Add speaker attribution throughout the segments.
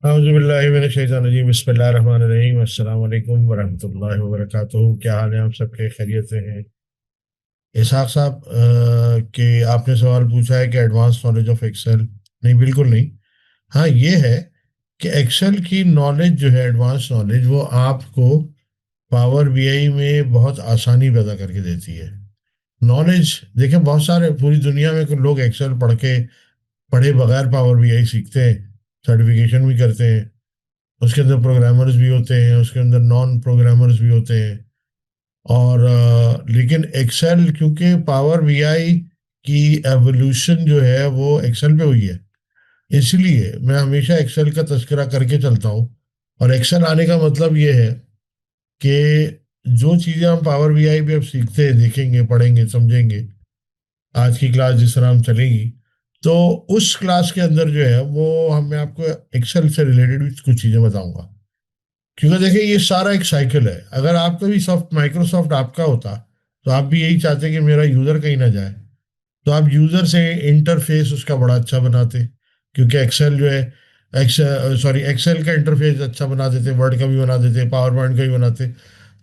Speaker 1: औज़ुबिल्लाहि बिस्मिल्लाहिर्रहमानिर्रहीम अस्सलाम वालेकुम वरहमतुल्लाहि वबरकातुहू। क्या हाल है? आप सबके खैरियत से हैं? इसहाक साहब, कि आपने सवाल पूछा है कि एडवांस नॉलेज ऑफ एक्सेल। नहीं, बिल्कुल नहीं। हाँ, ये है कि एक्सेल की नॉलेज जो है, एडवांस नॉलेज, वो आपको पावर बीआई में बहुत आसानी पैदा करके देती है। नॉलेज देखें, बहुत सारे पूरी दुनिया में कुछ लोग एक्सेल पढ़े बगैर पावर बीआई सीखते हैं, सर्टिफिकेशन भी करते हैं। उसके अंदर प्रोग्रामर्स भी होते हैं, उसके अंदर नॉन प्रोग्रामर्स भी होते हैं। और लेकिन एक्सेल, क्योंकि पावर बीआई की एवोल्यूशन जो है वो एक्सेल पे हुई है, इसलिए मैं हमेशा एक्सेल का तस्करा करके चलता हूँ। और एक्सेल आने का मतलब ये है कि जो चीज़ें हम पावर बीआई पे अब सीखते हैं, देखेंगे, पढ़ेंगे, समझेंगे, आज की क्लास जिस तरह हम चलेगी, तो उस क्लास के अंदर जो है वो मैं आपको एक्सेल से रिलेटेड भी कुछ चीज़ें बताऊंगा। क्योंकि देखिए, ये सारा एक साइकिल है। अगर आपका भी सॉफ्ट माइक्रोसॉफ्ट आपका होता, तो आप भी यही चाहते कि मेरा यूजर कहीं ना जाए, तो आप यूजर से इंटरफेस उसका बड़ा अच्छा बनाते। क्योंकि एक्सेल जो है, एक्सेल का इंटरफेस अच्छा बना देते, वर्ड का भी बना देते, पावर पॉइंट का भी बनाते,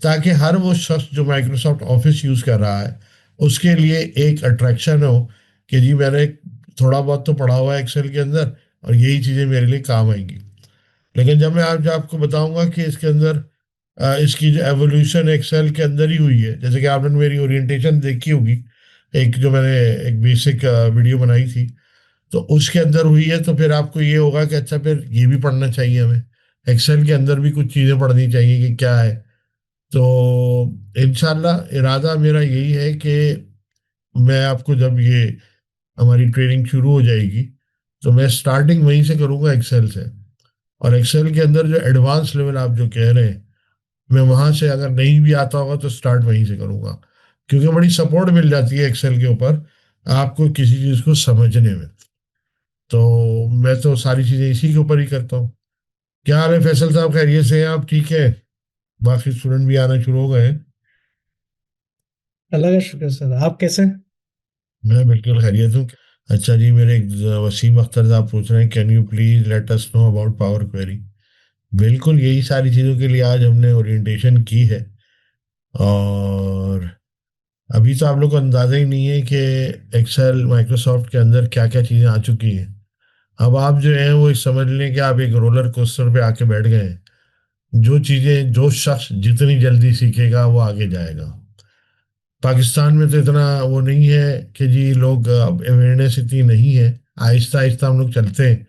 Speaker 1: ताकि हर वो शख्स जो माइक्रोसॉफ्ट ऑफिस यूज कर रहा है, उसके लिए एक अट्रैक्शन हो कि जी मैंने थोड़ा बहुत तो पढ़ा हुआ है एक्सेल के अंदर, और यही चीजें मेरे लिए काम आएंगी। लेकिन जब मैं आज आपको बताऊंगा कि इसके अंदर इसकी जो एवोल्यूशन एक्सेल के अंदर ही हुई है, जैसे कि आपने मेरी ओरिएंटेशन देखी होगी, एक जो मैंने एक बेसिक वीडियो बनाई थी, तो उसके अंदर हुई है, तो फिर आपको ये होगा कि अच्छा, फिर ये भी पढ़ना चाहिए हमें। एक्सेल के अंदर भी कुछ चीज़ें पढ़नी चाहिए कि क्या है। तो इंशाल्लाह इरादा मेरा यही है कि मैं आपको, जब ये हमारी ट्रेनिंग शुरू हो जाएगी, तो मैं स्टार्टिंग वहीं से करूँगा, एक्सेल से। और एक्सेल के अंदर जो एडवांस लेवल आप जो कह रहे हैं, मैं वहां से, अगर नहीं भी आता होगा तो स्टार्ट वहीं से करूंगा। क्योंकि बड़ी सपोर्ट मिल जाती है एक्सेल के ऊपर आपको किसी चीज को समझने में। तो मैं तो सारी चीजें इसी के ऊपर ही करता हूँ। क्या हाल है फैसल साहब? खैरियत से हैं आप? ठीक है? बाकी स्टूडेंट भी आना शुरू हो गए हैं?
Speaker 2: अल्लाह का शुक्र सर। आप कैसे हैं?
Speaker 1: मैं बिल्कुल खैरियत हूँ। अच्छा जी, मेरे एक वसीम अख्तर साहब पूछ रहे हैं, can you please let us know about power query. बिल्कुल, यही सारी चीज़ों के लिए आज हमने ओरिएंटेशन की है। और अभी तो आप लोग को अंदाजा ही नहीं है कि एक्सेल माइक्रोसॉफ्ट के अंदर क्या क्या चीज़ें आ चुकी हैं। अब आप जो हैं वो समझ लें कि आप एक रोलर कोस्टर पे आके बैठ गए हैं। जो चीज़ें, जो शख्स जितनी जल्दी सीखेगा वो आगे जाएगा। पाकिस्तान में तो इतना वो नहीं है कि जी लोग, अब अवेयरनेस इतनी नहीं है। आहिस्ता आहिस्ता हम लोग चलते हैं।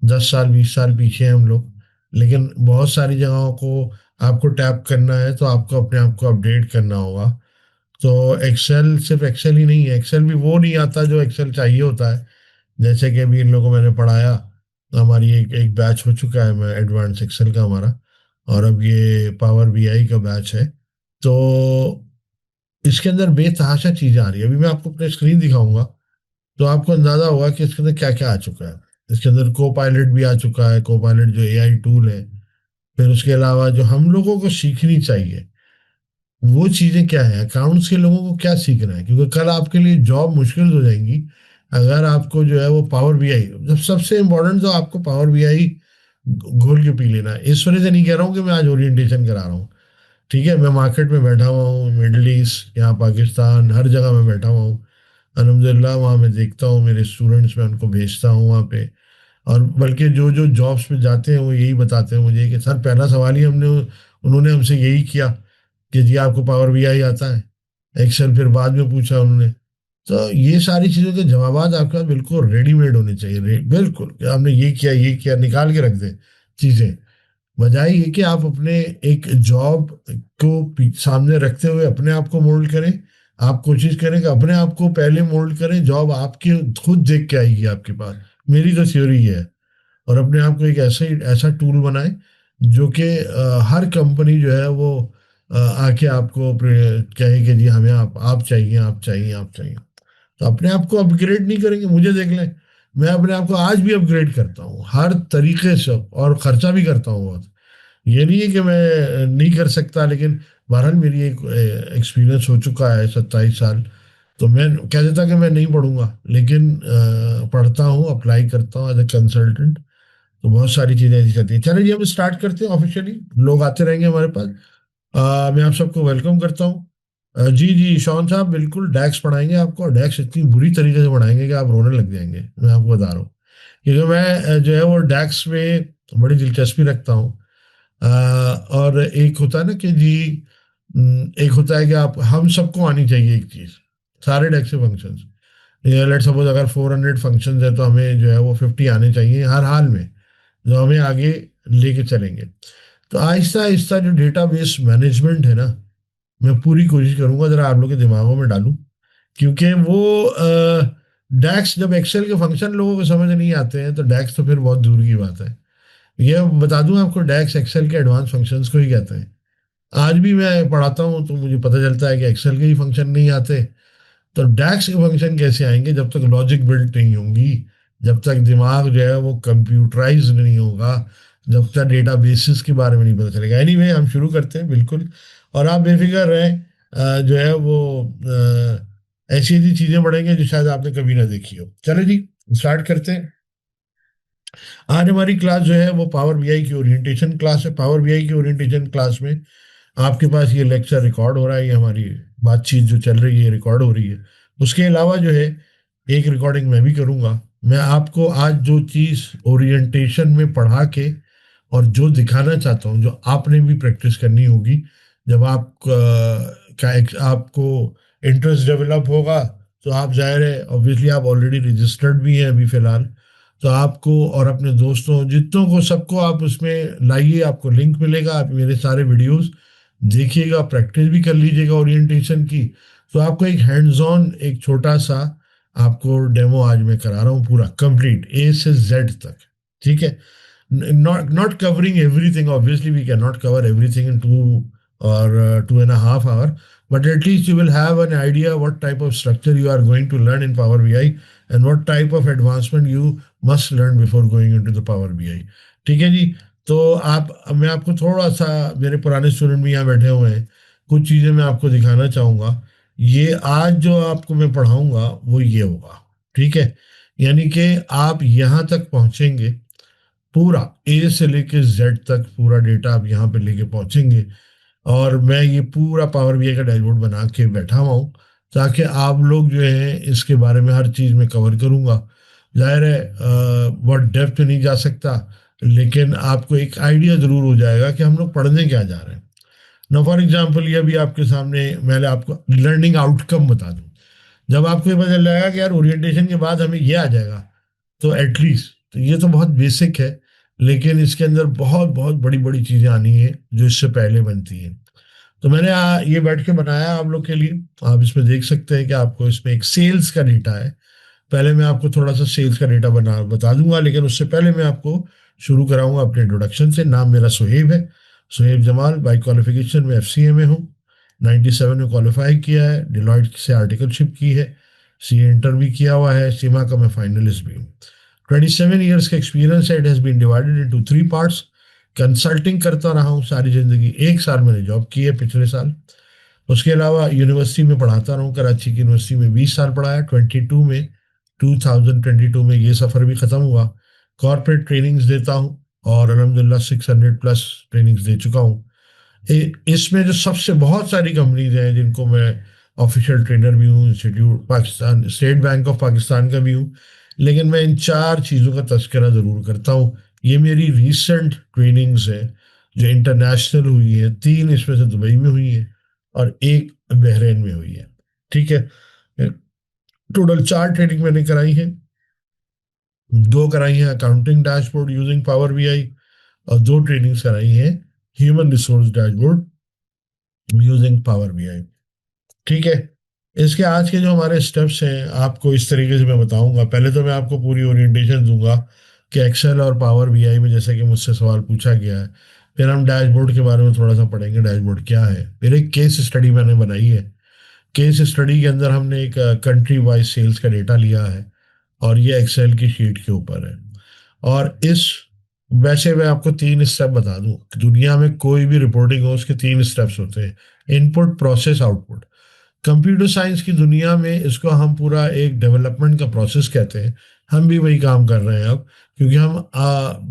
Speaker 1: 10 साल 20 साल पीछे हैं हम लोग। लेकिन बहुत सारी जगहों को आपको टैप करना है, तो आपको अपने आप को अपडेट करना होगा। तो एक्सेल सिर्फ एक्सेल ही नहीं है, एक्सेल भी वो नहीं आता जो एक्सेल चाहिए होता है। जैसे कि अभी इन लोगों को मैंने पढ़ाया, हमारी एक एक बैच हो चुका है, मैं एडवांस एक्सेल का हमारा, और अब ये पावर बीआई का बैच है। तो इसके अंदर बेतहाशा चीजें आ रही है। अभी मैं आपको अपने स्क्रीन दिखाऊंगा, तो आपको अंदाजा होगा कि इसके अंदर क्या क्या आ चुका है। इसके अंदर को पायलट भी आ चुका है, को पायलट जो एआई टूल है। फिर उसके अलावा जो हम लोगों को सीखनी चाहिए वो चीजें क्या है, अकाउंट्स के लोगों को क्या सीखना है, क्योंकि कल आपके लिए जॉब मुश्किल हो जाएंगी अगर आपको जो है वो पावर बीआई, जब सबसे इम्पोर्टेंट तो आपको पावर बीआई घोल के पी लेना है। इस वजह से नहीं कह रहा हूँ कि मैं आज ओरिएंटेशन करा रहा हूँ। ठीक है, मैं मार्केट में बैठा हुआ हूँ, मिडल ईस्ट, यहाँ पाकिस्तान, हर जगह मैं बैठा हुआ हूँ। अल्हम्दुलिल्लाह, वहाँ मैं देखता हूँ मेरे स्टूडेंट्स, मैं उनको भेजता हूँ वहाँ पे। और बल्कि जो जो जॉब्स पे जाते हैं वो यही बताते हैं मुझे कि सर, पहला सवाल ही हमने उन्होंने हमसे यही किया कि जी आपको पावर बीआई आता है। एक्सेल फिर बाद में पूछा उन्होंने। तो ये सारी चीज़ों के जवाब आपके पास बिल्कुल रेडीमेड होने चाहिए। बिल्कुल कि आपने ये किया निकाल के रख दे चीज़ें। बजाय ये कि आप अपने एक जॉब को सामने रखते हुए अपने आप को मोल्ड करें। आप कोशिश करें कि अपने आप को पहले मोल्ड करें, जॉब आपके खुद देख के आएगी आपके पास। मेरी तो थ्योरी है। और अपने आप को एक ऐसा ही ऐसा टूल बनाए जो कि हर कंपनी जो है वो आके आपको कहे कि जी हमें आप चाहिए, आप चाहिए, आप चाहिए। तो अपने आप को अपग्रेड नहीं करेंगे, मुझे देख लें। मैं अपने आप को आज भी अपग्रेड करता हूँ हर तरीके से, और खर्चा भी करता हूँ बहुत। ये नहीं है कि मैं नहीं कर सकता, लेकिन बहरहाल मेरी एक एक्सपीरियंस हो चुका है 27 साल। तो मैं कह देता कि मैं नहीं पढ़ूंगा, लेकिन पढ़ता हूँ, अप्लाई करता हूँ एज ए कंसल्टेंट। तो बहुत सारी चीजें ऐसी चलती हैं। चलिए जी, हम स्टार्ट करते हैं ऑफिशियली। लोग आते रहेंगे हमारे पास। मैं आप सबको वेलकम करता हूँ। जी जी शौन साहब, बिल्कुल डैक्स पढ़ाएंगे आपको, और डैक्स इतनी बुरी तरीके से पढ़ाएंगे कि आप रोने लग जाएंगे, मैं आपको बता रहा हूँ। क्योंकि मैं जो है वो डैक्स में बड़ी दिलचस्पी रखता हूँ। और एक होता है ना कि जी, एक होता है कि आप हम सबको आनी चाहिए एक चीज, सारे डैक्स के फंक्शंस। लेट सपोज अगर 400 फंक्शंस है तो हमें जो है वो 50 आने चाहिए हर हाल में, जो हमें आगे लेके चलेंगे। तो आहिस्ता आहिस्ता जो डेटाबेस मैनेजमेंट है ना, मैं पूरी कोशिश करूंगा जरा आप लोग के दिमागों में डालूं। क्योंकि वो डैक्स, जब एक्सेल के फंक्शन लोगों को समझ नहीं आते हैं तो डैक्स तो फिर बहुत दूर की बात है। ये बता दूं आपको, डैक्स एक्सेल के एडवांस फंक्शंस को ही कहते हैं। आज भी मैं पढ़ाता हूँ तो मुझे पता चलता है कि एक्सेल के ही फंक्शन नहीं आते, तो डैक्स के फंक्शन कैसे आएंगे जब तक लॉजिक बिल्ट नहीं होंगी, जब तक दिमाग जो है वो कंप्यूटराइज नहीं होगा, जब तक डेटा बेसिस के बारे में नहीं पता चलेगा। एनीवे, हम शुरू करते हैं बिल्कुल। और आप बेफिक्र रहें, जो है वो ऐसी ऐसी चीजें पढ़ेंगे जो शायद आपने कभी ना देखी हो। चलो जी, स्टार्ट करते हैं। आज हमारी क्लास जो है वो पावर बीआई की ओरिएंटेशन क्लास है। पावर बीआई की ओरिएंटेशन क्लास में आपके पास ये लेक्चर रिकॉर्ड हो रहा है, ये हमारी बातचीत जो चल रही है रिकॉर्ड हो रही है। उसके अलावा जो है एक रिकॉर्डिंग मैं भी करूंगा। मैं आपको आज जो चीज़ ओरिएंटेशन में पढ़ा के और जो दिखाना चाहता हूँ, जो आपने भी प्रैक्टिस करनी होगी, जब आप आपको इंटरेस्ट डेवलप होगा, तो आप जाहिर है ऑब्वियसली आप ऑलरेडी रजिस्टर्ड भी हैं अभी फिलहाल, तो आपको और अपने दोस्तों जितनों को सबको आप उसमें लाइए। आपको लिंक मिलेगा, आप मेरे सारे वीडियोस देखिएगा, प्रैक्टिस भी कर लीजिएगा ओरिएंटेशन की। तो आपको एक हैंड्स ऑन, एक छोटा सा आपको डेमो आज मैं करा रहा हूँ, पूरा कंप्लीट ए से जेड तक। ठीक है? not covering everything. Obviously we cannot cover everything in 2 or 2.5 hours, but at least you will have an idea what type of structure you are going to learn in Power BI, and what type of advancement you must learn before going into the Power BI. ठीक है जी? तो मैं आपको थोड़ा सा, मेरे पुराने student भी यहाँ बैठे हुए हैं, कुछ चीज़ें मैं आपको दिखाना चाहूँगा। ये आज जो आपको मैं पढ़ाऊँगा वो ये होगा। ठीक है? यानी कि आप यहाँ तक पहुँचेंगे, पूरा ए से लेके जेड तक पूरा डेटा आप यहाँ पे लेके पहुंचेंगे। और मैं ये पूरा पावर बीआई का डैशबोर्ड बना के बैठा हुआ हूँ, ताकि आप लोग जो है इसके बारे में हर चीज़ में कवर करूँगा। जाहिर है बहुत डेप्थ में नहीं जा सकता, लेकिन आपको एक आइडिया ज़रूर हो जाएगा कि हम लोग पढ़ने क्या जा रहे हैं ना। फॉर एग्जाम्पल, ये भी आपके सामने मैंने आपको लर्निंग आउटकम बता दूं। जब आपको ये पता चल जाएगा कि यार ओरिएंटेशन के बाद हमें ये आ जाएगा, तो एटलीस्ट, तो ये तो बहुत बेसिक है, लेकिन इसके अंदर बहुत बहुत बड़ी बड़ी चीजें आनी है जो इससे पहले बनती हैं। तो मैंने ये बैठ के बनाया आप लोग के लिए। आप इसमें देख सकते हैं कि आपको इसमें एक सेल्स का डेटा है। पहले मैं आपको थोड़ा सा सेल्स का डेटा बता दूंगा, लेकिन उससे पहले मैं आपको शुरू कराऊंगा अपने इंट्रोडक्शन से। नाम मेरा सुहेब है, सुहेब जमाल। बाई क्वालिफिकेशन में एफसीए में हूँ। 97 में क्वालिफाई किया है, डिलॉयट से आर्टिकलशिप की है, सीए इंटर भी किया हुआ है, सीमा का मैं फाइनलिस्ट भी हूँ। 27 ईयर्स का एक्सपीरियंस है। It has been divided into 3 parts. Consulting करता रहा हूँ सारी जिंदगी। 1 साल मैंने जॉब की है पिछले साल। उसके अलावा यूनिवर्सिटी में पढ़ाता रहा हूँ, कराची की यूनिवर्सिटी में 20 साल पढ़ाया। 2022 में ये सफ़र भी ख़त्म हुआ। कॉर्पोरेट ट्रेनिंग्स देता हूँ, और अलहमदिल्ला 600+ ट्रेनिंग्स दे चुका हूँ। इसमें जो सबसे बहुत सारी कंपनीज हैं जिनको मैं ऑफिशियल ट्रेनर भी हूँ, institute Pakistan, state bank of Pakistan का भी हूँ। लेकिन मैं इन 4 चीज़ों का तस्करा ज़रूर करता हूँ। ये मेरी रीसेंट ट्रेनिंग्स हैं जो इंटरनेशनल हुई है। 3 इसमें से दुबई में हुई है और 1 बहरीन में हुई है। ठीक है? टोटल 4 ट्रेनिंग मैंने कराई है। 2 कराई है accounting dashboard using power BI, और 2 ट्रेनिंग्स कराई है human resource dashboard using power BI. ठीक है? इसके आज के जो हमारे स्टेप्स हैं आपको इस तरीके से मैं बताऊंगा। पहले तो मैं आपको पूरी ओरिएंटेशन दूंगा कि एक्सेल और पावर बीआई में, जैसे कि मुझसे सवाल पूछा गया है। फिर हम डैशबोर्ड के बारे में थोड़ा सा पढ़ेंगे, डैशबोर्ड क्या है। फिर एक केस स्टडी मैंने बनाई है। केस स्टडी के अंदर हमने एक कंट्री वाइज सेल्स का डेटा लिया है, और ये एक्सेल की शीट के ऊपर है। और इस, वैसे मैं आपको 3 स्टेप बता दूं, दुनिया में कोई भी रिपोर्टिंग हो उसके 3 स्टेप्स होते हैं: input, process, output. Computer science की दुनिया में इसको हम पूरा एक डेवलपमेंट का प्रोसेस कहते हैं। हम भी वही काम कर रहे हैं अब, क्योंकि हम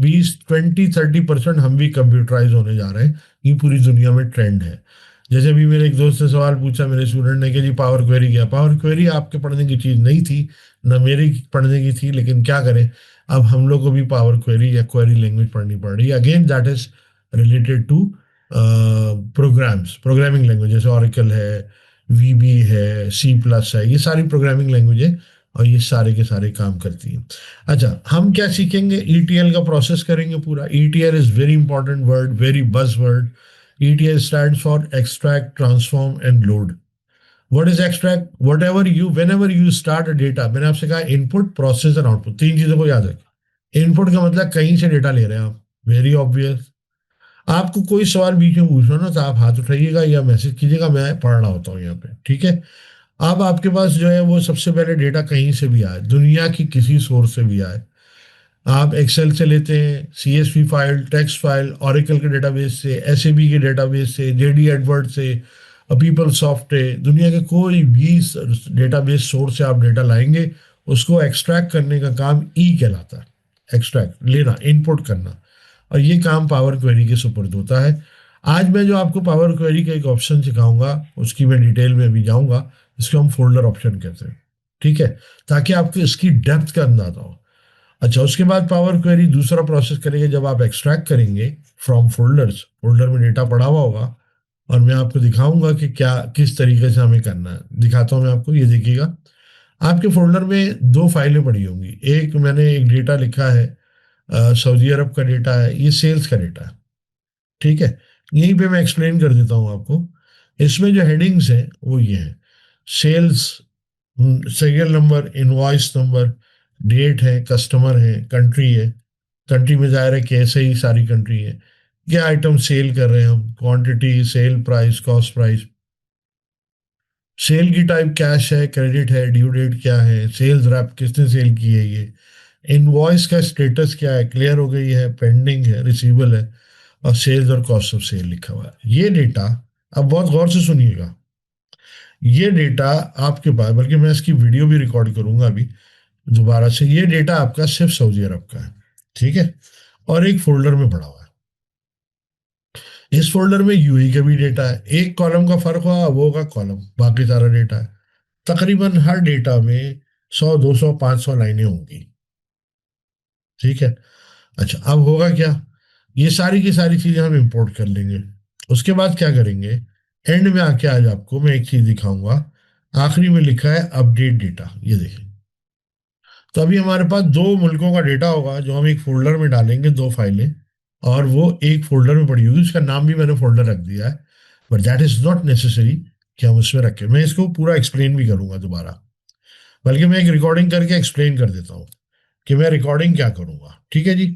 Speaker 1: 20 20 30% हम भी कंप्यूटराइज होने जा रहे हैं। ये पूरी दुनिया में ट्रेंड है। जैसे अभी मेरे एक दोस्त ने सवाल पूछा मेरे स्टूडेंट ने कि जी पावर क्वेरी क्या, पावर क्वेरी आपके पढ़ने की चीज़ नहीं थी, न मेरी पढ़ने की थी, लेकिन क्या करें, अब हम लोग को भी पावर क्वेरी या क्वेरी लैंग्वेज पढ़नी पड़ रही है। Again that is related to programs, programming language, जैसे ऑरिकल है, वीबी है, सी प्लस है, ये सारी प्रोग्रामिंग लैंग्वेज है और ये सारे के सारे काम करती हैं। अच्छा, हम क्या सीखेंगे, ईटीएल का प्रोसेस करेंगे पूरा। ETL is very important word, very बज word. ETL stands for extract, transform and load. What is extract? What ever you, when ever you start a data, मैंने आपसे कहा इनपुट, प्रोसेस और आउटपुट, तीन चीजों को याद रखें। इनपुट का मतलब कहीं से डेटा ले रहे हैं आप, वेरी ऑब्वियस। आपको कोई सवाल बीच में पूछना ना तो आप हाथ उठाइएगा या मैसेज कीजिएगा, मैं पढ़ रहा होता हूँ यहाँ पे, ठीक है। अब आपके पास जो है वो सबसे पहले डेटा कहीं से भी आए, दुनिया की किसी सोर्स से भी आए। आप एक्सेल से लेते हैं, CSV file, text file, Oracle के डेटाबेस से, एसएबी के डेटाबेस से, जेडी एडवर्ड से, पीपल सॉफ्ट से, दुनिया के कोई भी डेटाबेस सोर्स से आप डेटा लाएंगे, उसको एक्सट्रैक्ट करने का काम ई कहलाता है। एक्सट्रैक्ट लेना, इनपुट करना, और ये काम पावर क्वेरी के सुपुर्द होता है। आज मैं जो आपको पावर क्वेरी का एक ऑप्शन सिखाऊंगा, उसकी मैं डिटेल में भी जाऊंगा। इसको हम फोल्डर ऑप्शन कहते हैं, ठीक है, ताकि आपको इसकी डेप्थ का अंदाजा हो। अच्छा, उसके बाद पावर क्वेरी दूसरा प्रोसेस करेंगे, जब आप एक्सट्रैक्ट करेंगे फ्रॉम फोल्डर्स, फोल्डर में डेटा पड़ा हुआ होगा, और मैं आपको दिखाऊंगा कि क्या किस तरीके से हमें करना है। दिखाता हूं मैं आपको, ये देखिएगा। आपके फोल्डर में दो फाइलें पड़ी होंगी। एक मैंने एक डेटा लिखा है, सऊदी अरब का डेटा है, ये सेल्स का डेटा है, ठीक है। यहीं पे मैं एक्सप्लेन कर देता हूँ आपको। इसमें जो हेडिंग्स हैं वो ये है, sales, serial number, invoice number, date है, कस्टमर है, कंट्री है। कंट्री में जाहिर है कि ऐसे ही सारी कंट्री है, क्या आइटम सेल कर रहे हैं हम, quantity, sale price, cost price, sale की टाइप कैश है, क्रेडिट है, ड्यू डेट क्या है, सेल्स रैप किसने सेल की है, ये इनवॉइस का स्टेटस क्या है, क्लियर हो गई है, पेंडिंग है, रिसीवेबल है, और सेल्स और कॉस्ट ऑफ सेल लिखा हुआ है। ये डेटा, अब बहुत गौर से सुनिएगा, ये डेटा आपके पास, बल्कि मैं इसकी वीडियो भी रिकॉर्ड करूंगा अभी दोबारा से। ये डेटा आपका सिर्फ सऊदी अरब का है, ठीक है, और एक फोल्डर में पड़ा हुआ है। इस फोल्डर में यूएई का भी डेटा है, एक कॉलम का फर्क हुआ वो होगा कॉलम, बाकी सारा डेटा है। तकरीबन हर डेटा में 100 200 500 लाइनें होंगी, ठीक है। अच्छा, अब होगा क्या, ये सारी की सारी चीजें हम इंपोर्ट कर लेंगे। उसके बाद क्या करेंगे, एंड में आके आज आपको मैं एक चीज दिखाऊंगा। आखिरी में लिखा है अपडेट डेटा, ये देखें। तो अभी हमारे पास दो मुल्कों का डेटा होगा जो हम एक फोल्डर में डालेंगे, दो फाइलें, और वो एक फोल्डर में पड़ी होगी। उसका नाम भी मैंने फोल्डर रख दिया है, but that is not necessary कि हम उसमें रखें। मैं इसको पूरा एक्सप्लेन भी करूंगा दोबारा, बल्कि मैं एक रिकॉर्डिंग करके एक्सप्लेन कर देता हूँ कि मैं रिकॉर्डिंग क्या करूंगा, ठीक है जी।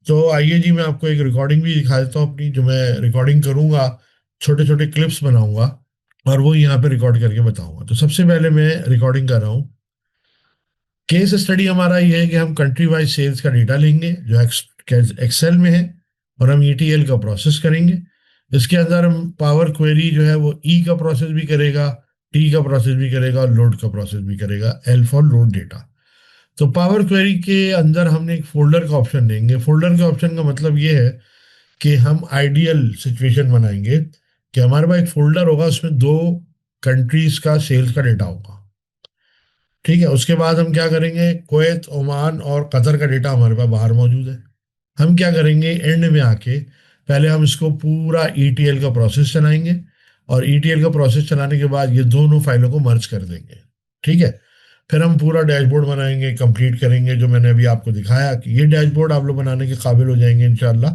Speaker 1: तो आइए जी, मैं आपको एक रिकॉर्डिंग भी दिखा देता हूँ अपनी, जो मैं रिकॉर्डिंग करूंगा, छोटे छोटे क्लिप्स बनाऊंगा और वो यहाँ पे रिकॉर्ड करके बताऊंगा। तो सबसे पहले मैं रिकॉर्डिंग कर रहा हूँ। केस स्टडी हमारा ये है कि हम कंट्री वाइज सेल्स का डेटा लेंगे जो एक्सेल में है, और हम ईटीएल का प्रोसेस करेंगे। इसके अंदर हम पावर क्वेरी जो है वो ई का प्रोसेस भी करेगा, टी का प्रोसेस भी करेगा, और लोड का प्रोसेस भी करेगा, एल फॉर लोड डेटा। तो पावर क्वेरी के अंदर हमने एक फोल्डर का ऑप्शन देंगे। फोल्डर के ऑप्शन का मतलब ये है कि हम आइडियल सिचुएशन बनाएंगे कि हमारे पास एक फोल्डर होगा, उसमें दो कंट्रीज का सेल्स का डेटा होगा, ठीक है। उसके बाद हम क्या करेंगे, कुवैत, ओमान और कतर का डेटा हमारे पास बाहर मौजूद है। हम क्या करेंगे, एंड में आके पहले हम इसको पूरा ईटीएल का प्रोसेस चलाएंगे, और ईटीएल का प्रोसेस चलाने के बाद ये दोनों फाइलों को मर्ज कर देंगे, ठीक है। फिर हम पूरा डैशबोर्ड बनाएंगे, कंप्लीट करेंगे, जो मैंने अभी आपको दिखाया कि ये डैशबोर्ड आप लोग बनाने के काबिल हो जाएंगे इंशाल्लाह।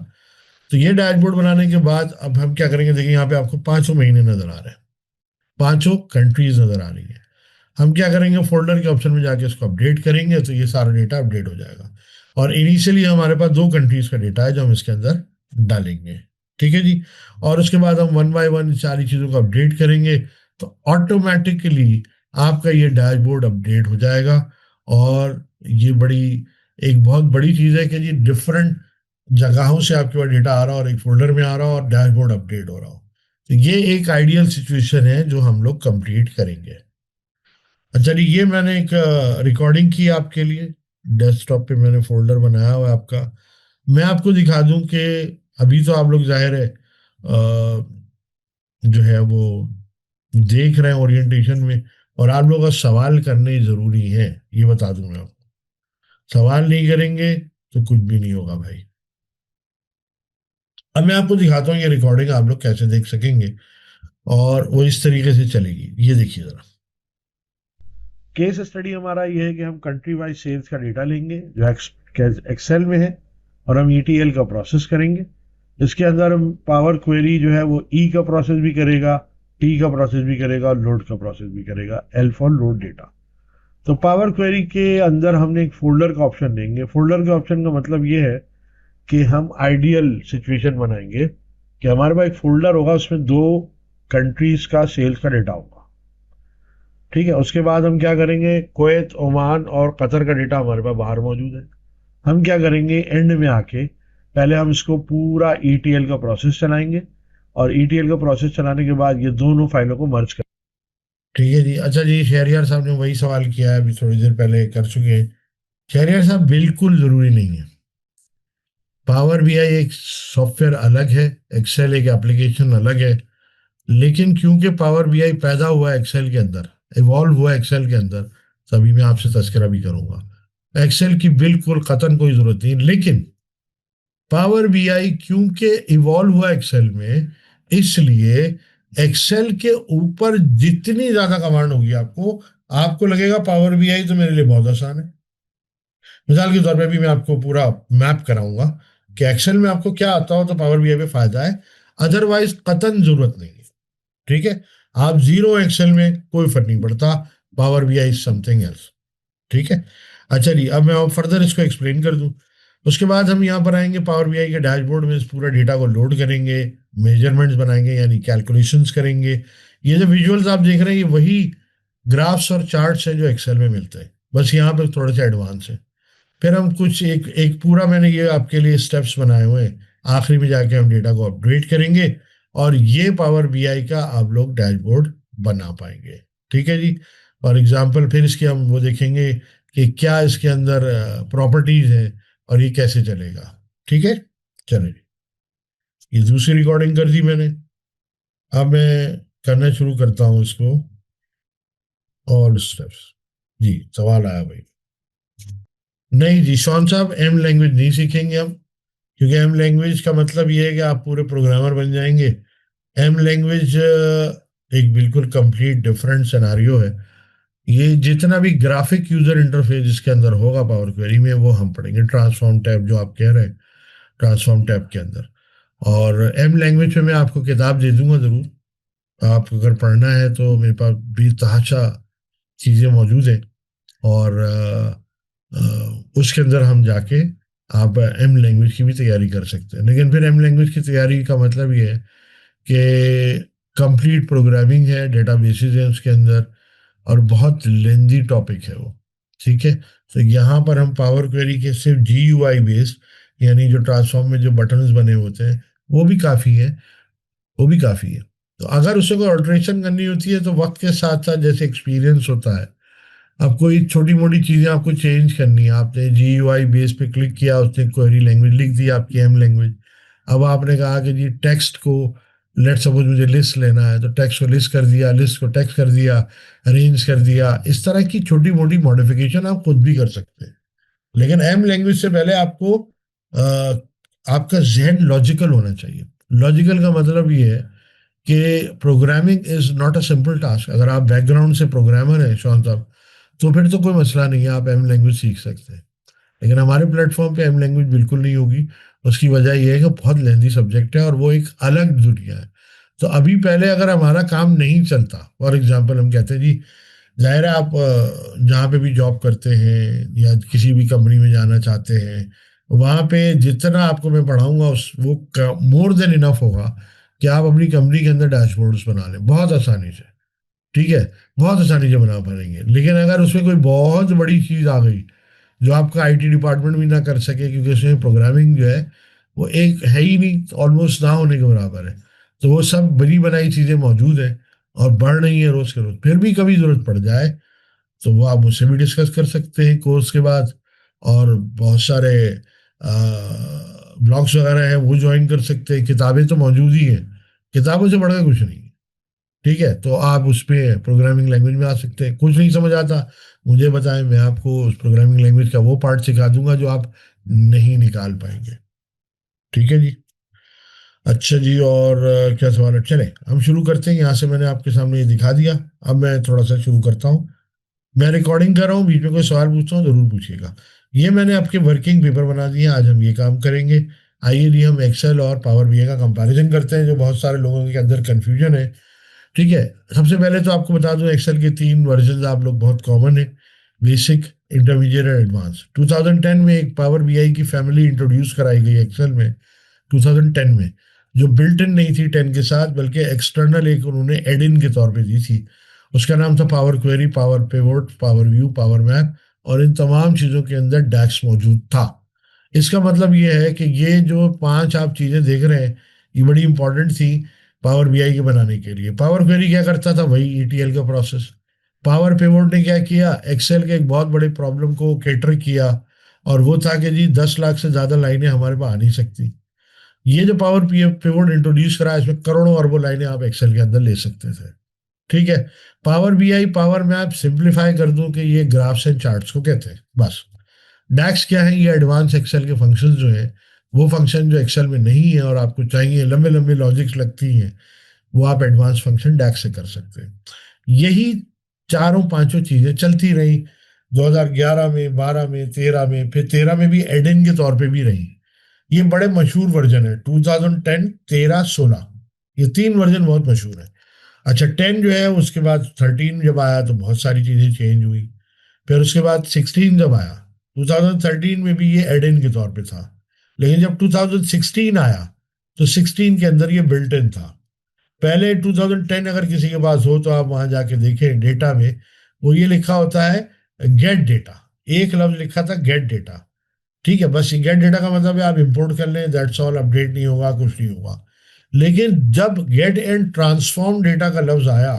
Speaker 1: तो ये डैशबोर्ड बनाने के बाद अब हम क्या करेंगे, देखिए यहाँ पे आपको 500 महीने नजर आ रहे हैं, 500 कंट्रीज नजर आ रही है। हम क्या करेंगे, फोल्डर के ऑप्शन में जाके इसको अपडेट करेंगे, तो ये सारा डेटा अपडेट हो जाएगा। और इनिशियली हमारे पास दो कंट्रीज का डेटा है जो हम इसके अंदर डालेंगे, ठीक है जी। और उसके बाद हम वन बाय वन सारी चीज़ों को अपडेट करेंगे, तो ऑटोमेटिकली आपका ये डैशबोर्ड अपडेट हो जाएगा। और ये बड़ी, एक बहुत बड़ी चीज़ है कि जी डिफरेंट जगहों से आपके पास डेटा आ रहा हो, और एक फोल्डर में आ रहा हो, और डैशबोर्ड अपडेट हो रहा हो। तो ये एक आइडियल सिचुएशन है जो हम लोग कंप्लीट करेंगे। अच्छा जी, ये मैंने एक रिकॉर्डिंग की आपके लिए। डेस्कटॉप पे मैंने फोल्डर बनाया हुआ है आपका। मैं आपको दिखा दूं कि अभी तो आप लोग जाहिर है जो है वो देख रहे हैं ओरिएंटेशन में, और आप लोगों का सवाल करने जरूरी है, ये बता दूं मैं आपको। सवाल नहीं करेंगे तो कुछ भी नहीं होगा भाई। अब मैं आपको दिखाता हूँ ये रिकॉर्डिंग आप लोग कैसे देख सकेंगे, और वो इस तरीके से चलेगी। ये देखिए जरा। केस स्टडी हमारा ये है कि हम कंट्री वाइज सेल्स का डेटा लेंगे जो एक्सेल में है, और हम ईटीएल का प्रोसेस करेंगे। इसके अंदर हम पावर क्वेरी जो है वो ई का प्रोसेस भी करेगा, टी का प्रोसेस भी करेगा, और लोड का प्रोसेस भी करेगा, एल फॉर लोड डेटा। तो पावर क्वेरी के अंदर हमने एक फोल्डर का ऑप्शन देंगे। फोल्डर के ऑप्शन का मतलब ये है कि हम आइडियल सिचुएशन बनाएंगे कि हमारे पास एक फोल्डर होगा, उसमें दो कंट्रीज का सेल्स का डेटा होगा। ठीक है, उसके बाद हम क्या करेंगे, कुवैत, ओमान और कतर का डेटा हमारे पास बाहर मौजूद है। हम क्या करेंगे, एंड में आके पहले हम इसको पूरा ईटीएल का प्रोसेस चलाएंगे, और ईटीएल का प्रोसेस चलाने के बाद ये दोनों फाइलों को मर्ज कर। ठीक है जी। अच्छा जी, शहरियार साहब ने वही सवाल किया है, अभी थोड़ी देर पहले कर चुके हैं। शहरियार साहब, बिल्कुल जरूरी नहीं है। पावर बीआई एक सॉफ्टवेयर अलग है, एक्सेल एक एप्लीकेशन अलग है। लेकिन क्योंकि पावर बीआई पैदा हुआ है एक्सेल के अंदर, इवॉल्व हुआ है एक्सेल के अंदर, तभी मैं आपसे तस्करा भी करूंगा। एक्सेल की बिल्कुल कतन कोई जरूरत नहीं, लेकिन पावर बीआई क्योंकि इवॉल्व हुआ एक्सेल में, इसलिए एक्सेल के ऊपर जितनी ज्यादा कमांड होगी आपको, आपको लगेगा पावर बीआई तो मेरे लिए बहुत आसान है। मिसाल के तौर पे भी मैं आपको पूरा मैप कराऊंगा कि एक्सेल में आपको क्या आता हो तो पावर बीआई पे फायदा है, अदरवाइज कतन जरूरत नहीं है। ठीक है, आप जीरो एक्सेल में कोई फर्क नहीं पड़ता, power BI is something else. ठीक है। अच्छा जी, अब मैं और फर्दर इसको एक्सप्लेन कर दूं। उसके बाद हम यहाँ पर आएंगे, पावर बीआई के डैशबोर्ड में इस पूरा डेटा को लोड करेंगे, मेजरमेंट्स बनाएंगे यानी कैलकुलेशंस करेंगे। ये जो विजुअल्स आप देख रहे हैं, ये वही ग्राफ्स और चार्ट्स हैं जो एक्सेल में मिलते हैं, बस यहाँ पर थोड़े से एडवांस है। फिर हम कुछ एक एक पूरा मैंने ये आपके लिए स्टेप्स बनाए हुए हैं, आखिरी में जाके हम डेटा को अपडेट करेंगे, और ये पावर बीआई का आप लोग डैशबोर्ड बना पाएंगे। ठीक है जी। और एग्जांपल फिर इसके हम वो देखेंगे कि क्या इसके अंदर प्रॉपर्टीज है और ये कैसे चलेगा। ठीक है, चलिए। ये दूसरी रिकॉर्डिंग कर दी मैंने। अब मैं करना शुरू करता हूँ इसको, ऑल स्टेप्स। जी, सवाल आया भाई। नहीं जी शॉन साहब, एम लैंग्वेज नहीं सीखेंगे हम, क्योंकि एम लैंग्वेज का मतलब ये है कि आप पूरे प्रोग्रामर बन जाएंगे। एम लैंग्वेज एक बिल्कुल कंप्लीट डिफरेंट सिनारियो है। ये जितना भी ग्राफिक यूजर इंटरफेस इसके अंदर होगा पावर क्वेरी में, वो हम पढ़ेंगे ट्रांसफॉर्म टैब जो आप कह रहे हैं, ट्रांसफॉर्म टैब के अंदर। और एम लैंग्वेज में मैं आपको किताब दे दूंगा जरूर, आप अगर पढ़ना है तो मेरे पास बेतहाशा चीज़ें मौजूद हैं। और उसके अंदर हम जाके आप एम लैंग्वेज की भी तैयारी कर सकते हैं। लेकिन फिर एम लैंग्वेज की तैयारी का मतलब ये है कि कंप्लीट प्रोग्रामिंग है, डेटाबेसेस है उसके अंदर, और बहुत लेंदी टॉपिक है वो। ठीक है, तो यहाँ पर हम पावर क्वेरी के सिर्फ जी यू आई बेस्ड, यानी जो ट्रांसफॉर्म में जो बटन्स बने होते हैं वो भी काफ़ी है, वो भी काफ़ी है। तो अगर उसे कोई ऑल्ट्रेशन करनी होती है तो वक्त के साथ साथ जैसे एक्सपीरियंस होता है, अब कोई छोटी मोटी चीज़ें आपको चेंज करनी है, आपने जी यू आई बेस पे क्लिक किया, उसने क्वेरी लैंग्वेज लिख दी आपकी एम लैंग्वेज। अब आपने कहा कि जी टेक्स्ट को, लेट सपोज मुझे लिस्ट लेना है, तो टेक्स्ट को लिस्ट कर दिया, लिस्ट को टेक्स्ट कर दिया, अरेंज कर दिया। इस तरह की छोटी मोटी मॉडिफिकेशन आप खुद भी कर सकते हैं। लेकिन एम लैंग्वेज से पहले आपको आपका जहन लॉजिकल होना चाहिए। लॉजिकल का मतलब ये है कि programming is not a simple task. अगर आप बैकग्राउंड से प्रोग्रामर हैं शौन साहब, तो फिर तो कोई मसला नहीं है, आप एम लैंग्वेज सीख सकते हैं। लेकिन हमारे प्लेटफॉर्म पे एम लैंग्वेज बिल्कुल नहीं होगी। उसकी वजह यह है कि बहुत लेंदी सब्जेक्ट है और वो एक अलग दुनिया है। तो अभी पहले अगर हमारा काम नहीं चलता, फॉर एग्जाम्पल हम कहते हैं जी, जाहिर है आप जहाँ पे भी जॉब करते हैं या किसी भी कंपनी में जाना चाहते हैं, वहाँ पे जितना आपको मैं पढ़ाऊंगा उस वो मोर देन इनफ होगा कि आप अपनी कंपनी के अंदर डैशबोर्ड्स बना लें बहुत आसानी से। ठीक है, बहुत आसानी से बना पाएंगे। लेकिन अगर उसमें कोई बहुत बड़ी चीज़ आ गई जो आपका आईटी डिपार्टमेंट भी ना कर सके, क्योंकि उसमें प्रोग्रामिंग जो है वो एक है ही नहीं, ऑलमोस्ट ना होने के बराबर है, तो वो सब बनी बनाई चीज़ें मौजूद है और बढ़ रही है रोज के रोज। फिर भी कभी जरूरत पड़ जाए तो वो आप मुझसे भी डिस्कस कर सकते हैं कोर्स के बाद, और बहुत सारे ब्लॉग्स वगैरह हैं वो ज्वाइन कर सकते हैं। किताबें तो मौजूद ही हैं, किताबों से बढ़कर कुछ नहीं है। ठीक है, तो आप उस पे प्रोग्रामिंग लैंग्वेज में आ सकते हैं। कुछ नहीं समझ आता, मुझे बताएं, मैं आपको उस प्रोग्रामिंग लैंग्वेज का वो पार्ट सिखा दूंगा जो आप नहीं निकाल पाएंगे। ठीक है जी। अच्छा जी, और क्या सवाल है? चले हम शुरू करते हैं। यहाँ से मैंने आपके सामने ये दिखा दिया। अब मैं थोड़ा सा शुरू करता हूँ। मैं रिकॉर्डिंग कर रहा हूँ, बीच में कोई सवाल पूछता हूँ जरूर पूछिएगा। ये मैंने आपके वर्किंग पेपर बना दिए हैं, आज हम ये काम करेंगे। आइए जी, हम एक्सेल और पावर बीआई का कंपैरिजन करते हैं, जो बहुत सारे लोगों के अंदर कंफ्यूजन है। ठीक है, सबसे पहले तो आपको बता दूं, एक्सेल के 3 वर्जन आप लोग बहुत कॉमन है: बेसिक, इंटरमीडिएट और एडवांस। 2010 में एक पावर बीआई की फैमिली इंट्रोड्यूस कराई गई एक्सेल में, 2010 में, जो बिल्ट इन नहीं थी 10 के साथ, बल्कि एक्सटर्नल एक उन्होंने एड इन के तौर पे दी थी। उसका नाम था power query, power pivot, power view, power map. और इन तमाम चीज़ों के अंदर डैक्स मौजूद था। इसका मतलब ये है कि ये जो 5 आप चीज़ें देख रहे हैं, ये बड़ी इंपॉर्टेंट थी पावर बीआई के बनाने के लिए। पावर क्वेरी क्या करता था? वही ईटीएल का प्रोसेस। पावर पिवोट ने क्या किया? एक्सेल के एक बहुत बड़े प्रॉब्लम को कैटर किया, और वो था कि जी 10 लाख से ज़्यादा लाइनें हमारे पास आ नहीं सकती। ये जो पावर पिवोट इंट्रोड्यूस करा, इसमें करोड़ों अरबों लाइनें आप एक्सेल के अंदर ले सकते थे। ठीक है। Power BI, power map, simplify कर दूं कि ये ग्राफ्स एंड चार्ट्स को कहते हैं, बस। डैक्स क्या है? ये एडवांस एक्सेल के फंक्शंस जो हैं, वो फंक्शन जो एक्सेल में नहीं है और आपको चाहिए, लंबे लंबे लॉजिक्स लगती हैं, वो आप एडवांस फंक्शन डैक्स से कर सकते हैं। यही चारों पांचों चीजें चलती रही 2011 में, 12 में, 13 में, फिर 13 में भी एड इन के तौर पे भी रही। ये बड़े मशहूर वर्जन है, 2010, 13, 16। ये 3 वर्जन बहुत मशहूर है। अच्छा, 10 जो है, उसके बाद 13 जब आया तो बहुत सारी चीजें चेंज हुई। फिर उसके बाद 16 जब आया, 2013 में भी ये एड इन के तौर पे था। लेकिन जब 2016 आया, तो 16 के अंदर ये बिल्ट इन था। पहले 2010 अगर किसी के पास हो तो आप वहां जाके देखें डेटा में, वो ये लिखा होता है गेट डेटा। एक लफ्ज लिखा था, गेट डेटा। ठीक है, बस ये गेट डेटा का मतलब है आप इंपोर्ट कर लें, दैट्स ऑल। अपडेट नहीं होगा, कुछ नहीं होगा। लेकिन जब गेट एंड ट्रांसफॉर्म डेटा का लफ्ज आया,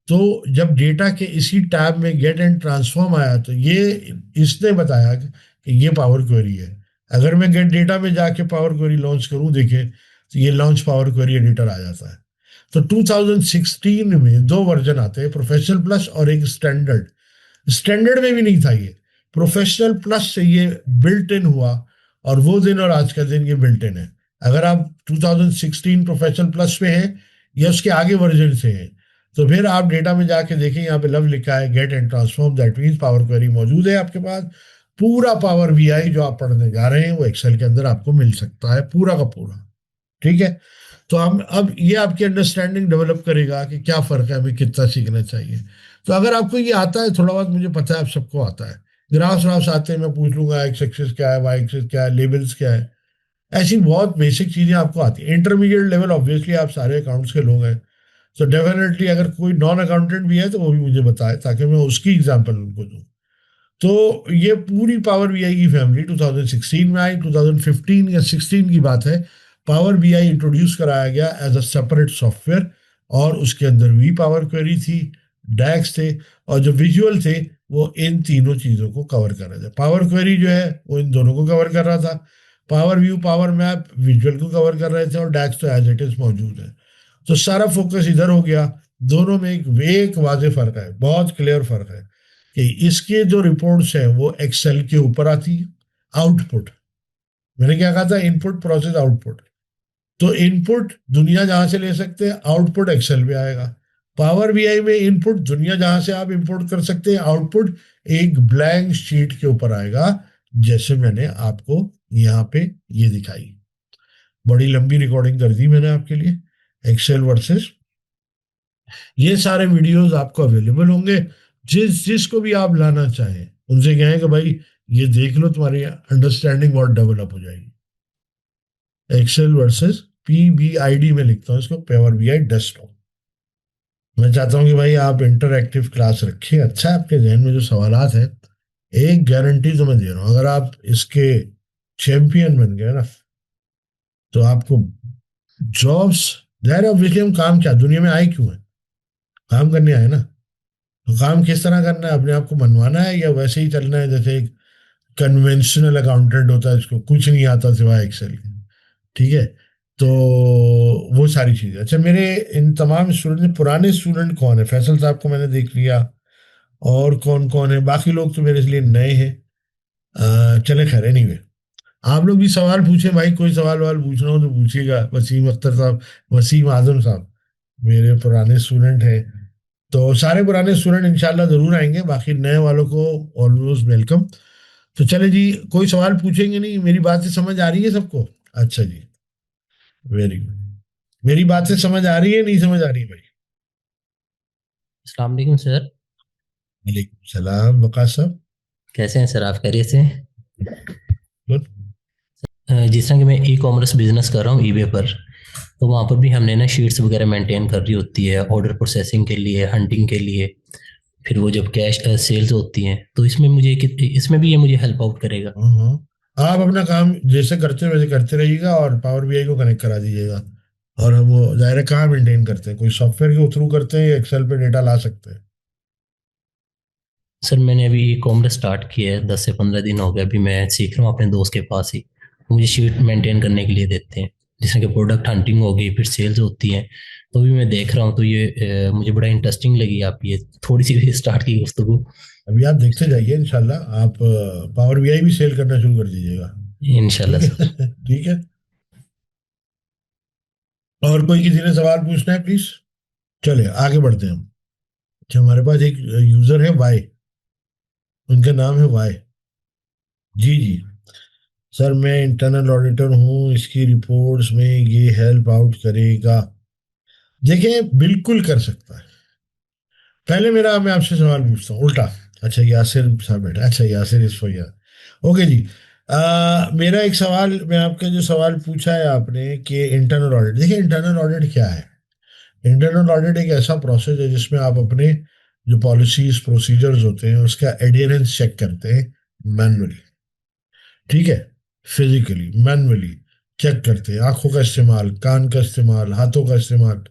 Speaker 1: तो जब डेटा के इसी टैब में गेट एंड ट्रांसफॉर्म आया, तो ये इसने बताया कि ये पावर क्वेरी है। अगर मैं गेट डेटा में जाके पावर क्वेरी लॉन्च करूं, देखें, तो ये लॉन्च पावर क्वेरी एडिटर आ जाता है। तो 2016 में 2 वर्जन आते हैं, प्रोफेशनल प्लस और एक स्टैंडर्ड। स्टैंडर्ड में भी नहीं था ये, प्रोफेशनल प्लस से ये बिल्ट इन हुआ। और वो दिन और आज का दिन ये बिल्ट इन है। अगर आप 2016 प्रोफेशनल प्लस पे हैं या उसके आगे वर्जन से हैं, तो फिर आप डेटा में जाके देखें, यहाँ पे लव लिखा है get and transform, that means Power Query मौजूद है आपके पास। पूरा पावर बीआई जो आप पढ़ने जा रहे हैं, वो एक्सेल के अंदर आपको मिल सकता है, पूरा का पूरा। ठीक है। तो हम अब ये आपकी अंडरस्टैंडिंग डेवलप करेगा कि क्या फर्क है, हमें कितना सीखना चाहिए। तो अगर आपको ये आता है थोड़ा बहुत, मुझे पता है आप सबको आता है, ग्राफ्स व्राफ्स आते हैं, मैं पूछ लूंगा एक्स एक्सिस क्या है, वाई एक्सिस क्या है, लेबल्स क्या है, ऐसी बहुत बेसिक चीजें आपको आती है। इंटरमीडिएट लेवल ऑब्वियसली आप सारे अकाउंट्स के लोग हैं, तो डेफिनेटली अगर कोई नॉन अकाउंटेंट भी है तो वो भी मुझे बताए, ताकि मैं उसकी एग्जाम्पल उनको दूँ। तो ये पूरी पावर बीआई की फैमिली 2016 में आई। 2015 या 16 की बात है, पावर बीआई इंट्रोड्यूस कराया गया एज अ सेपरेट सॉफ्टवेयर। और उसके अंदर भी पावर क्वेरी थी, डैक्स थे, और जो विजुअल थे वो इन तीनों चीज़ों को कवर कर रहे थे। पावर क्वेरी जो है वो इन दोनों को कवर कर रहा था, power view, power map visual को कवर कर रहे थे, और डैक्स तो एज इट इज मौजूद है। तो सारा फोकस इधर हो गया। दोनों में एक वाजे फर्क है, बहुत क्लियर फर्क है, कि इसके जो रिपोर्ट्स हैं वो एक्सेल के ऊपर आती है। आउटपुट, मैंने क्या कहा था? Input, process, output. तो इनपुट दुनिया जहां से ले सकते हैं, आउटपुट एक्सेल में आएगा। पावर बीआई में इनपुट दुनिया जहां से आप इंपोर्ट कर सकते हैं, आउटपुट एक ब्लैंक शीट के ऊपर आएगा, जैसे मैंने आपको यहाँ पे ये दिखाई। बड़ी लंबी रिकॉर्डिंग कर दी मैंने आपके लिए, एक्सेल वर्सेस। ये सारे वीडियोस आपको अवेलेबल होंगे, जिसको भी आप लाना चाहें उनसे कहें कि भाई ये देख लो, तुम्हारी अंडरस्टैंडिंग बहुत डेवलप हो जाएगी। एक्सेल वर्सेस पीबीआईडी में लिखता हूँ इसको, पावर बीआई डेस्कटॉप। मैं चाहता हूँ कि भाई आप इंटरएक्टिव क्लास रखें। अच्छा है, आपके जहन में जो सवालात हैं, एक गारंटी तो मैं दे रहा हूँ, अगर आप इसके चैंपियन बन गए ना, तो आपको जॉब्स, जाहिर है ऑब्वियसली, हम काम क्या दुनिया में आए क्यों है? काम करने आए ना। तो काम किस तरह करना है? अपने आप को मनवाना है, या वैसे ही चलना है जैसे एक कन्वेंशनल अकाउंटेंट होता है, इसको कुछ नहीं आता सिवाय एक्सेल के। ठीक है। तो वो सारी चीजें। अच्छा, मेरे इन तमाम स्टूडेंट, पुराने स्टूडेंट कौन है? फैसल साहब को मैंने देख लिया, और कौन कौन है? बाकी लोग तो मेरे लिए नए हैं। चले खैर, एनीवे, आप लोग भी सवाल पूछे भाई, कोई सवाल वाल पूछना हो तो पूछिएगा। वसीम अख्तर साहब, वसीम आजम साहब मेरे पुराने स्टूडेंट हैं। तो सारे पुराने स्टूडेंट इंशाल्लाह जरूर आएंगे, बाकी नए वालों को ऑलवेज वेलकम। तो चले जी, कोई सवाल पूछेंगे नहीं? मेरी बातें समझ आ रही है सबको? अच्छा जी, वेरी गुड। मेरी बातें समझ आ रही है, नहीं समझ आ रही भाई?
Speaker 3: अस्सलाम वालेकुम सर।
Speaker 1: वालेकुम सलाम वकास साहब।
Speaker 3: कैसे हैं सर, आप खैरियत से हैं?
Speaker 1: गुड।
Speaker 3: जिस तरह कि मैं ई कॉमर्स बिजनेस कर रहा हूँ ईबे पर, तो वहाँ पर भी हमने ना शीट्स वगैरह मेंटेन कर रही होती है ऑर्डर प्रोसेसिंग के लिए, हंटिंग के लिए, फिर वो जब कैश सेल्स होती हैं तो इसमें इसमें भी ये मुझे हेल्प आउट करेगा।
Speaker 1: हाँ हाँ, आप अपना काम जैसे करते हो वैसे करते रहिएगा, और पावर बीआई को कनेक्ट करा दीजिएगा। और हम वो दायरा कहाँ मेंटेन करते हैं? कोई सॉफ्टवेयर के थ्रू करते हैं या एक्सेल पे डेटा ला सकते हैं?
Speaker 3: सर मैंने अभी ई कॉमर्स स्टार्ट किया है, 10 से 15 दिन हो गए। अभी मैं सीख रहा हूँ अपने दोस्त के पास ही। वो मुझे शीट मेंटेन करने के लिए देते हैं, जिसमें कि प्रोडक्ट हंटिंग हो गई, फिर सेल्स होती हैं। तो अभी मैं देख रहा हूँ, तो ये मुझे बड़ा इंटरेस्टिंग लगी आप ये थोड़ी सी भी स्टार्ट की गुफ्तगू।
Speaker 1: अभी आप देखते जाइए, इंशाल्लाह आप पावर बीआई भी सेल करना शुरू कर दीजिएगा।
Speaker 3: इंशाल्लाह
Speaker 1: ठीक
Speaker 3: सर।
Speaker 1: है ठीक है। और कोई किसी ने सवाल पूछना है प्लीज? चले आगे बढ़ते हैं हम। अच्छा, हमारे पास एक यूजर है वाई, उनका नाम है वाई। जी जी। सर मैं इंटरनल ऑडिटर हूँ, इसकी रिपोर्ट्स में ये हेल्प आउट करेगा? देखें, बिल्कुल कर सकता है। पहले मेरा, मैं आपसे सवाल पूछता हूँ उल्टा। अच्छा, यासिर साहब बैठा, अच्छा यासिर इस यार, ओके जी। मेरा एक सवाल, मैं आपका जो सवाल पूछा है आपने कि इंटरनल ऑडिट, देखिए इंटरनल ऑडिट क्या है? इंटरनल ऑडिट एक ऐसा प्रोसेस है जिसमें आप अपने जो पॉलिसीज प्रोसीजर्स होते हैं उसका एडियरेंस चेक करते हैं मैनुअली। ठीक है, फिजिकली मैनुअली चेक करते हैं, आंखों का इस्तेमाल, कान का इस्तेमाल, हाथों का इस्तेमाल।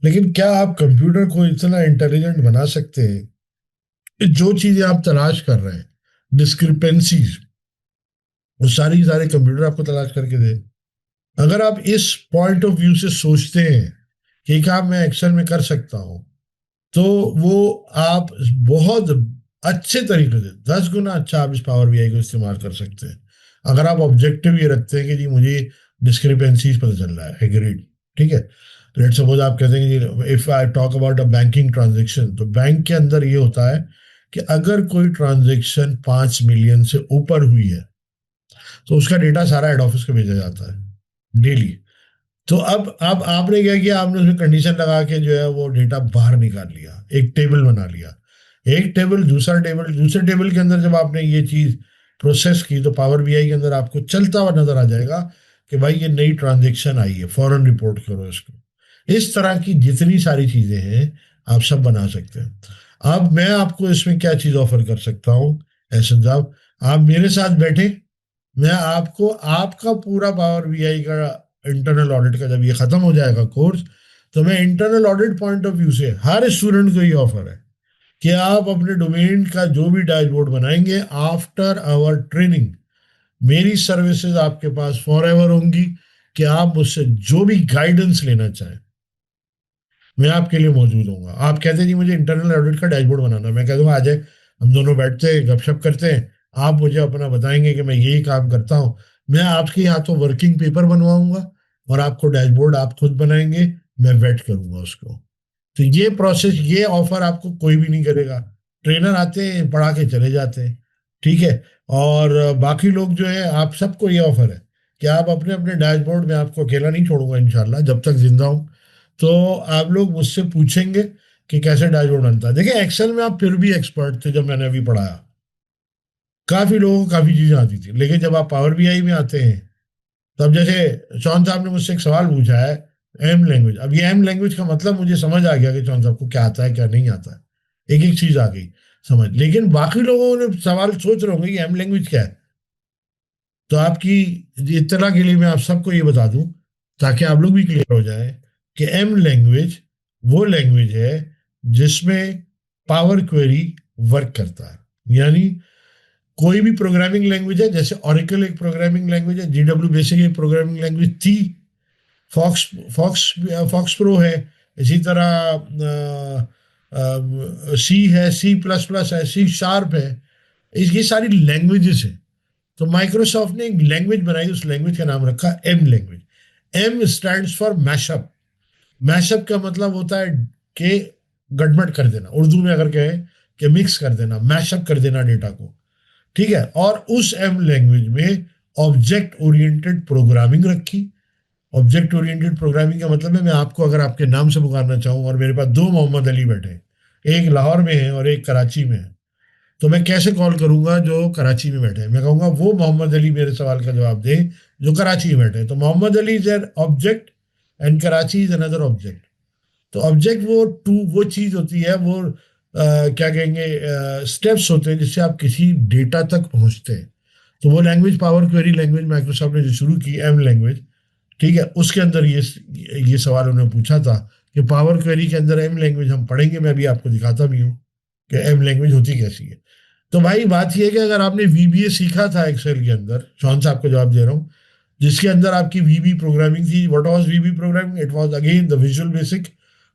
Speaker 1: लेकिन क्या आप कंप्यूटर को इतना इंटेलिजेंट बना सकते हैं कि जो चीजें आप तलाश कर रहे हैं, डिस्क्रिपेंसीज, वो सारी की सारे कंप्यूटर आपको तलाश करके दे? अगर आप इस पॉइंट ऑफ व्यू से सोचते हैं कि काम मैं एक्सेल में कर सकता हूं, तो वो आप बहुत अच्छे तरीके से 10 गुना अच्छा आप इस पावर बीआई को इस्तेमाल कर सकते हैं। अगर आप ऑब्जेक्टिव ये रखते हैं कि जी मुझे डिस्क्रिपेंसीज पता चल रहा है, एग्रीड, ठीक है। लेट सपोज आप कहते हैं कि if I talk about a banking transaction, तो बैंक के अंदर ये होता है कि अगर कोई ट्रांजेक्शन 5 मिलियन से ऊपर हुई है तो उसका डेटा सारा हेड ऑफिस को भेजा जाता है डेली। तो अब आपने क्या किया, आपने उसमें कंडीशन लगा के जो है वो डेटा बाहर निकाल लिया, एक टेबल बना लिया। एक टेबल, दूसरा टेबल, दूसरे टेबल के अंदर जब आपने ये चीज प्रोसेस की तो पावर बीआई के अंदर आपको चलता हुआ नजर आ जाएगा कि भाई ये नई ट्रांजेक्शन आई है, फौरन रिपोर्ट करो इसको। इस तरह की जितनी सारी चीजें हैं आप सब बना सकते हैं। अब मैं आपको इसमें क्या चीज ऑफर कर सकता हूँ एहसन साहब, आप मेरे साथ बैठे, मैं आपको आपका पूरा पावर बीआई का इंटरनल ऑडिट का जब ये खत्म हो जाएगा कोर्स, तो मैं internal audit point of view से हर स्टूडेंट को ये ऑफर है कि आप अपने डोमेन का जो भी डैशबोर्ड बनाएंगे आफ्टर आवर ट्रेनिंग, मेरी सर्विसेज आपके पास फॉर एवर होंगी कि आप मुझसे जो भी गाइडेंस लेना चाहें मैं आपके लिए मौजूद हूँ। आप कहते हैं जी मुझे इंटरनल ऑडिट का डैशबोर्ड बनाना है, मैं कह दूंगा आ जाए, हम दोनों बैठते हैं गपशप करते हैं, आप मुझे अपना बताएंगे कि मैं यही काम करता हूँ, मैं आपके हाथों वर्किंग पेपर बनवाऊंगा और आपको डैशबोर्ड आप खुद बनाएंगे, मैं वेट करूंगा उसको। तो ये प्रोसेस, ये ऑफर आपको कोई भी नहीं करेगा। ट्रेनर आते हैं, पढ़ा के चले जाते हैं, ठीक है। और बाकी लोग जो है, आप सबको ये ऑफर है कि आप अपने अपने डैशबोर्ड में, आपको अकेला नहीं छोड़ूंगा इंशाल्लाह जब तक जिंदा हूं, तो आप लोग मुझसे पूछेंगे कि कैसे डैशबोर्ड बनता है। देखिए एक्सेल में आप फिर भी एक्सपर्ट थे जब मैंने अभी पढ़ाया, काफी लोगों को काफी चीजें आती थी, लेकिन जब आप पावर बीआई में आते हैं, तब जैसे चौहान साहब ने मुझसे एक सवाल पूछा है, एम लैंग्वेज। अब ये एम लैंग्वेज का मतलब मुझे समझ आ गया कि चौहान साहब को क्या आता है क्या नहीं आता है, एक एक चीज आ गई समझ। लेकिन बाकी लोगों ने सवाल सोच रहे होंगे कि एम लैंग्वेज क्या है। तो आपकी इत्तला के लिए मैं आप सबको ये बता दूं, ताकि आप लोग भी क्लियर हो जाए कि एम लैंग्वेज वो लैंग्वेज है जिसमें पावर क्वेरी वर्क करता है। यानी कोई भी प्रोग्रामिंग लैंग्वेज है, जैसे ऑरेकल एक प्रोग्रामिंग लैंग्वेज है, जीडब्ल्यू बेसिक एक प्रोग्रामिंग लैंग्वेज थी, फॉक्स फॉक्स फॉक्स प्रो है, इसी तरह सी है, C++ है, C# है, ये सारी लैंग्वेजेस है। तो माइक्रोसॉफ्ट ने एक लैंग्वेज बनाई, उस लैंग्वेज का नाम रखा M language. M stands for mashup. Mashup का मतलब होता है कि गड़बड़ कर देना, उर्दू में अगर कहें कि मिक्स कर देना, मैशअप कर देना डेटा को। ठीक है, और उस एम लैंग्वेज में ऑब्जेक्ट ओरिएंटेड प्रोग्रामिंग रखी। ऑब्जेक्ट ओरिएंटेड प्रोग्रामिंग का मतलब है, मैं आपको अगर आपके नाम से पुकारना चाहूँ और मेरे पास दो मोहम्मद अली बैठे हैं, एक लाहौर में है और एक कराची में है, तो मैं कैसे कॉल करूंगा जो कराची में बैठे हैं? मैं कहूंगा वो मोहम्मद अली मेरे सवाल का जवाब दे जो कराची में बैठे हैं। तो Mohammad Ali is an object and Karachi is another object. तो ऑब्जेक्ट वो चीज होती है, वो क्या कहेंगे, स्टेप्स होते हैं जिससे आप किसी डेटा तक पहुंचते हैं। तो वो language, power query language Microsoft ने जो शुरू की, एम लैंग्वेज, ठीक है, उसके अंदर ये सवाल उन्होंने पूछा था कि पावर क्वेरी के अंदर एम लैंग्वेज हम पढ़ेंगे, मैं अभी आपको दिखाता भी हूँ कि एम लैंग्वेज होती कैसी है। तो भाई बात यह है कि अगर आपने VBA सीखा था एक्सेल के अंदर, शॉन साहब को जवाब दे रहा हूँ, जिसके अंदर आपकी VB प्रोग्रामिंग थी। What was VB programming? It was again the visual basic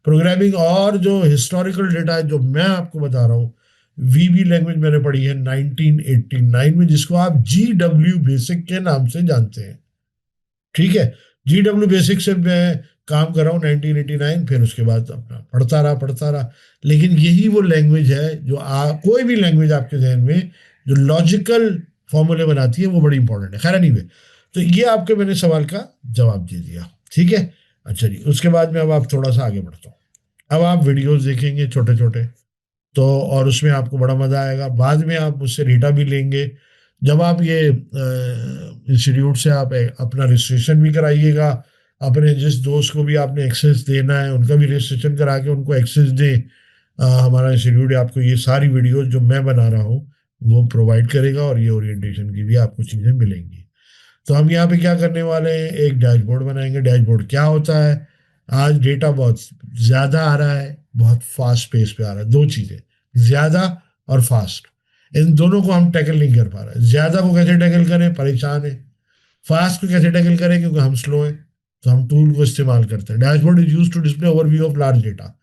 Speaker 1: programming. और जो हिस्टोरिकल डेटा है जो मैं आपको बता रहा हूँ, VB लैंग्वेज मैंने पढ़ी है 1989 में, जिसको आप GW बेसिक के नाम से जानते हैं। ठीक है, GW बेसिक से मैं काम कर रहा हूँ 1989, फिर उसके बाद अपना पढ़ता रहा। लेकिन यही वो लैंग्वेज है जो कोई भी लैंग्वेज आपके जहन में जो लॉजिकल फॉर्मूले बनाती है, वो बड़ी इंपॉर्टेंट है। खैर नहीं, तो ये आपके मैंने सवाल का जवाब दे दिया। ठीक है, अच्छा जी, उसके बाद में अब आप थोड़ा सा आगे बढ़ता हूँ। अब आप वीडियोस देखेंगे छोटे छोटे, तो और उसमें आपको बड़ा मजा आएगा। बाद में आप मुझसे डेटा भी लेंगे। जब आप ये इंस्टीट्यूट से आप अपना रजिस्ट्रेशन भी कराइएगा, अपने जिस दोस्त को भी आपने एक्सेस देना है उनका भी रजिस्ट्रेशन करा के उनको एक्सेस दें। हमारा इंस्टीट्यूट आपको ये सारी वीडियोस जो मैं बना रहा हूँ वो प्रोवाइड करेगा, और ये ओरिएंटेशन की भी आपको चीज़ें मिलेंगी। तो हम यहाँ पे क्या करने वाले हैं, एक डैशबोर्ड बनाएंगे। डैशबोर्ड क्या होता है? आज डेटा बहुत ज़्यादा आ रहा है, बहुत फास्ट पेस पे आ रहा है। दो चीज़ें, ज़्यादा और फास्ट, इन दोनों को हम टैकल नहीं कर पा रहे। ज़्यादा को कैसे टैकल करें, परेशान है। फास्ट को कैसे टैकल करें, क्योंकि हम स्लो हैं, तो हम टूल को इस्तेमाल करते हैं। Dashboard is use to display overview of large data.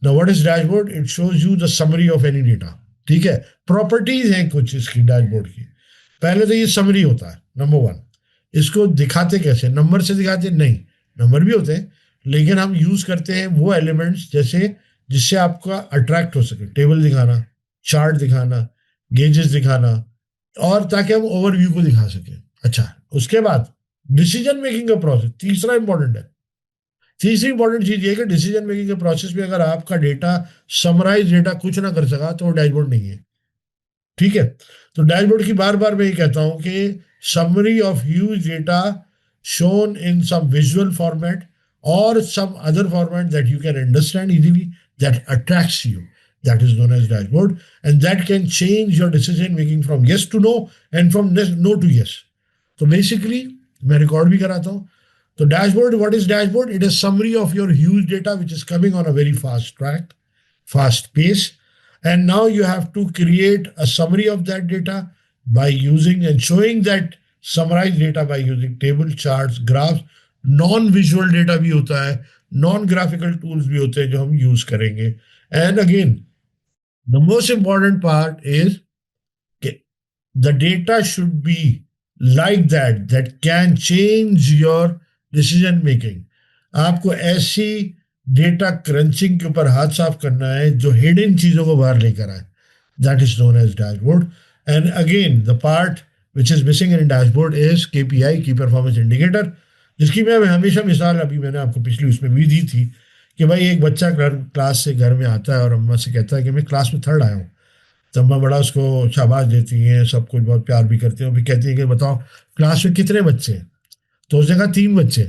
Speaker 1: Now what is dashboard? It shows you the summary of any data. ठीक है, प्रॉपर्टीज हैं कुछ इसकी डैशबोर्ड की। पहले तो ये समरी होता है, नंबर वन। इसको दिखाते कैसे? नंबर से दिखाते नहीं, नंबर भी होते हैं, लेकिन हम यूज करते हैं वो एलिमेंट्स जैसे जिससे आपका अट्रैक्ट हो सके। टेबल दिखाना, चार्ट दिखाना, गेजेस दिखाना, और ताकि हम ओवरव्यू को दिखा सकें। अच्छा, उसके बाद डिसीजन मेकिंग का प्रोसेस तीसरा इंपॉर्टेंट है। तीसरी इंपॉर्टेंट चीज ये है कि डिसीजन मेकिंग के प्रोसेस में अगर आपका डेटा, समराइज डेटा कुछ ना कर सका तो वो डैशबोर्ड नहीं है। ठीक है, तो डैशबोर्ड की बार बार मैं ये कहता हूं कि summary of huge data shown in some visual format और some other format that you can understand easily, that attracts you, that is known as dashboard, and that can change your decision making from yes to no and from no to yes. तो basically मैं record भी कराता हूँ। तो dashboard, what is dashboard? It is summary of your huge data which is coming on a very fast track, fast pace, and now you have to create a summary of that data by using and showing that summarized data by using table, charts, graphs. Non visual data भी होता है, non graphical tools भी होते हैं जो हम use करेंगे। And again the most important part is the data should be like that can change your decision making. आपको ऐसी डेटा क्रंचिंग के ऊपर हाथ साफ करना है जो हिडन चीजों को बाहर लेकर आए, that is known as dashboard. And again the part which is missing in dashboard is KPI, key performance indicator, जिसकी मैं हमेशा मिसाल अभी मैंने आपको पिछली उसमें भी दी थी कि भाई एक बच्चा क्लास से घर में आता है और अम्मा से कहता है कि मैं क्लास में थर्ड आया हूँ। तो अम्मा बड़ा उसको शाबाश देती हैं, सब कुछ बहुत प्यार भी करती हैं, फिर कहती है कि बताओ क्लास में कितने बच्चे हैं? तो उसने कहा 3 बच्चे।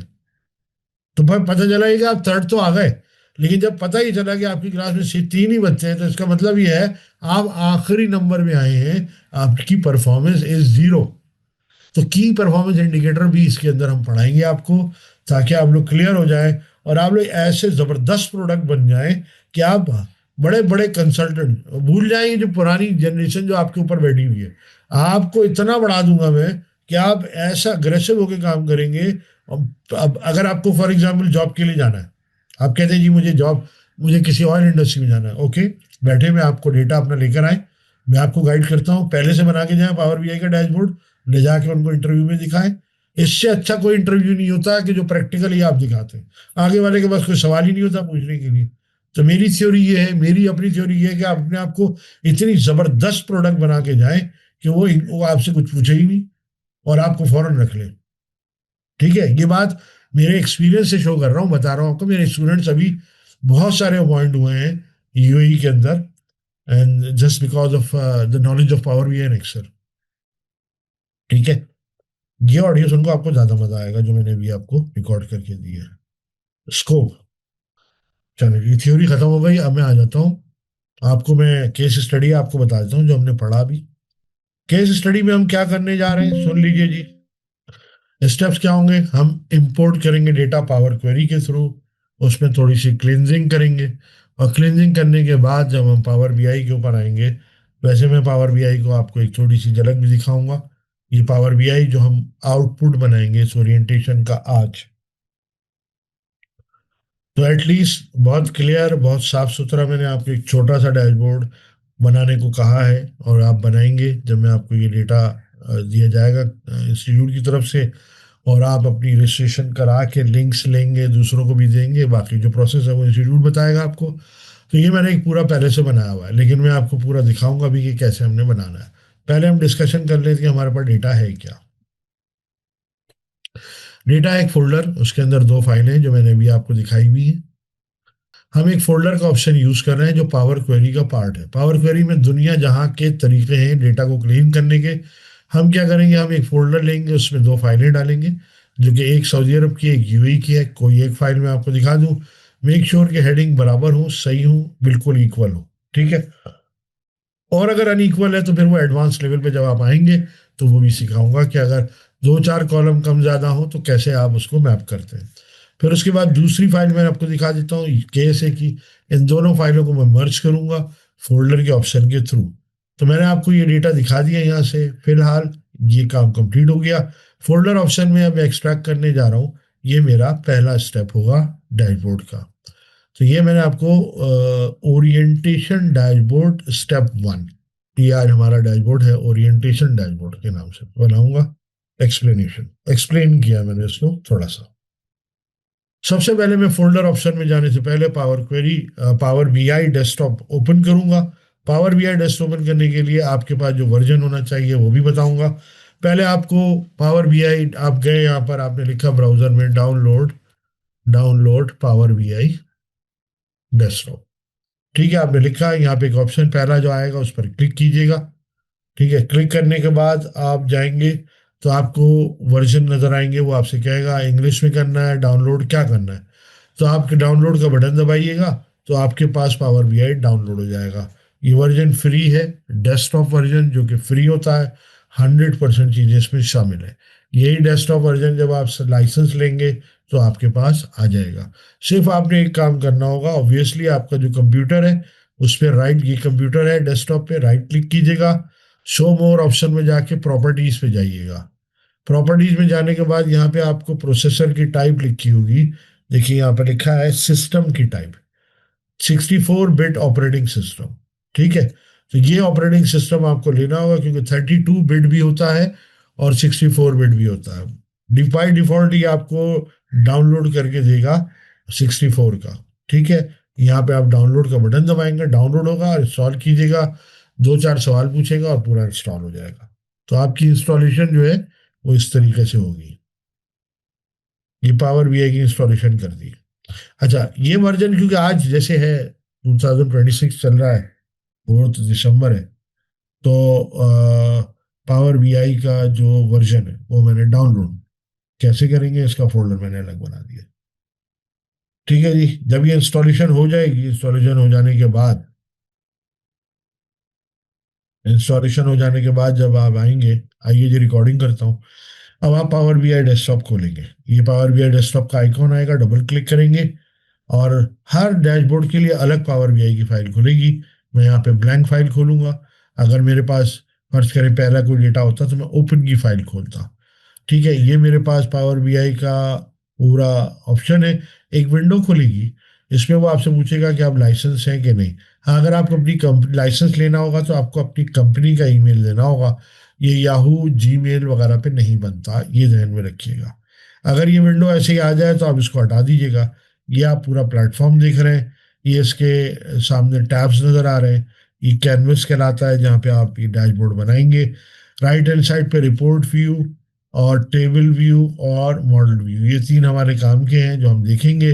Speaker 1: तो भाई पता चला कि आप थर्ड तो आ गए, लेकिन जब पता ही चला कि आपकी क्लास में सिर्फ 3 ही बच्चे हैं, तो इसका मतलब ये है आप आखिरी नंबर में आए हैं, आपकी परफॉर्मेंस इज 0। तो की परफॉर्मेंस इंडिकेटर भी इसके अंदर हम पढ़ाएंगे आपको, ताकि आप लोग क्लियर हो जाए और आप लोग ऐसे ज़बरदस्त प्रोडक्ट बन जाएं कि आप बड़े बड़े कंसल्टेंट भूल जाएंगे, जो पुरानी जनरेशन जो आपके ऊपर बैठी हुई है। आपको इतना बढ़ा दूंगा मैं कि आप ऐसा अग्रेसिव होकर काम करेंगे। अब अगर आपको फॉर एग्जाम्पल जॉब के लिए जाना है, आप कहते हैं जी मुझे जॉब, मुझे किसी और इंडस्ट्री में जाना है, ओके, बैठे में आपको डेटा अपना लेकर आए, मैं आपको गाइड करता हूँ, पहले से बना के जाए पावर बीआई का डैशबोर्ड, ले जाके उनको इंटरव्यू में दिखाएं। इससे अच्छा कोई इंटरव्यू नहीं होता कि जो प्रैक्टिकली आप दिखाते हैं, आगे वाले के पास कोई सवाल ही नहीं होता पूछने के लिए। तो मेरी थ्योरी ये है, मेरी अपनी थ्योरी ये है कि आप अपने आप को इतनी जबरदस्त प्रोडक्ट बना के जाएं कि वो आपसे कुछ पूछे ही नहीं और आपको फौरन रख ले। ठीक है, ये बात मेरे एक्सपीरियंस से शो कर रहा हूँ, बता रहा हूँ आपको। मेरे स्टूडेंट्स अभी बहुत सारे अपॉइंट हुए हैं यूएई के अंदर, and just because of the knowledge of Power BI and Excel. ठीक है, ये ऑडियो सुनको आपको ज्यादा मजा आएगा जो मैंने अभी आपको रिकॉर्ड करके दी है। स्कोप, चलो ये थ्योरी खत्म हो गई, अब मैं आ जाता हूँ आपको, मैं केस स्टडी आपको बता देता हूँ जो हमने पढ़ा अभी। केस स्टडी में हम क्या करने जा रहे हैं सुन लीजिए जी। स्टेप्स क्या होंगे, हम इंपोर्ट करेंगे डेटा पावर क्वेरी के थ्रू, उसमें थोड़ी सी क्लिनजिंग करेंगे, और क्लिनजिंग करने के बाद जब हम पावर बीआई के ऊपर आएंगे, वैसे मैं पावर बीआई को आपको एक छोटी सी झलक भी दिखाऊंगा। ये पावर बीआई जो हम आउटपुट बनाएंगे इस ओरिएंटेशन का आज, तो एटलीस्ट बहुत क्लियर, बहुत साफ सुथरा मैंने आपको एक छोटा सा डैशबोर्ड बनाने को कहा है, और आप बनाएंगे जब मैं आपको ये डेटा दिया जाएगा इंस्टीट्यूट की तरफ से, और आप अपनी रजिस्ट्रेशन करा के लिंक्स लेंगे, दूसरों को भी देंगे, बाकी जो प्रोसेस है वो इंस्टीट्यूट बताएगा आपको। तो ये मैंने एक पूरा पहले से बनाया हुआ है, लेकिन मैं आपको पूरा दिखाऊंगा भी कि कैसे हमने बनाना है। पहले हम डिस्कशन कर लेते हैं कि हमारे पास डेटा है क्या। डेटा है एक फोल्डर, उसके अंदर दो फाइलें जो मैंने अभी आपको दिखाई हुई है। हम एक फोल्डर का ऑप्शन यूज कर रहे हैं जो पावर क्वेरी का पार्ट है। पावर क्वेरी में दुनिया जहां के तरीके हैं डेटा को क्लीन करने के। हम क्या करेंगे, हम एक फोल्डर लेंगे, उसमें दो फाइलें डालेंगे, जो कि एक सऊदी अरब की, एक यूएई की है। कोई एक फाइल मैं आपको दिखा दूं, मेक श्योर कि हेडिंग बराबर हो, सही हो, बिल्कुल इक्वल हो। ठीक है, और अगर अनइक्वल है तो फिर वो एडवांस लेवल पे जब आप आएंगे तो वो भी सिखाऊंगा कि अगर दो चार कॉलम कम ज्यादा हो तो कैसे आप उसको मैप करते हैं। फिर उसके बाद दूसरी फाइल मैं आपको दिखा देता हूँ, केस है कि इन दोनों फाइलों को मैं मर्ज करूंगा फोल्डर के ऑप्शन के थ्रू। तो मैंने आपको ये डेटा दिखा दिया यहाँ से, फिलहाल ये काम कंप्लीट हो गया। फोल्डर ऑप्शन में अब मैं एक्सट्रैक्ट करने जा रहा हूँ, ये मेरा पहला स्टेप होगा डैशबोर्ड का। तो ये मैंने आपको ओरिएंटेशन डैशबोर्ड स्टेप वन, ये आज हमारा डैशबोर्ड है, ओरिएंटेशन डैशबोर्ड के नाम से बनाऊंगा। एक्सप्लेनेशन एक्सप्लेन किया मैंने इसको थोड़ा सा। सबसे पहले मैं फोल्डर ऑप्शन में जाने से पहले power query, power BI desktop open करूंगा। पावर बीआई डेस्कटॉप ओपन करने के लिए आपके पास जो वर्जन होना चाहिए वो भी बताऊंगा। पहले आपको पावर बीआई, आप गए यहाँ पर, आपने लिखा ब्राउजर में download, download power BI desktop. ठीक है, आपने लिखा, यहाँ पे एक ऑप्शन पहला जो आएगा उस पर क्लिक कीजिएगा। ठीक है, क्लिक करने के बाद आप जाएंगे तो आपको वर्जन नजर आएंगे, वो आपसे कहेगा इंग्लिश में करना है, डाउनलोड क्या करना है। तो आपके डाउनलोड का बटन दबाइएगा तो आपके पास पावर बीआई डाउनलोड हो जाएगा। ये वर्जन फ्री है, डेस्कटॉप वर्जन जो कि फ्री होता है, 100% चीजें इसमें शामिल है। यही डेस्कटॉप वर्जन जब आप लाइसेंस लेंगे तो आपके पास आ जाएगा। सिर्फ आपने एक काम करना होगा, ऑब्वियसली आपका जो कंप्यूटर है उस पर राइट, ये कंप्यूटर है डेस्कटॉप पे, राइट क्लिक कीजिएगा, शो मोर ऑप्शन में जाके प्रॉपर्टीज पे जाइएगा। प्रॉपर्टीज में जाने के बाद यहाँ पे आपको प्रोसेसर की टाइप लिखी होगी, देखिए यहाँ पे लिखा है सिस्टम की टाइप, 64 बिट ऑपरेटिंग सिस्टम। ठीक है, तो ये ऑपरेटिंग सिस्टम आपको लेना होगा क्योंकि 32 बिट भी होता है और 64 बिट भी होता है। बाई डिफॉल्ट ये आपको डाउनलोड करके देगा 64 का। ठीक है, यहाँ पे आप डाउनलोड का बटन दबाएंगे, डाउनलोड होगा, इंस्टॉल कीजिएगा, दो चार सवाल पूछेगा और पूरा इंस्टॉल हो जाएगा। तो आपकी इंस्टॉलेशन जो है वो इस तरीके से होगी। ये पावर बीआई की इंस्टॉलेशन कर दी। अच्छा, ये वर्जन क्योंकि आज जैसे है 2026 चल रहा है, 4 दिसंबर है, तो पावर बीआई का जो वर्जन है वो मैंने डाउनलोड कैसे करेंगे, इसका फोल्डर मैंने अलग बना दिया। ठीक है जी, जब ये इंस्टॉलेशन हो जाएगी, इंस्टॉलेशन हो जाने के बाद, इंस्टॉलेशन हो जाने के बाद जब आप आएंगे, आइए जी रिकॉर्डिंग करता हूँ। अब आप पावर बीआई डेस्कटॉप खोलेंगे, ये पावर बीआई डेस्कटॉप का आइकॉन आएगा, डबल क्लिक करेंगे, और हर डैशबोर्ड के लिए अलग पावर बीआई की फाइल खुलेगी। मैं यहाँ पे ब्लैंक फाइल खोलूंगा। अगर मेरे पास फर्ज करें पहला कोई डेटा होता तो मैं ओपन की फाइल खोलता। ठीक है, ये मेरे पास पावर बीआई का पूरा ऑप्शन है। एक विंडो खुलेगी, इसमें वो आपसे पूछेगा कि आप लाइसेंस हैं कि नहीं। हाँ, अगर आपको अपनी कंपनी लाइसेंस लेना होगा तो आपको अपनी कंपनी का ईमेल देना होगा। ये याहू जीमेल वगैरह पे नहीं बनता, ये ध्यान में रखिएगा। अगर ये विंडो ऐसे ही आ जाए तो आप इसको हटा दीजिएगा। ये आप पूरा प्लेटफॉर्म देख रहे हैं, ये इसके सामने टैब्स नज़र आ रहे हैं। ये कैनवस कहलाता है, जहाँ पे आप ये डैशबोर्ड बनाएंगे। राइट हैंड साइड पे रिपोर्ट व्यू और टेबल व्यू और मॉडल व्यू, ये तीन हमारे काम के हैं जो हम देखेंगे।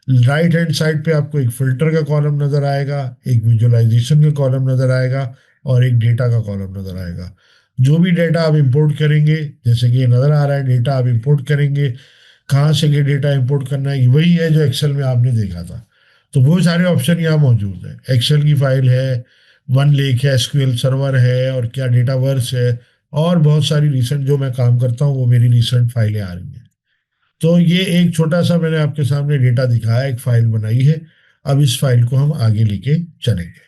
Speaker 1: राइट हैंड साइड पे आपको एक फिल्टर का कॉलम नज़र आएगा, एक विजुअलाइजेशन का कॉलम नज़र आएगा और एक डेटा का कॉलम नज़र आएगा। जो भी डेटा आप इंपोर्ट करेंगे, जैसे कि ये नज़र आ रहा है, डेटा आप इंपोर्ट करेंगे, कहाँ से ये डेटा इंपोर्ट करना है, वही है जो एक्सेल में आपने देखा था। तो वो सारे ऑप्शन यहाँ मौजूद है। एक्सेल की फाइल है, वन लेक है, एसक्यूएल सर्वर है, और क्या डेटावर्स है, और बहुत सारी रिसेंट जो मैं काम करता हूँ वो मेरी रिसेंट फाइलें आ रही हैं। तो ये एक छोटा सा मैंने आपके सामने डेटा दिखाया, एक फाइल बनाई है। अब इस फाइल को हम आगे लेके चलेंगे।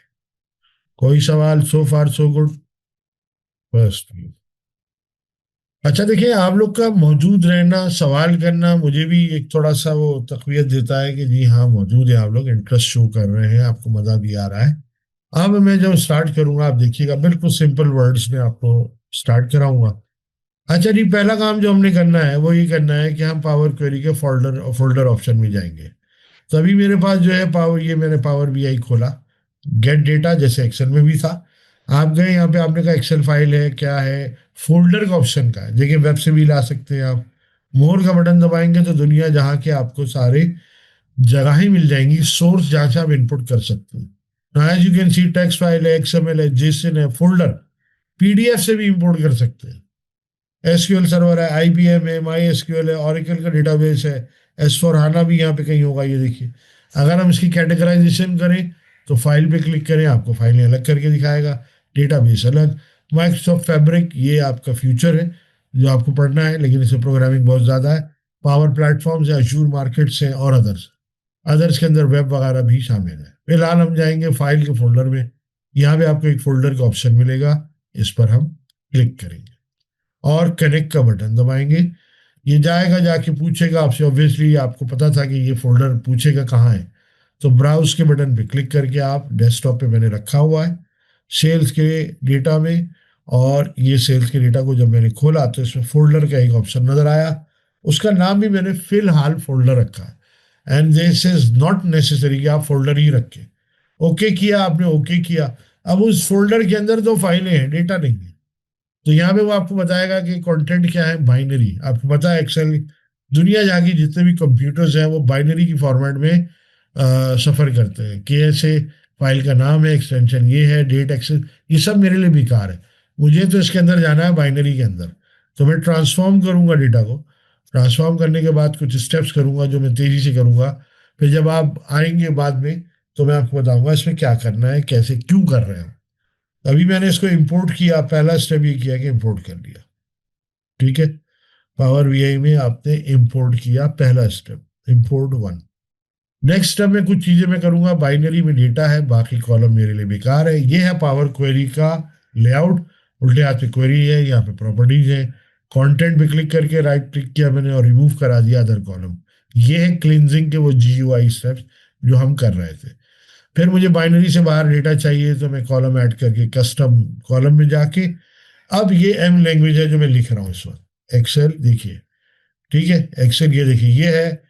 Speaker 1: कोई सवाल? सो फार सो गुड। फर्स्ट, अच्छा देखिए, आप लोग का मौजूद रहना, सवाल करना मुझे भी एक थोड़ा सा वो तकवीत देता है कि जी हाँ मौजूद है, आप लोग इंटरेस्ट शो कर रहे हैं, आपको मजा भी आ रहा है। अब मैं जब स्टार्ट करूंगा आप देखिएगा, बिल्कुल सिंपल वर्ड्स में आपको स्टार्ट कराऊंगा। अच्छा जी, पहला काम जो हमने करना है वो ये करना है कि हम पावर क्वेरी के फोल्डर फोल्डर ऑप्शन में जाएंगे। तो अभी मेरे पास जो है पावर, ये मैंने पावर बीआई खोला, गेट डेटा जैसे एक्सेल में भी था। आप गए यहाँ पे, आपने कहा एक्सेल फाइल है क्या है, फोल्डर का ऑप्शन का है। देखिए वेब से भी ला सकते हैं आप। मोर का बटन दबाएंगे तो दुनिया जहाँ के आपको सारे जगह ही मिल जाएंगी, सोर्स जहाँ से आप इनपुट कर सकते हैं। As you can see, text file है, एक्सएमएल है, जेसन है, फोल्डर, पीडीएफ से भी इंपोर्ट कर सकते हैं। एसक्यूएल सर्वर है, आईबीएम है, माई एसक्यूएल है, ऑरेकल का डेटाबेस है, एस फॉर हाना भी यहाँ पे कहीं होगा, ये देखिए। अगर हम इसकी कैटेगराइजेशन करें तो फाइल पे क्लिक करें, आपको फाइलें अलग करके दिखाएगा, डेटाबेस अलग। माइक्रोसॉफ्ट फैब्रिक ये आपका फ्यूचर है जो आपको पढ़ना है, लेकिन इसमें प्रोग्रामिंग बहुत ज़्यादा है। पावर प्लेटफॉर्म्स है, अशूर मार्केट्स हैं और अदर्स। अदर्स के अंदर वेब वगैरह भी शामिल है। फिलहाल हम जाएंगे फाइल के फोल्डर में। यहाँ पे आपको एक फोल्डर का ऑप्शन मिलेगा, इस पर हम क्लिक करेंगे और कनेक्ट का बटन दबाएंगे। ये जाएगा, जाके पूछेगा आपसे, ऑब्वियसली आपको पता था कि ये फोल्डर पूछेगा कहाँ है। तो ब्राउज के बटन पे क्लिक करके आप, डेस्कटॉप पे मैंने रखा हुआ है सेल्स के डेटा में, और ये सेल्स के डेटा को जब मैंने खोला तो इसमें फोल्डर का एक ऑप्शन नजर आया। उसका नाम भी मैंने फिलहाल फोल्डर रखा है, and this is not necessary कि आप फोल्डर ही रखें। ओके किया आपने, ओके किया। अब उस फोल्डर के अंदर दो फाइलें हैं, डेटा नहीं है। तो यहाँ पे वो आपको बताएगा कि कंटेंट क्या है, बाइनरी। आपको पता है एक्सेल, दुनिया जहाँ की जितने भी कंप्यूटर्स हैं वो बाइनरी की फॉर्मेट में सफ़र करते हैं। कि ऐसे फाइल का नाम है, एक्सटेंशन ये है, डेट एक्सेस, ये सब मेरे लिए बेकार है। मुझे तो इसके अंदर जाना है, बाइनरी के अंदर। तो मैं ट्रांसफॉर्म करूंगा डेटा को। ट्रांसफॉर्म करने के बाद कुछ स्टेप्स करूंगा जो मैं तेज़ी से करूंगा। फिर जब आप आएंगे बाद में तो मैं आपको बताऊंगा इसमें क्या करना है, कैसे, क्यों कर रहे हो। अभी मैंने इसको इंपोर्ट किया, पहला स्टेप ये किया कि इंपोर्ट कर लिया। ठीक है, पावर वीआई में आपने इंपोर्ट किया, पहला step, import one. Next step में कुछ चीजें मैं करूंगा, बाइनरी में डेटा है, बाकी कॉलम मेरे लिए बेकार है। ये है पावर क्वेरी का लेआउट। उल्टे हाथ पे क्वेरी है, यहाँ पे प्रॉपर्टीज है। कंटेंट पे क्लिक करके राइट क्लिक किया मैंने और रिमूव करा दिया अदर कॉलम। ये है क्लिनजिंग के वो जीयूआई स्टेप्स जो हम कर रहे थे। फिर मुझे बाइनरी से बाहर डेटा चाहिए तो मैं कॉलम ऐड करके कस्टम कॉलम में जाके, अब ये एम लैंग्वेज है जो मैं लिख रहा हूँ इस वक्त, एक्सेल देखिए। ठीक है, एक्सेल ये देखिए, ये है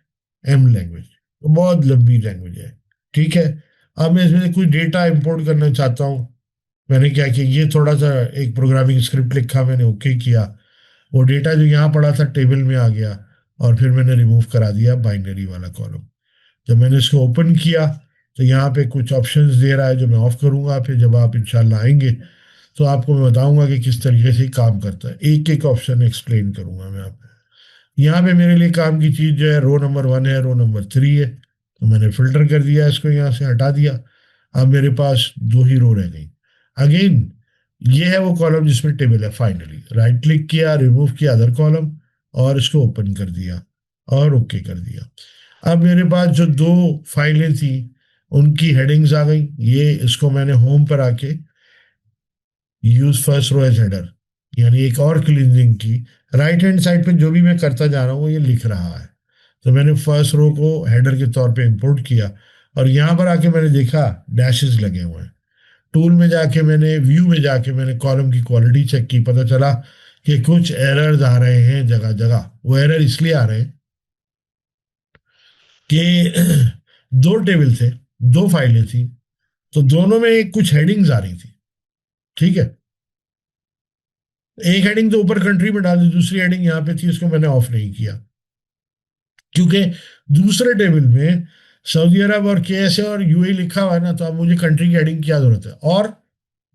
Speaker 1: एम लैंग्वेज, तो बहुत लंबी लैंग्वेज है। ठीक है, अब मैं इसमें कुछ डेटा इंपोर्ट करना चाहता हूँ। मैंने क्या किया, ये थोड़ा सा एक प्रोग्रामिंग स्क्रिप्ट लिखा, मैंने ओके किया। वो डेटा जो यहाँ पड़ा था टेबल में आ गया, और फिर मैंने रिमूव करा दिया बाइनरी वाला कॉलम। जब मैंने इसको ओपन किया तो यहाँ पे कुछ ऑप्शंस दे रहा है जो मैं ऑफ करूंगा। फिर जब आप इंशाल्लाह आएंगे तो आपको मैं बताऊंगा कि किस तरीके से काम करता है। एक एक ऑप्शन एक्सप्लेन करूंगा मैं आपको। यहाँ पे मेरे लिए काम की चीज़ जो है, रो नंबर 1 है, रो नंबर 3 है, तो मैंने फिल्टर कर दिया, इसको यहाँ से हटा दिया। अब मेरे पास दो ही रो रह गई। अगेन ये है वो कॉलम जिसमें टेबल है। फाइनली राइट क्लिक किया, रिमूव किया अदर कॉलम, और इसको ओपन कर दिया और ओके कर दिया। अब मेरे पास जो दो फाइलें थी उनकी हेडिंग्स आ गई। ये इसको मैंने होम पर आके use first row as header, यानी एक और क्लींजिंग की। राइट हैंड साइड पे जो भी मैं करता जा रहा हूँ वो ये लिख रहा है। तो मैंने फर्स्ट रो को हेडर के तौर पे इंपोर्ट किया, और यहाँ पर आके मैंने देखा डैशेस लगे हुए हैं। टूल में जाके मैंने व्यू में जाके मैंने कॉलम की क्वालिटी चेक की, पता चला कि कुछ एरर्स आ रहे हैं जगह जगह। वो एरर इसलिए आ रहे हैं कि दो टेबल थे, दो फाइलें थी, तो दोनों में कुछ हेडिंग्स आ रही थी। ठीक है, एक हेडिंग तो ऊपर कंट्री में डाल दी, दूसरी हेडिंग यहाँ पे थी, उसको मैंने ऑफ नहीं किया, क्योंकि दूसरे टेबल में सऊदी अरब और केएसए और यूएई लिखा हुआ है ना, तो अब मुझे कंट्री की हेडिंग की क्या जरूरत है। और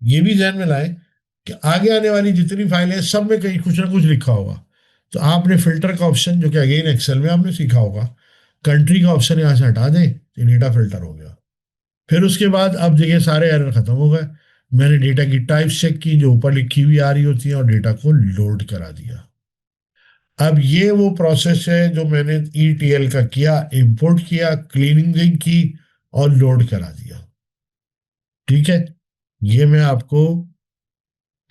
Speaker 1: ये भी ध्यान में लाएं कि आगे आने वाली जितनी फाइलें हैं सब में कहीं कुछ ना कुछ लिखा होगा। तो आपने फिल्टर का ऑप्शन, जो कि अगेन एक्सेल में आपने सीखा होगा, कंट्री का ऑप्शन यहाँ से हटा दें तो डेटा फिल्टर हो गया। फिर उसके बाद अब देखिए सारे एरर खत्म हो गए। मैंने डेटा की टाइप्स चेक की जो ऊपर लिखी हुई आ रही होती है, और डेटा को लोड करा दिया। अब ये वो प्रोसेस है जो मैंने ईटीएल का किया, इंपोर्ट किया, क्लीनिंग की, और लोड करा दिया। ठीक है, ये मैं आपको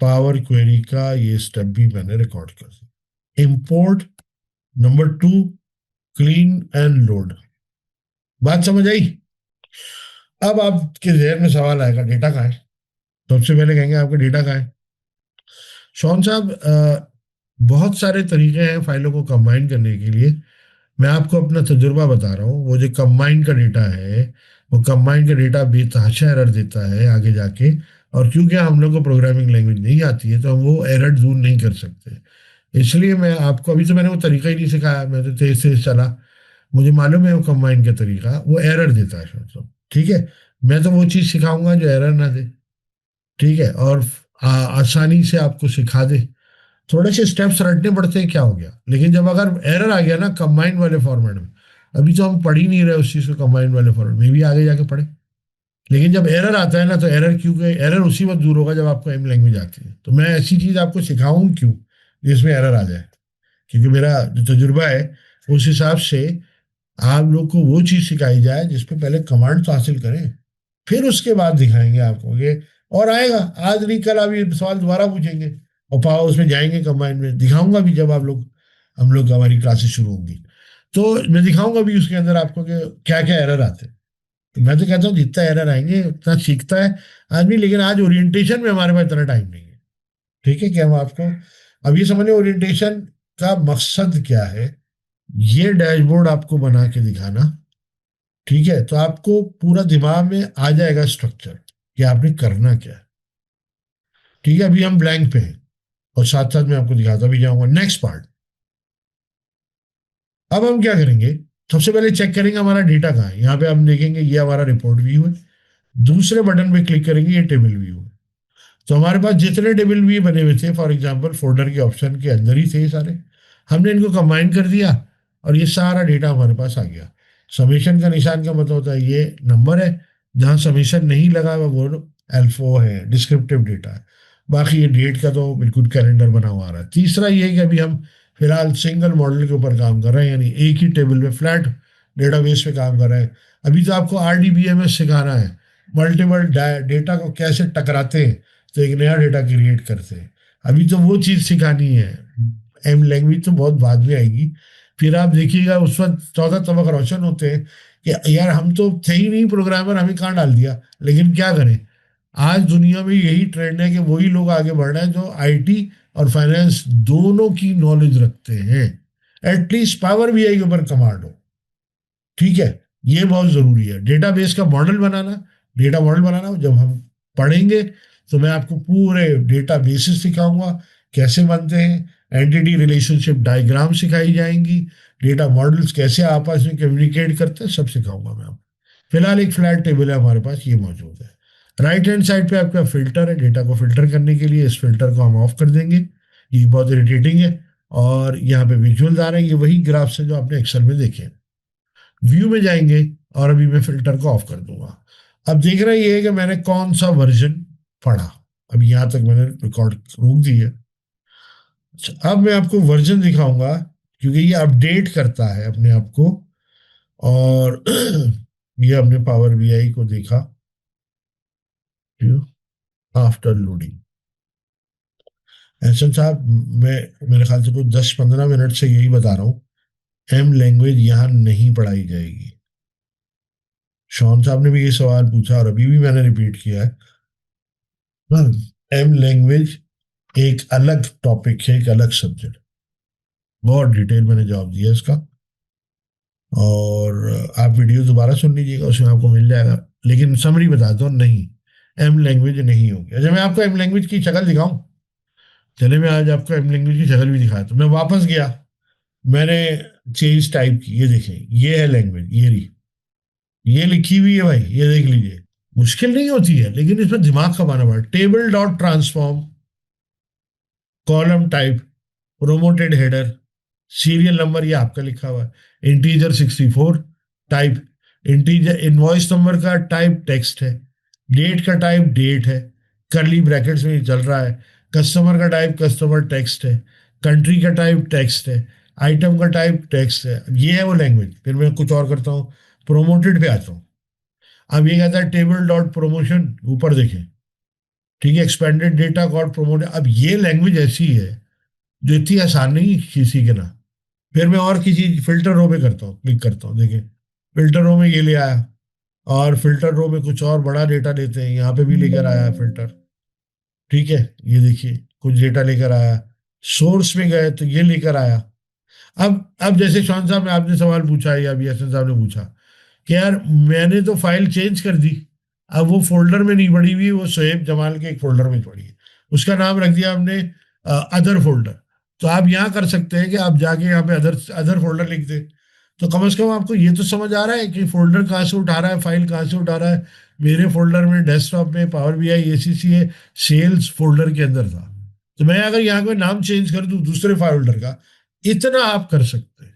Speaker 1: पावर क्वेरी का ये स्टेप भी मैंने रिकॉर्ड कर दिया। Import, number 2, clean and load. बात समझ आई? अब आपके जहन में सवाल आएगा, डेटा कहाँ है? सबसे पहले कहेंगे आपका डेटा कहाँ है। शौन साहब, बहुत सारे तरीके हैं फाइलों को कंबाइन करने के लिए। मैं आपको अपना तजुर्बा बता रहा हूँ। वो जो कंबाइन का डेटा है, वो कंबाइन का डेटा बेतहाशा एरर देता है आगे जाके। और क्योंकि हम लोग को प्रोग्रामिंग लैंग्वेज नहीं आती है, तो हम वो एरर दूर नहीं कर सकते। इसलिए मैं आपको, अभी तो मैंने वो तरीका ही नहीं सिखाया, मैं तो तेज तेज चला। मुझे मालूम है वो कंबाइन का तरीका, वो एरर देता है मतलब। ठीक है, मैं तो वो चीज़ सिखाऊंगा जो एरर ना दे। ठीक है, और आसानी से आपको सिखा दे। थोड़े से स्टेप्स रटने पड़ते हैं, क्या हो गया। लेकिन जब अगर एरर आ गया ना कंबाइन वाले फॉर्मेट में, अभी तो हम पढ़ ही नहीं रहे उस चीज़ को कंबाइन वाले फॉर्मेट में, भी आगे जाके पढ़े। लेकिन जब एरर आता है ना, तो एरर क्यों गए, एरर उसी वक्त दूर होगा जब आपको एम लैंग्वेज आती है। तो मैं ऐसी चीज़ आपको सिखाऊं क्यों जिसमें एरर आ जाए, क्योंकि मेरा जो तजुर्बा है उस हिसाब से आप लोग को वो चीज़ सिखाई जाए जिसपे पहले कमांड तो हासिल करें, फिर उसके बाद दिखाएंगे आपको ये। और आएगा, आज नहीं कल आप ये सवाल दोबारा पूछेंगे, और पाओ उसमें जाएंगे कंबाइन में, दिखाऊंगा भी जब आप लोग, हम लोग हमारी क्लासेस शुरू होंगी, तो मैं दिखाऊंगा भी उसके अंदर आपको कि क्या क्या एरर आते हैं। तो मैं तो कहता हूँ जितना एरर आएंगे उतना सीखता है आदमी। लेकिन आज ओरिएंटेशन में हमारे पास इतना टाइम नहीं है। ठीक है, कि हम आपको अब ये समझे ओरिएंटेशन का मकसद क्या है, ये डैशबोर्ड आपको बना के दिखाना। ठीक है, तो आपको पूरा दिमाग में आ जाएगा स्ट्रक्चर कि आपने करना क्या है। ठीक है, अभी हम ब्लैंक पे हैं, और साथ साथ मैं आपको दिखाता भी जाऊंगा नेक्स्ट पार्ट। अब हम क्या करेंगे, सबसे पहले चेक करेंगे हमारा डेटा कहाँ है। यहाँ पे हम देखेंगे ये हमारा रिपोर्ट व्यू है। दूसरे बटन पे क्लिक करेंगे, ये टेबल व्यू है। तो हमारे पास जितने टेबल व्यू बने हुए थे, फॉर एग्जांपल फोल्डर के ऑप्शन के अंदर ही थे ये सारे, हमने इनको कंबाइन कर दिया, और ये सारा डेटा हमारे पास आ गया। समेशन का निशान का मतलब होता है ये नंबर है, जहाँ समेशन नहीं लगा हुआ वो एल्फो है, डिस्क्रिप्टिव डेटा है। बाकी ये डेट का तो बिल्कुल कैलेंडर बना हुआ आ रहा है। तीसरा ये है कि अभी हम फिलहाल सिंगल मॉडल के ऊपर काम कर रहे हैं, यानी एक ही टेबल पे फ्लैट डेटाबेस पे काम कर रहे हैं। अभी तो आपको आरडीबीएमएस सिखाना है, मल्टीपल डेटा को कैसे टकराते हैं तो एक नया डेटा क्रिएट करते हैं। अभी तो वो चीज़ सिखानी है। एम लैंग्वेज तो बहुत बाद में आएगी। फिर आप देखिएगा उस वक्त 14 तबक रोशन होते हैं कि यार हम तो थे ही नहीं प्रोग्रामर, हमें कहाँ डाल दिया। लेकिन क्या करें, आज दुनिया में यही ट्रेंड है कि वही लोग आगे बढ़ रहे हैं जो आईटी और फाइनेंस दोनों की नॉलेज रखते हैं। एटलीस्ट पावर बीआई के ऊपर कमांड हो। ठीक है, ये बहुत जरूरी है। डेटाबेस का मॉडल बनाना, डेटा मॉडल बनाना जब हम पढ़ेंगे तो मैं आपको पूरे डेटा बेसिस सिखाऊंगा कैसे बनते हैं, एंटिटी रिलेशनशिप डायग्राम सिखाई जाएंगी, डेटा मॉडल्स कैसे आपस में कम्युनिकेट करते हैं, सब सिखाऊंगा मैं आपको। फिलहाल एक फ्लैट टेबल है हमारे पास, ये मौजूद है। राइट हैंड साइड पे आपका फिल्टर है, डेटा को फिल्टर करने के लिए इस फिल्टर को हम ऑफ कर देंगे, ये बहुत इरिटेटिंग है। और यहाँ पे विजुअल्स आ रहे हैं, ये वही ग्राफ्स है जो आपने एक्सेल में देखे हैं। व्यू में जाएंगे, और अभी मैं फिल्टर को ऑफ कर दूंगा। अब देख रहे हैं ये है कि मैंने कौन सा वर्जन पढ़ा। अब यहां तक मैंने रिकॉर्ड रोक दी है। अच्छा, अब मैं आपको वर्जन दिखाऊंगा, क्योंकि ये अपडेट करता है अपने आप को और ये हमने पावर बीआई को देखा आफ्टर लोडिंग। एहसन साहब, मैं मेरे ख्याल से कुछ 10-15 मिनट से यही बता रहा हूँ, एम लैंग्वेज यहाँ नहीं पढ़ाई जाएगी। शॉन साहब ने भी ये सवाल पूछा और अभी भी मैंने रिपीट किया है। एम लैंग्वेज एक अलग टॉपिक है, एक अलग सब्जेक्ट। बहुत डिटेल मैंने जवाब दिया इसका, और आप वीडियो दोबारा सुन लीजिएगा, उसमें आपको मिल जाएगा। लेकिन समरी बताता हूँ, नहीं, एम लैंग्वेज नहीं होगी। अच्छा, मैं आपको एम लैंग्वेज की शक्ल दिखाऊं? चले, मैं आज आपको एम लैंग्वेज की शक्ल भी दिखाया। तो मैं वापस गया, मैंने चेंज टाइप की, ये देखें, ये है लैंग्वेज, ये रही, ये लिखी हुई है भाई, ये देख लीजिए। मुश्किल नहीं होती है, लेकिन इसमें दिमाग खपाना पड़ा। Table dot transform, column type, promoted header, serial number ये आपका लिखा हुआ है, integer 64 type, integer invoice number का टाइप टेक्स्ट है, डेट का टाइप डेट है, करली ब्रैकेट्स में ये चल रहा है, कस्टमर का टाइप कस्टमर टेक्स्ट है, कंट्री का टाइप टेक्स्ट है, आइटम का टाइप टेक्स्ट है। ये है वो लैंग्वेज। फिर मैं कुछ और करता हूँ, प्रोमोटेड पे आता हूँ। अब ये कहता है टेबल डॉट प्रोमोशन, ऊपर देखें, ठीक है, एक्सपेंडेड डेटा गॉट प्रोमोटेड। अब ये लैंग्वेज ऐसी है जो इतनी आसान नहीं किसी के ना। फिर मैं और किसी फिल्टर रो पे करता हूँ, क्लिक करता हूँ, देखें, फिल्टर रो में ये ले आया, और फिल्टर रो में कुछ और बड़ा डेटा लेते हैं, यहाँ पे भी लेकर आया फिल्टर, ठीक है, ये देखिए कुछ डेटा लेकर आया। सोर्स में गए तो ये लेकर आया। अब जैसे शान साहब ने आपने सवाल पूछा या अभी हसन साहब ने पूछा कि यार मैंने तो फाइल चेंज कर दी, अब वो फोल्डर में नहीं पड़ी हुई, वो शोएब जमाल के एक फोल्डर में पड़ी है, उसका नाम रख दिया हमने अदर फोल्डर। तो आप यहाँ कर सकते हैं कि आप जाके यहाँ पे अदर अदर फोल्डर लिख दें। तो कम से कम आपको ये तो समझ आ रहा है कि फोल्डर कहाँ से उठा रहा है, फाइल कहाँ से उठा रहा है। मेरे फोल्डर में डेस्कटॉप में पावर बीआई एसीसी है, सेल्स फोल्डर के अंदर था। तो मैं अगर यहाँ पे नाम चेंज कर दूं दूसरे फोल्डर का, इतना आप कर सकते हैं।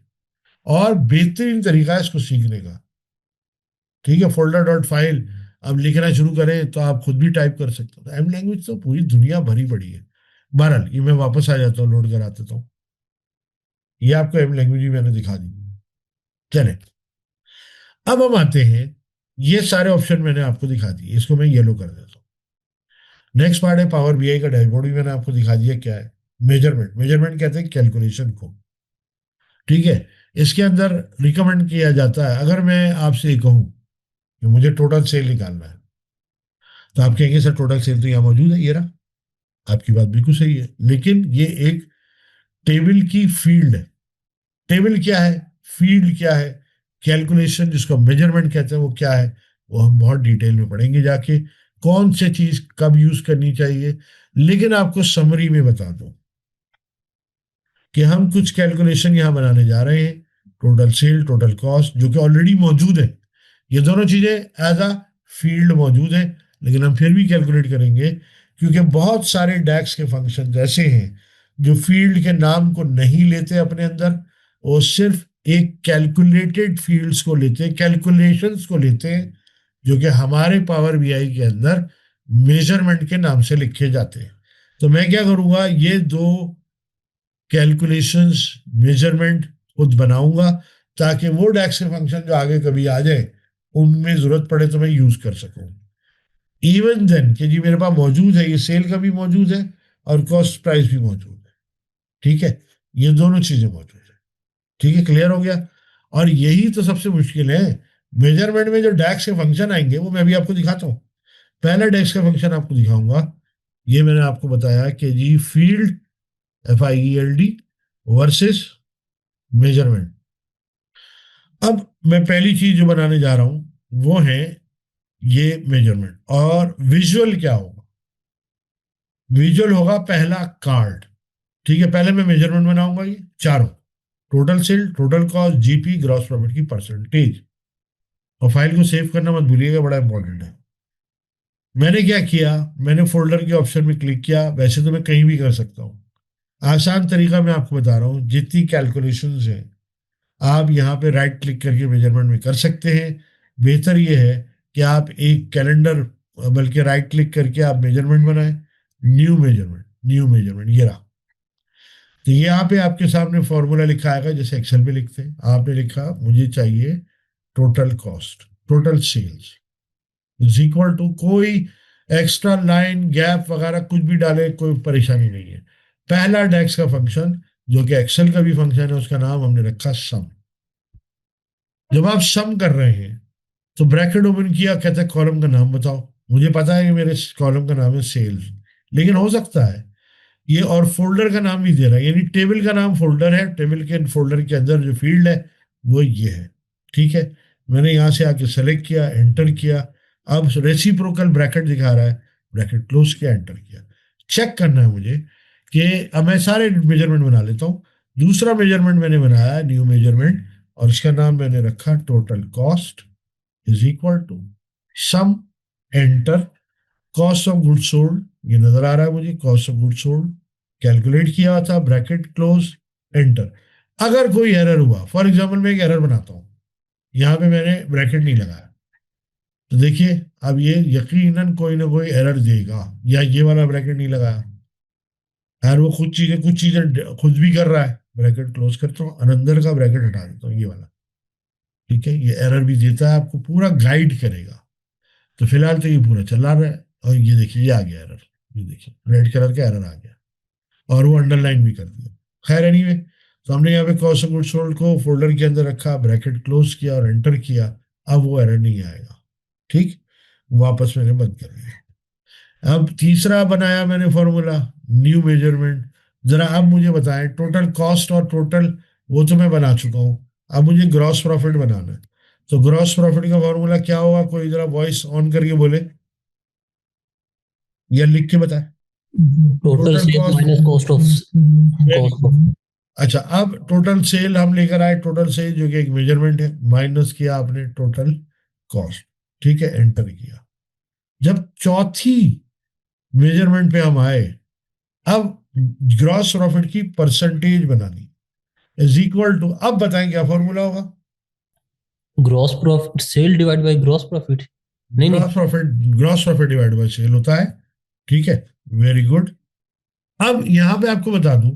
Speaker 1: और बेहतरीन तरीका है इसको सीखने का, ठीक है, फोल्डर डॉट फाइल अब लिखना शुरू करें तो आप खुद भी टाइप कर सकते हो। एम लैंग्वेज तो पूरी दुनिया भरी पड़ी है। बहरहाल ये मैं वापस आ जाता हूँ, लोड करा देता हूँ। ये आपको एम लैंग्वेज भी मैंने दिखा दी। चले, अब हम आते हैं, ये सारे ऑप्शन मैंने आपको दिखा दिए, इसको मैं येलो कर देता हूँ। नेक्स्ट पार्ट है पावर बीआई का डैशबोर्ड, भी मैंने आपको दिखा दिया क्या है। मेजरमेंट, मेजरमेंट कहते हैं कैलकुलेशन को, ठीक है। इसके अंदर रिकमेंड किया जाता है, अगर मैं आपसे कहूँ कि मुझे टोटल सेल निकालना है, तो आप कहेंगे सर टोटल सेल तो यहाँ मौजूद है, ये रहा। आपकी बात बिल्कुल सही है, लेकिन ये एक टेबल की फील्ड है। टेबल क्या है, फील्ड क्या है, कैलकुलेशन जिसको मेजरमेंट कहते हैं वो क्या है, वो हम बहुत डिटेल में पढ़ेंगे जाके, कौन से चीज कब यूज करनी चाहिए। लेकिन आपको समरी में बता दूं कि हम कुछ कैलकुलेशन यहाँ बनाने जा रहे हैं, टोटल सेल, टोटल कॉस्ट, जो कि ऑलरेडी मौजूद है। ये दोनों चीजें एज अ फील्ड मौजूद है, लेकिन हम फिर भी कैलकुलेट करेंगे, क्योंकि बहुत सारे डैक्स के फंक्शन ऐसे हैं जो फील्ड के नाम को नहीं लेते अपने अंदर, वो सिर्फ एक कैलकुलेटेड फील्ड्स को लेते हैं, कैलकुलेशंस को लेते हैं, जो कि हमारे पावर बीआई के अंदर मेजरमेंट के नाम से लिखे जाते हैं। तो मैं क्या करूंगा, ये दो कैलकुलेशंस मेजरमेंट खुद बनाऊंगा, ताकि वो डैक्स के फंक्शन जो आगे कभी आ जाए उनमें जरूरत पड़े तो मैं यूज कर सकूं। इवन देन कि जी मेरे पास मौजूद है, ये सेल का भी मौजूद है और कॉस्ट प्राइस भी मौजूद है, ठीक है, ये दोनों चीजें मौजूद है, ठीक है, क्लियर हो गया। और यही तो सबसे मुश्किल है, मेजरमेंट में जो डैक्स के फंक्शन आएंगे वो मैं भी आपको दिखाता हूँ। पहला डैक्स का फंक्शन आपको दिखाऊंगा, ये मैंने आपको बताया कि जी फील्ड, FIELD वर्सेस मेजरमेंट। अब मैं पहली चीज जो बनाने जा रहा हूं वो है ये मेजरमेंट। और विजुअल क्या होगा, विजुअल होगा पहला कार्ड, ठीक है। पहले मैं मेजरमेंट बनाऊंगा, ये चारों, total sale, total cost, GP, gross profit की परसेंटेज। और फाइल को सेव करना मत भूलिएगा, बड़ा इंपॉर्टेंट है। मैंने क्या किया, मैंने फोल्डर के ऑप्शन में क्लिक किया। वैसे तो मैं कहीं भी कर सकता हूँ, आसान तरीका मैं आपको बता रहा हूँ। जितनी कैलकुलेशंस हैं आप यहाँ पे राइट क्लिक करके मेजरमेंट में कर सकते हैं। बेहतर ये है कि आप एक कैलेंडर, बल्कि राइट क्लिक करके आप मेजरमेंट बनाएं, न्यू मेजरमेंट, न्यू मेजरमेंट, ये रहा। तो यहाँ पे आपके सामने फॉर्मूला लिखा आएगा, जैसे एक्सेल पे लिखते हैं। आपने लिखा मुझे चाहिए total cost, total sales is equal to, कोई एक्स्ट्रा लाइन गैप वगैरह कुछ भी डाले कोई परेशानी नहीं है। पहला डेक्स का फंक्शन जो कि एक्सेल का भी फंक्शन है, उसका नाम हमने रखा सम। जब आप सम कर रहे हैं तो ब्रैकेट ओपन किया, कहते हैं कॉलम का नाम बताओ। मुझे पता है कि मेरे कॉलम का नाम है सेल्स, लेकिन हो सकता है ये और फोल्डर का नाम भी दे रहा है, यानी टेबल का नाम फोल्डर है, टेबल के फोल्डर के अंदर जो फील्ड है वो ये है। ठीक है, मैंने यहाँ से आके सेलेक्ट किया, एंटर किया, अब रेसिप्रोकल ब्रैकेट दिखा रहा है, ब्रैकेट क्लोज किया, एंटर किया। चेक करना है मुझे कि अब मैं सारे मेजरमेंट बना लेता हूँ। दूसरा मेजरमेंट मैंने बनाया न्यू मेजरमेंट, और इसका नाम मैंने रखा total cost is equal to sum, enter, cost of good sold, ये नजर आ रहा है मुझे, cost of good sold calculate किया हुआ था, ब्रैकेट क्लोज, एंटर। अगर कोई एरर हुआ, फॉर एग्जांपल मैं एक एरर बनाता हूँ, यहाँ पे मैंने ब्रैकेट नहीं लगाया, तो देखिए अब ये यकीनन कोई ना कोई एरर देगा, या ये वाला ब्रैकेट नहीं लगाया, यार वो कुछ चीजें खुद भी कर रहा है, ब्रैकेट क्लोज करता हूँ और अंदर का ब्रैकेट हटा देता हूँ, ये वाला। ठीक है, ये एरर भी देता है, आपको पूरा गाइड करेगा। तो फिलहाल तो ये पूरा चला रहा है, और ये देखिए ये आ गया एरर, ये देखिए रेड कलर का एरर आ गया, और वो अंडरलाइन भी कर दिया। खैर एनीवे, तो हमने यहाँ पे कॉस्ट ऑफ गुड सोल्ड को फोल्डर के अंदर रखा, ब्रैकेट क्लोज किया और एंटर किया, अब वो एरर नहीं आएगा। ठीक, वापस मैंने बंद कर दिया। अब तीसरा बनाया मैंने फॉर्मूला, न्यू मेजरमेंट। जरा अब मुझे बताएं, टोटल कॉस्ट और टोटल वो तो मैं बना चुका हूँ, अब मुझे ग्रॉस प्रॉफिट बनाना है। तो ग्रॉस प्रॉफिट का फॉर्मूला क्या होगा, कोई जरा वॉइस ऑन करके बोले या लिख के बताए।
Speaker 3: Total
Speaker 1: total
Speaker 3: sale
Speaker 1: cost,
Speaker 3: minus cost of.
Speaker 1: अच्छा अब टोटल सेल हम लेकर आए, टोटल सेल जो कि एक मेजरमेंट है, माइनस किया आपने टोटल कॉस्ट। ठीक है, एंटर किया। जब चौथी मेजरमेंट पे हम आए, अब ग्रॉस प्रॉफिट की परसेंटेज बनानी इज इक्वल टू, अब बताएं क्या फॉर्मूला होगा।
Speaker 3: Gross profit, sale divide by gross profit. नहीं नहीं,
Speaker 1: gross profit divide by sale होता है। ठीक है, वेरी गुड। अब यहां पे आपको बता दूं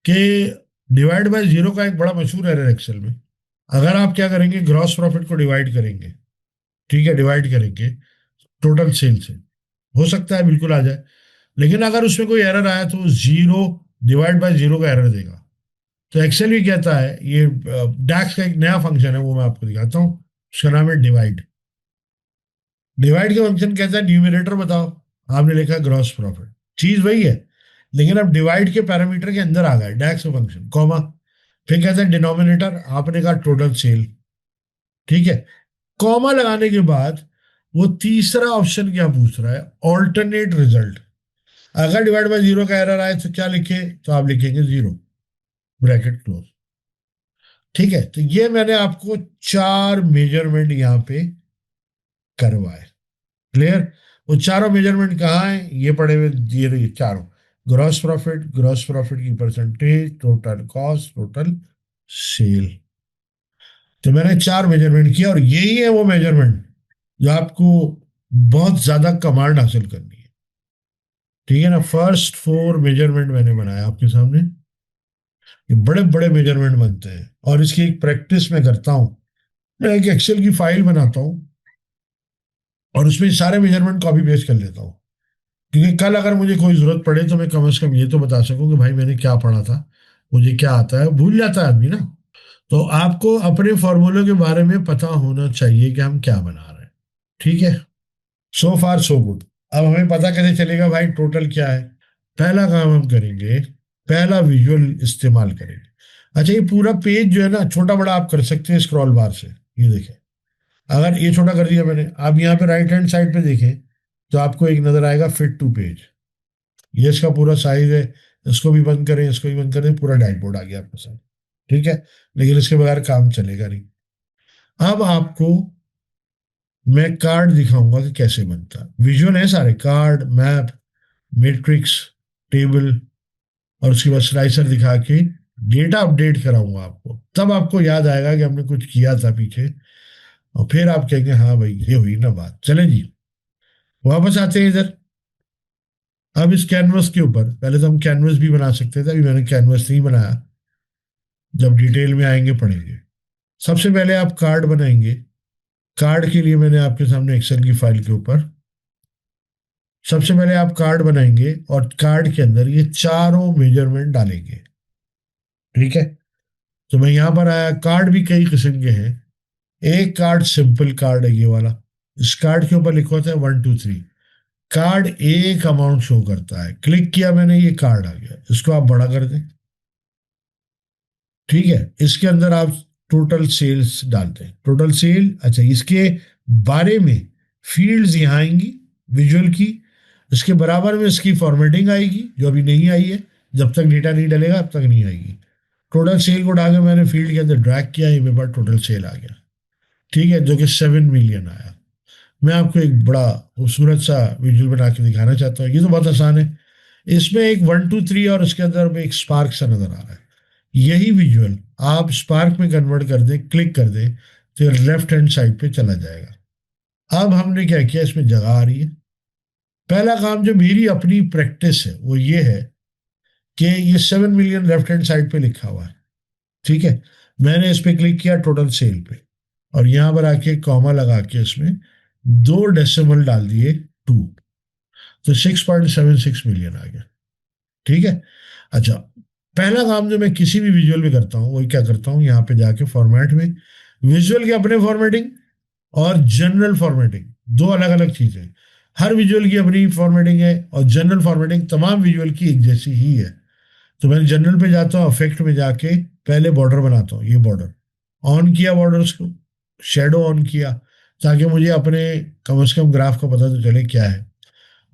Speaker 1: कि डिवाइड बाय जीरो का एक बड़ा मशहूर एरर एक्सेल में, अगर आप क्या करेंगे, ग्रॉस प्रॉफिट को डिवाइड करेंगे, ठीक है, डिवाइड करेंगे टोटल सेल से, हो सकता है बिल्कुल आ जाए, लेकिन अगर उसमें कोई एरर आया तो जीरो डिवाइड बाय जीरो का एरर देगा। तो एक्सेल भी कहता है, ये डैक्स का एक नया फंक्शन है, वो मैं आपको दिखाता हूँ, उसका नाम है डिवाइड। डिवाइड का फंक्शन कहता है न्यूमरेटर बताओ, आपने लिखा ग्रॉस प्रॉफिट, चीज वही है, लेकिन अब डिवाइड के पैरामीटर के अंदर आ गया डैक्स का फंक्शन, कॉमा, फिर कहते हैं डिनोमिनेटर, आपने कहा टोटल सेल। ठीक है, कॉमा लगाने के बाद वो तीसरा ऑप्शन क्या पूछ रहा है, ऑल्टरनेट रिजल्ट। अगर डिवाइड बाय जीरो का एरर आए तो क्या लिखे, तो आप लिखेंगे जीरो, ब्रैकेट क्लोज। ठीक है, तो ये मैंने आपको चार मेजरमेंट यहां पे करवाए, क्लियर। वो चारों मेजरमेंट कहाँ हैं, ये पड़े हुए दिए रही चारों, ग्रॉस प्रॉफिट, ग्रॉस प्रॉफिट की percentage, total cost, total sale. तो मैंने चार मेजरमेंट किया, और यही है वो मेजरमेंट जो आपको बहुत ज्यादा कमांड हासिल करनी है। ठीक है ना, फर्स्ट फोर मेजरमेंट मैंने बनाया आपके सामने, ये बड़े बड़े मेजरमेंट बनते हैं, और इसकी एक प्रैक्टिस मैं करता हूँ। मैं एक एक्सेल की फाइल बनाता हूँ और उसमें सारे मेजरमेंट कॉपी पेस्ट कर लेता हूँ, क्योंकि कल अगर मुझे कोई जरूरत पड़े तो मैं कम से कम ये तो बता सकूं कि भाई मैंने क्या पढ़ा था, मुझे क्या आता है, भूल जाता है आदमी ना। तो आपको अपने फॉर्मूलों के बारे में पता होना चाहिए कि हम क्या बना रहे हैं। ठीक है, सो फार सो गुड। अब हमें पता कैसे चलेगा भाई टोटल क्या है। पहला काम हम करेंगे, पहला विजुअल इस्तेमाल करेंगे। अच्छा, ये पूरा पेज जो है ना, छोटा बड़ा आप कर सकते हैं स्क्रॉल बार से, ये देखें, अगर ये छोटा कर दिया मैंने, आप यहाँ पे राइट हैंड साइड पे देखें तो आपको एक नजर आएगा फिट टू पेज, ये इसका पूरा साइज है। इसको भी बंद करें, इसको भी बंद करें, पूरा डैशबोर्ड आ गया आपके साथ। ठीक है, लेकिन इसके बगैर काम चलेगा नहीं। अब आपको मैं कार्ड दिखाऊंगा कि कैसे बनता है, विजुअल है सारे, कार्ड, मैप, मैट्रिक्स, टेबल, और उसके बाद स्लाइसर दिखा के डेटा अपडेट कराऊंगा आपको, तब आपको याद आएगा कि हमने कुछ किया था पीछे, और फिर आप कहेंगे हाँ भाई ये हुई ना बात। चले जी, वापस आते हैं इधर। अब इस कैनवस के ऊपर, पहले तो हम कैनवस भी बना सकते थे, अभी मैंने कैनवस नहीं बनाया, जब डिटेल में आएंगे पढ़ेंगे। सबसे पहले आप कार्ड बनाएंगे। कार्ड के लिए मैंने आपके सामने एक्सेल की फाइल के ऊपर, सबसे पहले आप कार्ड बनाएंगे और कार्ड के अंदर ये चारों मेजरमेंट डालेंगे। ठीक है, तो मैं यहाँ पर आया। कार्ड भी कई किस्म के हैं। एक कार्ड सिंपल कार्ड है, ये वाला। इस कार्ड के ऊपर लिखा होता है 1 2 3। कार्ड एक अमाउंट शो करता है। क्लिक किया मैंने, ये कार्ड आ गया। इसको आप बड़ा कर दें। ठीक है, इसके अंदर आप टोटल सेल्स डालते हैं। टोटल सेल, अच्छा, इसके बारे में फील्ड्स यहाँ आएंगी विजुअल की। इसके बराबर में इसकी फॉर्मेटिंग आएगी, जो अभी नहीं आई है। जब तक डेटा नहीं डलेगा अब तक नहीं आएगी। टोटल सेल को डाल के मैंने फील्ड के अंदर ड्रैग किया, ये मेरे पास टोटल सेल आ गया। ठीक है, जो कि 7 मिलियन आया। मैं आपको एक बड़ा खूबसूरत सा विजुअल बना के दिखाना चाहता हूँ। ये तो बहुत आसान है। इसमें एक 1 2 3 और उसके अंदर में एक स्पार्क सा नजर आ रहा है। यही विजुअल आप स्पार्क में कन्वर्ट कर दें, क्लिक कर दें, तो लेफ्ट हैंड साइड पे चला जाएगा। अब हमने क्या किया, इसमें जगह आ रही है। पहला काम जो मेरी अपनी प्रैक्टिस है वो ये है कि ये 7 मिलियन लेफ्ट हैंड साइड पे लिखा हुआ है। ठीक है, मैंने इस पे क्लिक किया टोटल सेल पे, और यहां पर आके कॉमा लगा के इसमें 2 डेसिमल डाल दिए, 2। तो 6.76 मिलियन आ गया। ठीक है, अच्छा, पहला काम जो मैं किसी भी विजुअल में करता हूँ, वही क्या करता हूँ, यहाँ पे जाके फॉर्मेट में, विजुअल के अपने फॉर्मेटिंग और जनरल फॉर्मेटिंग दो अलग अलग चीजें। हर विजुअल की अपनी फॉर्मेटिंग है और जनरल फॉर्मेटिंग तमाम विजुअल की एक जैसी ही है। तो मैं जनरल पे जाता हूँ, इफेक्ट में जाके पहले बॉर्डर बनाता हूँ। ये बॉर्डर ऑन किया, बॉर्डर्स को शेडो ऑन किया, ताकि मुझे अपने कम से कम ग्राफ का पता तो चले क्या है।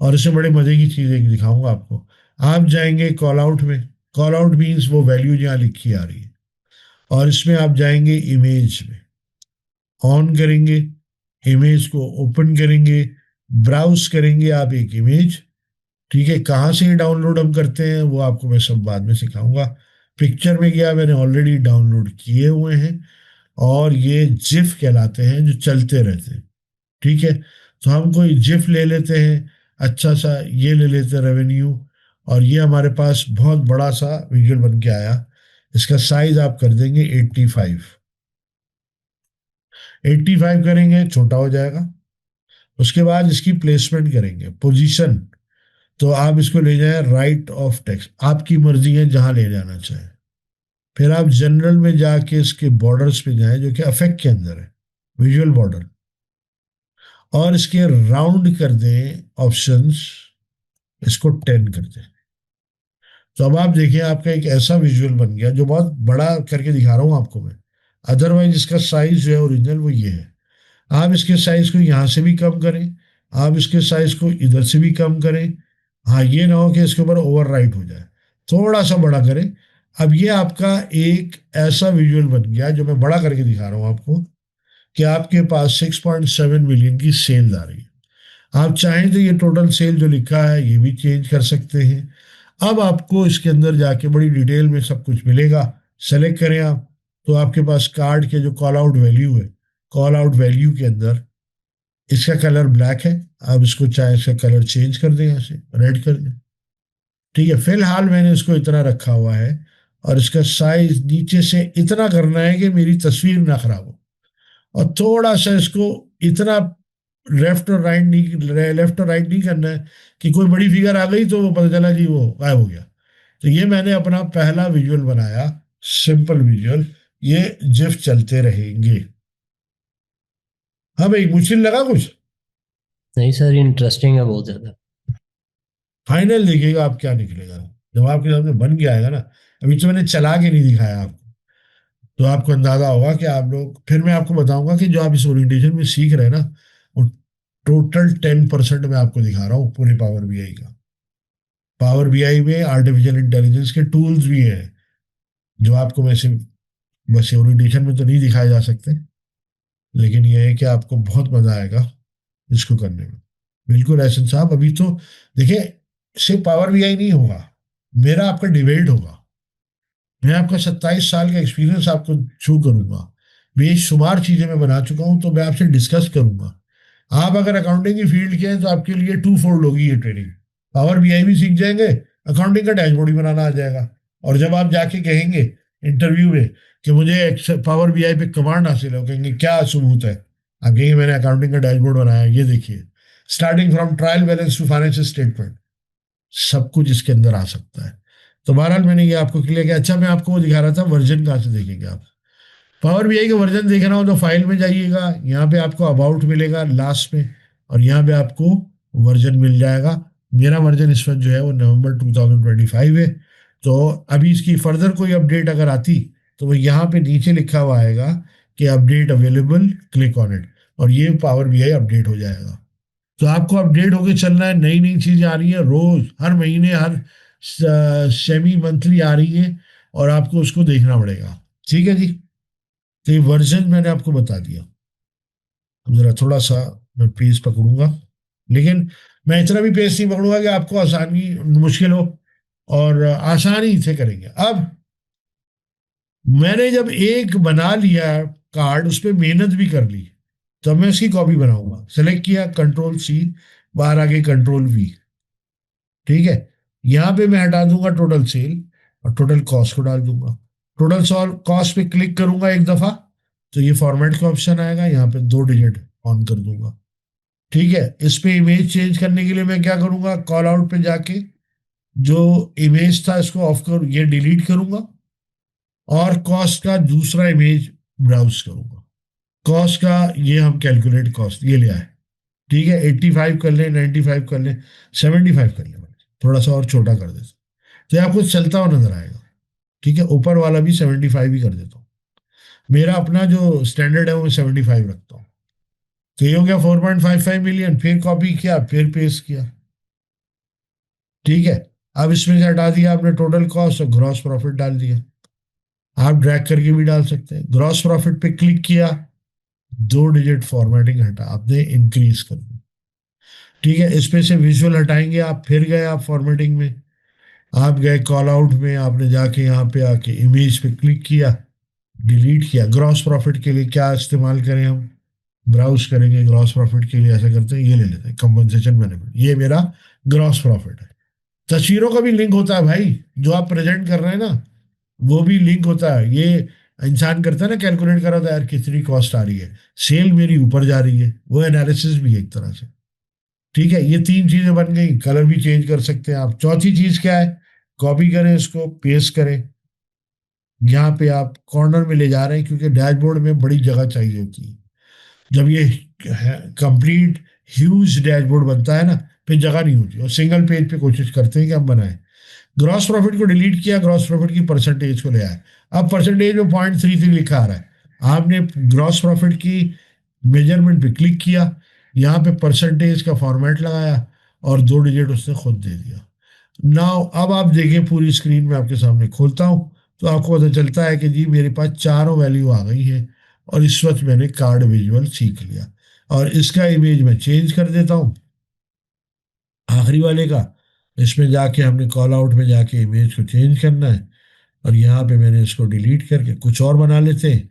Speaker 1: और इसमें बड़े मजे की चीज एक दिखाऊंगा आपको। आप जाएंगे कॉल आउट में। कॉल आउट मीन्स वो वैल्यू जहाँ लिखी आ रही है। और इसमें आप जाएंगे इमेज में, ऑन करेंगे, इमेज को ओपन करेंगे, ब्राउज करेंगे आप एक इमेज। ठीक है, कहाँ से डाउनलोड हम करते हैं वो आपको मैं सब बाद में सिखाऊंगा। पिक्चर में गया, मैंने ऑलरेडी डाउनलोड किए हुए हैं, और ये जिफ कहलाते हैं, जो चलते रहते हैं। ठीक है, तो हम कोई जिफ ले लेते हैं, अच्छा सा ये ले लेते हैं रेवेन्यू। और ये हमारे पास बहुत बड़ा सा विजुअल बन के आया। इसका साइज आप कर देंगे 85। 85 करेंगे, छोटा हो जाएगा। उसके बाद इसकी प्लेसमेंट करेंगे, पोजीशन। तो आप इसको ले जाएं राइट ऑफ टेक्स्ट, आपकी मर्जी है जहां ले जाना चाहें। फिर आप जनरल में जाके इसके बॉर्डर्स पे जाएं, जो कि अफेक्ट के अंदर है, विजुअल बॉर्डर, और इसके राउंड कर दें ऑप्शंस, इसको 10 कर दें। तो अब आप देखिए, आपका एक ऐसा विजुअल बन गया, जो बहुत बड़ा करके दिखा रहा हूं आपको मैं। अदरवाइज इसका साइज जो है ओरिजिनल वो ये है। आप इसके साइज को यहाँ से भी कम करें, आप इसके साइज को इधर से भी कम करें। हाँ, ये ना हो कि इसके ऊपर ओवर राइट हो जाए, थोड़ा सा बड़ा करें। अब ये आपका एक ऐसा विजुअल बन गया, जो मैं बड़ा करके दिखा रहा हूँ आपको, कि आपके पास 6.7 मिलियन की सेल आ रही है। आप चाहें तो ये टोटल सेल जो लिखा है ये भी चेंज कर सकते हैं। अब आपको इसके अंदर जाके बड़ी डिटेल में सब कुछ मिलेगा। सेलेक्ट करें आप, तो आपके पास कार्ड के जो कॉल आउट वैल्यू है, कॉल आउट वैल्यू के अंदर इसका कलर ब्लैक है। आप इसको चाहे इसका कलर चेंज कर दें, यहाँ से रेड कर दें। ठीक है, फिलहाल मैंने इसको इतना रखा हुआ है, और इसका साइज नीचे से इतना करना है कि मेरी तस्वीर ना खराब हो। और थोड़ा सा इसको इतना लेफ्ट और राइट नहीं करना है कि कोई बड़ी फिगर आ गई तो वो पता चला जी वो गायब हो गया। तो ये मैंने अपना पहला विजुअल बनाया, सिंपल विजुअल। ये जिफ चलते रहेंगे। हाँ भाई, मुश्किल लगा कुछ?
Speaker 3: नहीं सर, इंटरेस्टिंग है बहुत ज़्यादा।
Speaker 1: फाइनल देखिएगा आप क्या निकलेगा, जब आपके सामने बन गया आएगा ना। अभी तो मैंने चला के नहीं दिखाया आपको, तो आपको अंदाजा होगा कि आप लोग, फिर मैं आपको बताऊंगा कि जो आप इस ओरिएंटेशन में सीख रहे हैं ना, वो टोटल 10% मैं आपको दिखा रहा हूँ पूरे पावर बीआई का। पावर बीआई में आर्टिफिशियल इंटेलिजेंस के टूल्स भी हैं, जो आपको वैसे बस ओरिएंटेशन में तो नहीं दिखाए जा सकते, लेकिन यह है कि आपको बहुत मजा आएगा इसको करने में। बिल्कुल एहसन साहब, अभी तो देखिए, सिर्फ पावर बीआई नहीं होगा, मेरा आपका डिबेट होगा। मैं आपका 27 साल का एक्सपीरियंस आपको शो करूंगा, बेशुमार चीजें मैं बना चुका हूं, तो मैं आपसे डिस्कस करूंगा। आप अगर अकाउंटिंग की फील्ड के हैं तो आपके लिए 2 फोल्ड होगी ये ट्रेनिंग। पावर बीआई भी सीख जाएंगे, अकाउंटिंग का डैशबोर्ड भी बनाना आ जाएगा। और जब आप जाके कहेंगे इंटरव्यू में कि मुझे पावर बीआई पे कमांड हासिल है, वो कहेंगे क्या सबूत है, आप कहेंगे मैंने अकाउंटिंग का डैशबोर्ड बनाया, ये देखिए, starting from trial balance to financial statement, सब कुछ इसके अंदर आ सकता है। तो बहरहाल मैंने ये आपको क्लियर किया। अच्छा, मैं आपको वो दिखा रहा था वर्जन कहाँ से देखेंगे आप। पावर बीआई का वर्जन देखना हो तो फाइल में जाइएगा, यहाँ पे आपको अबाउट मिलेगा लास्ट में, और यहाँ पे आपको वर्जन मिल जाएगा। मेरा वर्जन इस वक्त जो है वो नवंबर 2025 है। तो अभी इसकी फर्दर कोई अपडेट अगर आती तो वो यहाँ पे नीचे लिखा हुआ आएगा कि update available, click on it, और ये पावर बीआई अपडेट हो जाएगा। तो आपको अपडेट होके चलना है, नई नई चीजें आ रही है रोज, हर महीने, हर सेमी मंथली आ रही है, और आपको उसको देखना पड़ेगा। ठीक है जी। तो ये वर्जन मैंने आपको बता दिया। अब जरा थोड़ा सा मैं पेज पकड़ूंगा, लेकिन मैं इतना भी पेज नहीं पकड़ूंगा कि आपको आसानी मुश्किल हो, और आसानी से करेंगे। अब मैंने जब एक बना लिया कार्ड, उस पर मेहनत भी कर ली, तो मैं उसकी कॉपी बनाऊंगा। सेलेक्ट किया, कंट्रोल सी, बाहर आगे कंट्रोल वी। ठीक है, यहाँ पे मैं हटा दूंगा टोटल सेल और टोटल कॉस्ट को डाल दूंगा। टोटल कॉस्ट पे क्लिक करूंगा एक दफा, तो ये फॉर्मेट का ऑप्शन आएगा, यहाँ पे 2 डिजिट ऑन कर दूंगा। ठीक है, इस पे इमेज चेंज करने के लिए मैं क्या करूंगा, कॉल आउट पे जाके जो इमेज था इसको ऑफ कर, ये डिलीट करूंगा, और कॉस्ट का दूसरा इमेज ब्राउज करूंगा। कॉस्ट का ये हम कैलकुलेट कॉस्ट ये ले आए। ठीक है, 85 कर लें, 95 कर लें, 75 कर लें, थोड़ा सा और छोटा कर देते, तो ये आपको चलता हुआ नजर आएगा। ठीक है, ऊपर वाला भी 75 ही कर देता हूँ। मेरा अपना जो स्टैंडर्ड है वो 75 रखता हूँ। तो ये हो गया 4.55 मिलियन। फिर कॉपी किया, फिर पेस्ट किया। ठीक है, अब इसमें से हटा दिया आपने टोटल कॉस्ट और ग्रॉस प्रॉफिट डाल दिया। आप ड्रैग करके भी डाल सकते हैं। ग्रॉस प्रॉफिट पे क्लिक किया, 2 डिजिट फॉर्मेटिंग हटा आपने इंक्रीज कर दी। ठीक है, इसमें से विजुअल हटाएंगे आप, फिर गए आप फॉर्मेटिंग में, आप गए कॉल आउट में, आपने जाके यहाँ पे आके इमेज पे क्लिक किया, डिलीट किया। ग्रॉस प्रॉफिट के लिए क्या इस्तेमाल करें हम, ब्राउज करेंगे ग्रॉस प्रॉफिट के लिए, ऐसा करते हैं, ये ले लेते हैं कंपनसेशन बेनिफिट, ये मेरा ग्रॉस प्रॉफिट है। तस्वीरों का भी लिंक होता है भाई, जो आप प्रेजेंट कर रहे हैं ना, वो भी लिंक होता है। ये इंसान करता है ना, कैलकुलेट कर रहा था यार कितनी कॉस्ट आ रही है, सेल मेरी ऊपर जा रही है, वो एनालिसिस भी है एक तरह से। ठीक है, ये 3 चीजें बन गई। कलर भी चेंज कर सकते हैं आप। चौथी चीज क्या है, कॉपी करें इसको, पेस्ट करें, यहाँ पे आप कॉर्नर में ले जा रहे हैं, क्योंकि डैशबोर्ड में बड़ी जगह चाहिए होती है। जब ये कंप्लीट ह्यूज डैशबोर्ड बनता है ना, फिर जगह नहीं होती, और सिंगल पेज पे कोशिश करते हैं कि हम बनाएं। ग्रॉस प्रॉफिट को डिलीट किया, ग्रॉस प्रॉफिट की परसेंटेज को ले आया। अब परसेंटेज में 0.33 लिखा आ रहा है। आपने ग्रॉस प्रॉफिट की मेजरमेंट पे क्लिक किया, यहाँ पे परसेंटेज का फॉर्मेट लगाया, और 2 डिजिट उसने खुद दे दिया। नाउ अब आप देखिए, पूरी स्क्रीन में आपके सामने खोलता हूँ, तो आपको पता चलता है कि जी मेरे पास चारों वैल्यू आ गई है, और इस वक्त मैंने कार्ड विजुअल सीख लिया। और इसका इमेज मैं चेंज कर देता हूँ, आखिरी वाले का। इसमें जाके हमने कॉल आउट में जाके इमेज को चेंज करना है, और यहाँ पे मैंने इसको डिलीट करके कुछ और बना लेते हैं।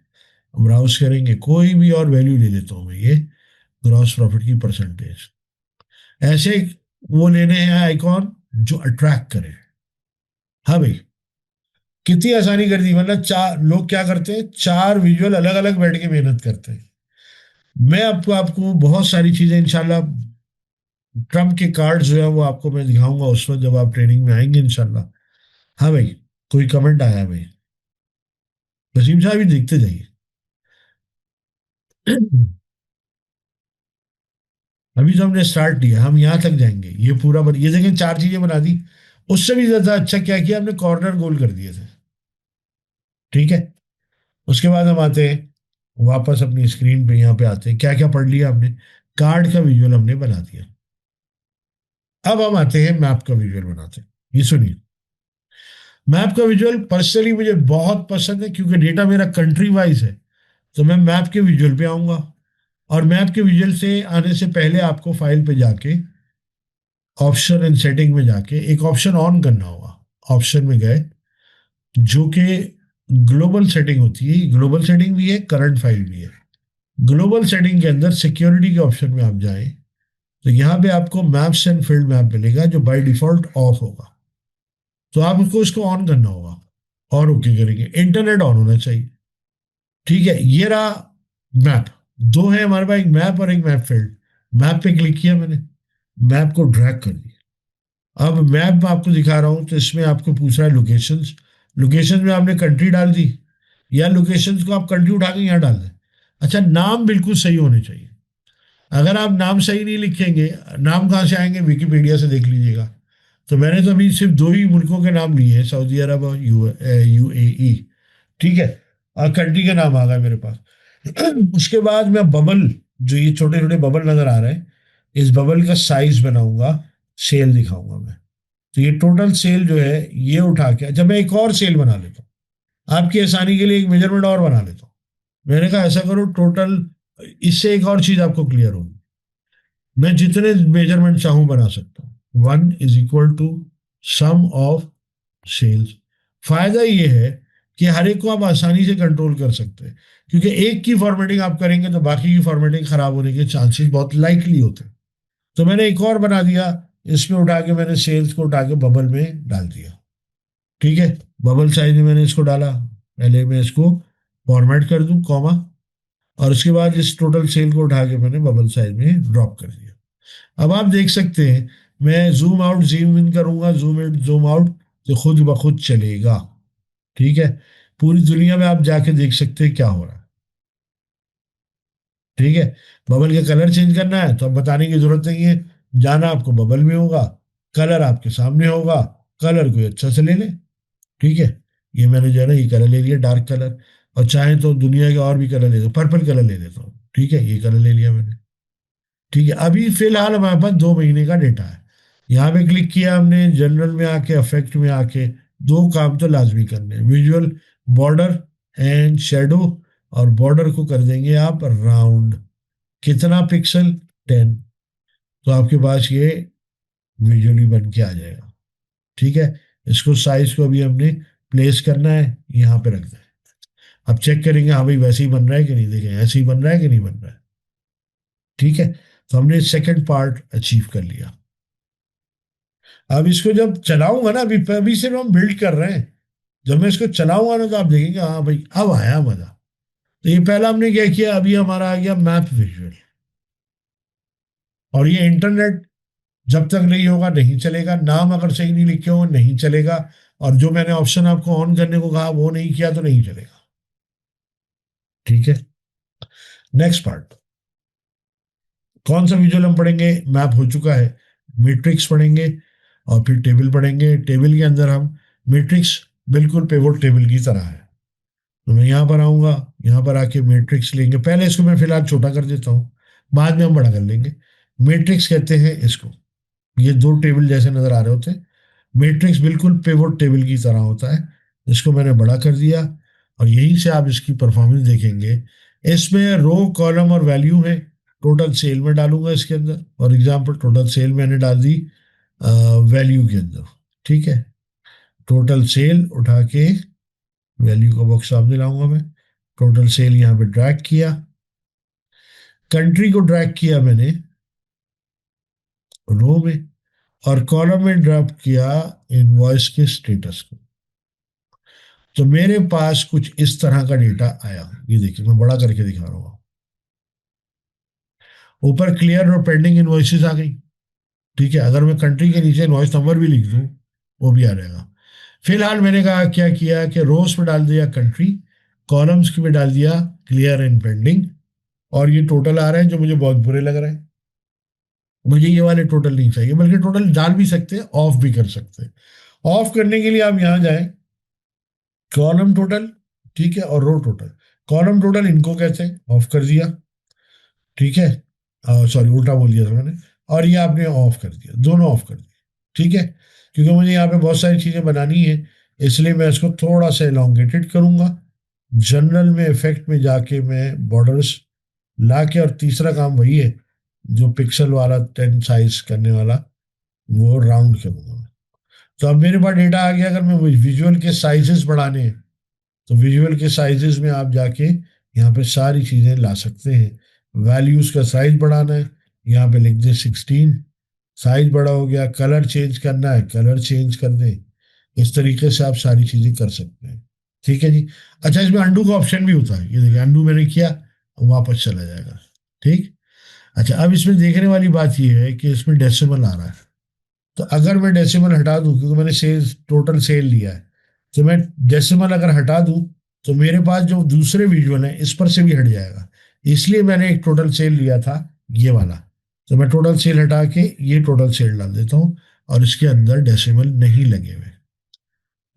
Speaker 1: ब्राउज करेंगे, कोई भी और वैल्यू ले लेता हूँ मैं, ये ग्रॉस प्रॉफिट की परसेंटेज। ऐसे वो लेने हैं आइकॉन जो अट्रैक्ट करे। हाँ भाई, कितनी आसानी कर दी। मतलब चार लोग क्या करते हैं, चार विजुअल अलग अलग बैठ के मेहनत करते हैं। मैं आपको आपको बहुत सारी चीजें इंशाल्लाह, ट्रम्प के कार्ड जो है वो आपको मैं दिखाऊंगा उस वक्त जब आप ट्रेनिंग में आएंगे इंशाल्लाह। हाँ भाई, कोई कमेंट आया है भाई, वसीम साहब भी देखते जाइए। अभी तो हमने स्टार्ट किया, हम यहाँ तक जाएंगे। ये पूरा ये देखें, 4 चीजें बना दी। उससे भी ज्यादा अच्छा क्या किया हमने, कॉर्नर गोल कर दिए थे। ठीक है, उसके बाद हम आते हैं वापस अपनी स्क्रीन पे, यहाँ पे आते हैं, क्या क्या पढ़ लिया हमने। कार्ड का विजुअल हमने बना दिया। अब हम आते हैं मैप का विजुअल बनाते हैं। ये सुनिए, मैप का विजुअल पर्सनली मुझे बहुत पसंद है, क्योंकि डेटा मेरा कंट्री वाइज है। तो मैं मैप के विजुअल पे आऊंगा, और मैप के विजुअल से आने से पहले आपको फाइल पे जाके ऑप्शन एंड सेटिंग में जाके एक ऑप्शन ऑन करना होगा। ऑप्शन में गए, जो कि ग्लोबल सेटिंग होती है, ग्लोबल सेटिंग भी है, करंट फाइल भी है। ग्लोबल सेटिंग के अंदर सिक्योरिटी के ऑप्शन में आप जाएं, तो यहाँ पे आपको मैप्स एंड फील्ड मैप मिलेगा, जो बाय डिफॉल्ट ऑफ होगा। तो आप उसको इसको ऑन करना होगा। और ओके करेंगे, इंटरनेट ऑन होना चाहिए। ठीक है, ये रहा मैप। दो है हमारे पास, एक मैप और एक मैप फील्ड। मैप पे क्लिक किया मैंने, मैप को ड्रैग कर दिया। अब मैप में आपको दिखा रहा हूं, तो इसमें आपको पूछ रहा है लोकेशंस। लोकेशन में आपने कंट्री डाल दी, या लोकेशंस को आप कंट्री उठा के यहाँ डाल दें। अच्छा, नाम बिल्कुल सही होने चाहिए। अगर आप नाम सही नहीं लिखेंगे, नाम कहाँ से आएंगे, विकिपीडिया से देख लीजिएगा। तो मैंने तो अभी सिर्फ दो ही मुल्कों के नाम लिए हैं, सऊदी अरब और यूएई। ठीक है, और कंट्री का नाम आ गया मेरे पास। उसके बाद मैं बबल, जो ये छोटे छोटे बबल नजर आ रहे हैं, इस बबल का साइज बनाऊंगा, सेल दिखाऊंगा मैं। तो ये टोटल सेल जो है ये उठा के, जब मैं एक और सेल बना लेता हूँ आपकी आसानी के लिए, एक मेजरमेंट और बना लेता हूँ। मैंने कहा ऐसा करो टोटल, इससे एक और चीज आपको क्लियर होगी, मैं जितने मेजरमेंट चाहूं बना सकता हूँ। 1 = सम ऑफ सेल्स। फायदा ये है कि हर एक को आप आसानी से कंट्रोल कर सकते हैं, क्योंकि एक की फॉर्मेटिंग आप करेंगे तो बाकी की फॉर्मेटिंग खराब होने के चांसेस बहुत लाइकली होते हैं। तो मैंने एक और बना दिया, इसमें उठा के मैंने सेल्स को उठा के बबल में डाल दिया। ठीक है, बबल साइज में मैंने इसको डाला, पहले मैं इसको फॉर्मेट कर दूं कॉमा, और उसके बाद इस टोटल सेल को उठा के मैंने बबल साइज में ड्रॉप कर दिया। अब आप देख सकते हैं, मैं जूम आउट जूम इन करूंगा, जूम इन जूम आउट, तो खुद ब खुद चलेगा। ठीक है, पूरी दुनिया में आप जाके देख सकते हैं क्या हो रहा है। ठीक है, बबल के कलर चेंज करना है तो अब बताने की जरूरत नहीं है, जाना आपको बबल में होगा, कलर आपके सामने होगा, कलर कोई अच्छा से ले ले। ठीक है, ये मैंने जो है ना ये कलर ले लिया, डार्क कलर, और चाहे तो दुनिया के और भी कलर ले लो, पर्पल कलर ले लेता हूँ। ठीक है, ये कलर ले लिया मैंने। ठीक है, अभी फिलहाल हमारे पास 2 महीने का डेटा है। यहाँ पे क्लिक किया हमने, जनरल में आके, इफेक्ट में आके, दो काम तो लाजमी करने हैं, विजुअल बॉर्डर एंड शेडो। और बॉर्डर को कर देंगे आप राउंड, कितना पिक्सल, 10। तो आपके पास ये विजुअली बन के आ जाएगा। ठीक है, इसको साइज को अभी हमने प्लेस करना है, यहाँ पे रख दें। अब चेक करेंगे, हाँ भाई वैसे ही बन रहा है कि नहीं, देखें ऐसे ही बन रहा है कि नहीं बन रहा है। ठीक है, तो हमने सेकंड पार्ट अचीव कर लिया। अब इसको जब चलाऊंगा ना, अभी अभी सिर्फ हम बिल्ड कर रहे हैं, जब मैं इसको चलाऊंगा ना तो आप देखेंगे हाँ भाई अब आया मजा। तो ये पहला हमने क्या किया, अभी हमारा आ गया मैप विजुअल। और ये इंटरनेट जब तक नहीं होगा नहीं चलेगा, नाम अगर सही नहीं लिखे हो नहीं चलेगा, और जो मैंने ऑप्शन आपको ऑन करने को कहा वो नहीं किया तो नहीं चलेगा। ठीक है, नेक्स्ट पार्ट, कौन सा विजुअल हम पढ़ेंगे, मैप हो चुका है, मैट्रिक्स पढ़ेंगे, और फिर टेबल पढ़ेंगे। टेबल के अंदर हम मैट्रिक्स बिल्कुल पिवोट टेबल की तरह है। तो मैं यहाँ पर आऊंगा, यहाँ पर आके मैट्रिक्स लेंगे, पहले इसको मैं फिलहाल छोटा कर देता हूँ, बाद में हम बड़ा कर लेंगे। मैट्रिक्स कहते हैं इसको, ये दो टेबल जैसे नजर आ रहे होते हैं। मैट्रिक्स बिल्कुल पिवोट टेबल की तरह होता है। इसको मैंने बड़ा कर दिया, और यहीं से आप इसकी परफॉर्मेंस देखेंगे। इसमें रो कॉलम और वैल्यू है, टोटल सेल में डालूंगा इसके अंदर। फॉर एग्जांपल टोटल सेल मैंने डाल दी वैल्यू के अंदर। ठीक है, टोटल सेल उठा के वैल्यू का बॉक्स सामने लाऊंगा मैं, टोटल सेल यहाँ पे ड्रैग किया, कंट्री को ड्रैग किया मैंने रो में, और कॉलम में ड्रॉप किया इनवॉइस के स्टेटस को। तो मेरे पास कुछ इस तरह का डेटा आया, ये देखिए मैं बड़ा करके दिखा रहा हूँ। ऊपर क्लियर और पेंडिंग इनवॉइसेस आ गई। ठीक है, अगर मैं कंट्री के नीचे इनवॉइस नंबर भी लिख दूं वो भी आ जाएगा। फिलहाल मैंने कहा क्या किया कि रोज में डाल दिया कंट्री, कॉलम्स में डाल दिया क्लियर एंड पेंडिंग, और ये टोटल आ रहे हैं जो मुझे बहुत बुरे लग रहे हैं। मुझे ये वाले टोटल नहीं चाहिए, बल्कि टोटल डाल भी सकते हैं, ऑफ भी कर सकते हैं। ऑफ करने के लिए आप यहाँ जाएं, कॉलम टोटल, ठीक है, और रो टोटल। कॉलम टोटल इनको कहते हैं, ऑफ कर दिया। ठीक है, सॉरी उल्टा बोल दिया था मैंने, और ये आपने ऑफ कर दिया, दोनों ऑफ कर दिए। ठीक है, क्योंकि मुझे यहाँ पे बहुत सारी चीजें बनानी है, इसलिए मैं इसको थोड़ा सा एलोंगेटेड करूंगा। जनरल में इफेक्ट में जाके मैं बॉर्डर्स ला के, और तीसरा काम वही है जो पिक्सल वाला 10 साइज करने वाला, वो राउंड करूंगा मैं। तो अब मेरे पास डेटा आ गया। अगर मैं विजुअल के साइजेस बढ़ाने हैं तो विजुअल के साइजेस में आप जाके यहाँ पे सारी चीजें ला सकते हैं। वैल्यूज का साइज बढ़ाना है, यहाँ पे लिख दे 16, साइज बड़ा हो गया। कलर चेंज करना है, कलर चेंज कर दें। इस तरीके से आप सारी चीजें कर सकते हैं। ठीक है जी। अच्छा, इसमें अंडू का ऑप्शन भी होता है, ये देखिए अंडू मैंने किया, वापस चला जाएगा। ठीक। अच्छा, अब इसमें देखने वाली बात ये है कि इसमें डेसिमल आ रहा है। तो अगर मैं डेसिमल हटा दूं, क्योंकि मैंने सेल टोटल सेल लिया है, तो मैं डेसिमल अगर हटा दूं तो मेरे पास जो दूसरे विजुअल है इस पर से भी हट जाएगा। इसलिए मैंने एक टोटल सेल लिया था, ये वाला। तो मैं टोटल सेल हटा के ये टोटल सेल डाल देता हूँ, और इसके अंदर डेसिमल नहीं लगे हुए।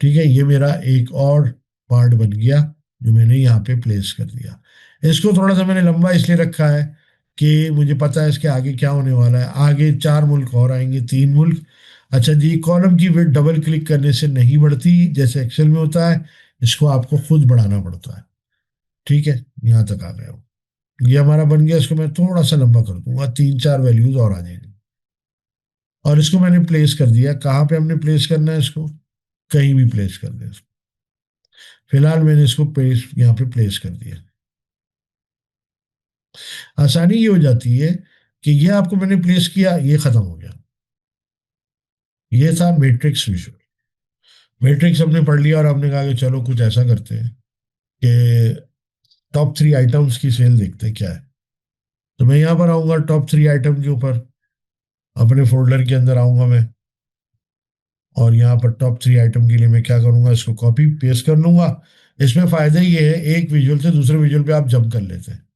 Speaker 1: ठीक है, ये मेरा एक और पार्ट बन गया जो मैंने यहाँ पे प्लेस कर दिया। इसको थोड़ा सा मैंने लंबा इसलिए रखा है कि मुझे पता है इसके आगे क्या होने वाला है। आगे 4 मुल्क और आएंगे, 3 मुल्क। अच्छा जी, कॉलम की विड्थ डबल क्लिक करने से नहीं बढ़ती जैसे एक्सेल में होता है, इसको आपको खुद बढ़ाना पड़ता है। ठीक है, यहाँ तक आ गए हो। ये हमारा बन गया। इसको मैं थोड़ा सा लंबा कर दूंगा, 3 4 वैल्यूज और आ जाएंगी। और इसको मैंने प्लेस कर दिया। कहाँ पे हमने प्लेस करना है इसको? कहीं भी प्लेस कर दें इसको। फिलहाल मैंने इसको प्लेस यहाँ पे प्लेस कर दिया। आसानी ये हो जाती है कि ये आपको मैंने प्लेस किया, ये खत्म हो गया। ये था मैट्रिक्स विजुअल। मैट्रिक्स हमने पढ़ लिया और हमने कहा कि चलो कुछ ऐसा करते हैं कि टॉप 3 आइटम्स की सेल देखते हैं क्या है। तो मैं यहाँ पर आऊंगा, टॉप 3 आइटम के ऊपर अपने फोल्डर के अंदर आऊंगा मैं, और यहाँ पर टॉप 3 आइटम के लिए मैं क्या करूंगा, इसको कॉपी पेस्ट कर लूंगा। इसमें फायदा ये है, एक विजुअल से दूसरे विजुअल पे आप जंप कर लेते हैं।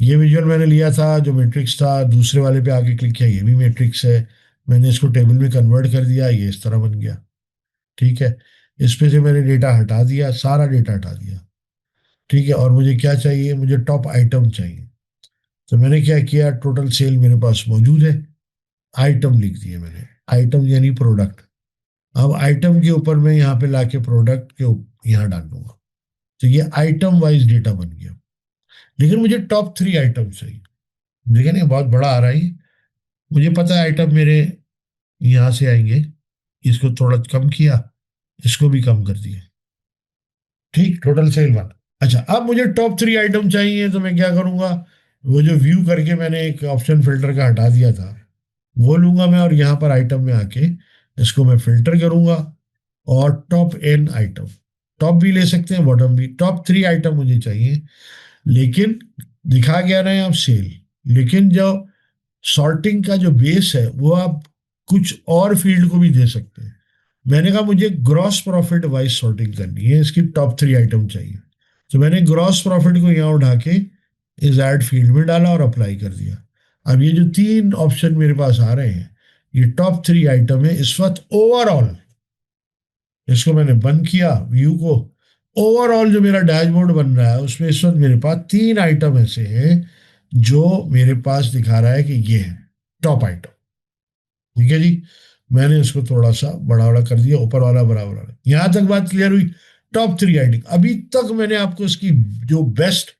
Speaker 1: ये विजुअल मैंने लिया था जो मैट्रिक्स था, दूसरे वाले पे आके क्लिक किया, ये भी मैट्रिक्स है। मैंने इसको टेबल में कन्वर्ट कर दिया, ये इस तरह बन गया। ठीक है, इस पे से मैंने डेटा हटा दिया, सारा डेटा हटा दिया। ठीक है, और मुझे क्या चाहिए, मुझे टॉप आइटम चाहिए। तो मैंने क्या किया, टोटल सेल मेरे पास मौजूद है, आइटम लिख दिए मैंने। आइटम यानी प्रोडक्ट। अब आइटम के ऊपर मैं यहाँ पे लाके प्रोडक्ट के यहाँ डाल दूंगा। तो ये आइटम वाइज डेटा बन गया। लेकिन मुझे टॉप 3 आइटम चाहिए। देखिए ना, बहुत बड़ा आ रहा है ये। मुझे पता है आइटम मेरे यहाँ से आएंगे। इसको थोड़ा कम किया, इसको भी कम कर दिया। ठीक, टोटल सेल 1। अच्छा, अब मुझे टॉप 3 आइटम चाहिए, तो मैं क्या करूंगा, वो जो व्यू करके मैंने एक ऑप्शन फिल्टर का हटा दिया था, वो लूंगा मैं, और यहाँ पर आइटम में आके इसको मैं फिल्टर करूंगा। और टॉप N आइटम, टॉप भी ले सकते हैं, बॉटम भी। टॉप 3 आइटम मुझे चाहिए। लेकिन दिखा क्या रहे हैं आप, सेल। लेकिन जो सॉर्टिंग का जो बेस है वो आप कुछ और फील्ड को भी दे सकते हैं। मैंने कहा मुझे ग्रॉस प्रॉफिट वाइज सॉर्टिंग करनी है, इसकी टॉप 3 आइटम चाहिए। तो मैंने ग्रॉस प्रॉफिट को यहाँ उठा के इस ऐड फील्ड में डाला और अप्लाई कर दिया। अब ये जो 3 ऑप्शन मेरे पास आ रहे हैं, ये टॉप 3 आइटम है इस वक्त ओवरऑल। इसको मैंने बंद किया व्यू को। ओवरऑल जो मेरा डैशबोर्ड बन रहा है उसमें इस वक्त मेरे पास 3 आइटम ऐसे हैं जो मेरे पास दिखा रहा है कि ये है टॉप आइटम। ठीक है जी, मैंने इसको थोड़ा सा बड़ा बड़ा कर दिया, ऊपर वाला बराबर वाला। यहां तक बात क्लियर हुई। टॉप 3 आइटम अभी तक मैंने आपको इसकी जो बेस्ट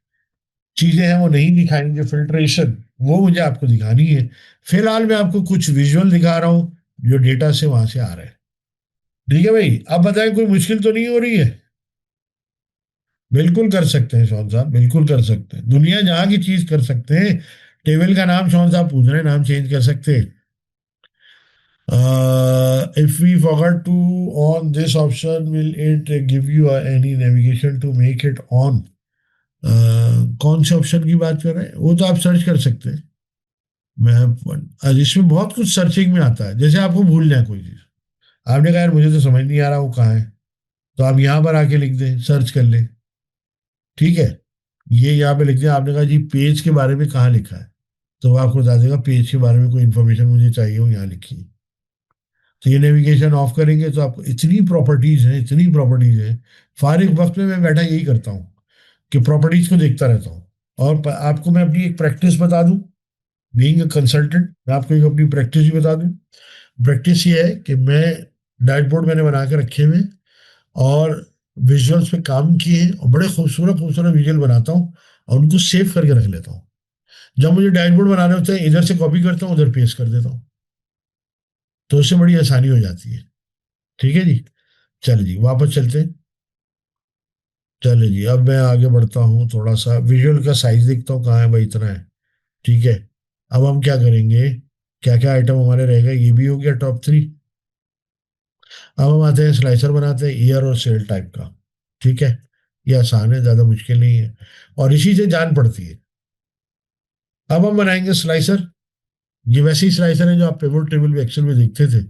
Speaker 1: चीजें हैं वो नहीं दिखाई, जो फिल्ट्रेशन वो मुझे आपको दिखानी है। फिलहाल मैं आपको कुछ विजुअल दिखा रहा हूं जो डेटा से वहां से आ रहे हैं। ठीक है भाई, अब बताएं कोई मुश्किल तो नहीं हो रही है? बिल्कुल कर सकते हैं शौन साहब, बिल्कुल कर सकते हैं। दुनिया जहां की चीज कर सकते हैं। टेबल का नाम शौन साहब पूछ रहे हैं, नाम चेंज कर सकते हैं। If we forgot to on this option, will it give you any navigation to make it on? कौन से ऑप्शन की बात कर रहे हैं, वो तो आप सर्च कर सकते हैं। मैं इसमें बहुत कुछ सर्चिंग में आता है, जैसे आपको भूल जाए कोई चीज, आपने कहा यार मुझे तो समझ नहीं आ रहा वो कहाँ है, तो आप यहाँ पर आके लिख दें, सर्च कर लें। ठीक है, ये यहाँ पे लिख दिया। आपने कहा जी पेज के बारे में कहाँ लिखा है, तो वो आपको बता देगा पेज के बारे में कोई इन्फॉर्मेशन मुझे चाहिए हो यहाँ लिखी है। तो ये नेविगेशन ऑफ करेंगे तो आपको इतनी प्रॉपर्टीज हैं, इतनी प्रॉपर्टीज हैं। फारिग वक्त में मैं बैठा यही करता हूँ कि प्रॉपर्टीज को देखता रहता हूँ। और आपको मैं अपनी एक प्रैक्टिस बता दूं, बीइंग अ कंसल्टेंट मैं आपको एक अपनी प्रैक्टिस भी बता दूं। प्रैक्टिस ये है कि मैं डैशबोर्ड मैंने बना के रखे हुए हैं, और विजुअल्स पे काम किए हैं, और बड़े खूबसूरत खूबसूरत विजुअल बनाता हूँ और उनको सेव करके रख लेता हूँ। जब मुझे डैशबोर्ड बनाने होते हैं, इधर से कॉपी करता हूँ, उधर पेस्ट कर देता हूँ, तो उससे बड़ी आसानी हो जाती है। ठीक है जी, चलिए जी वापस चलते हैं। चलिए जी, अब मैं आगे बढ़ता हूँ, थोड़ा सा विजुअल का साइज देखता हूँ कहाँ है भाई, इतना है। ठीक है, अब हम क्या करेंगे, क्या क्या आइटम हमारे रह गए, ये भी हो गया टॉप 3। अब हम आते हैं स्लाइसर बनाते हैं ईयर और सेल टाइप का। ठीक है, ये आसान है, ज़्यादा मुश्किल नहीं है, और इसी से जान पड़ती है। अब हम बनाएंगे स्लाइसर। ये वैसे ही स्लाइसर है जो आप पिवोट टेबल में एक्सेल में देखते थे।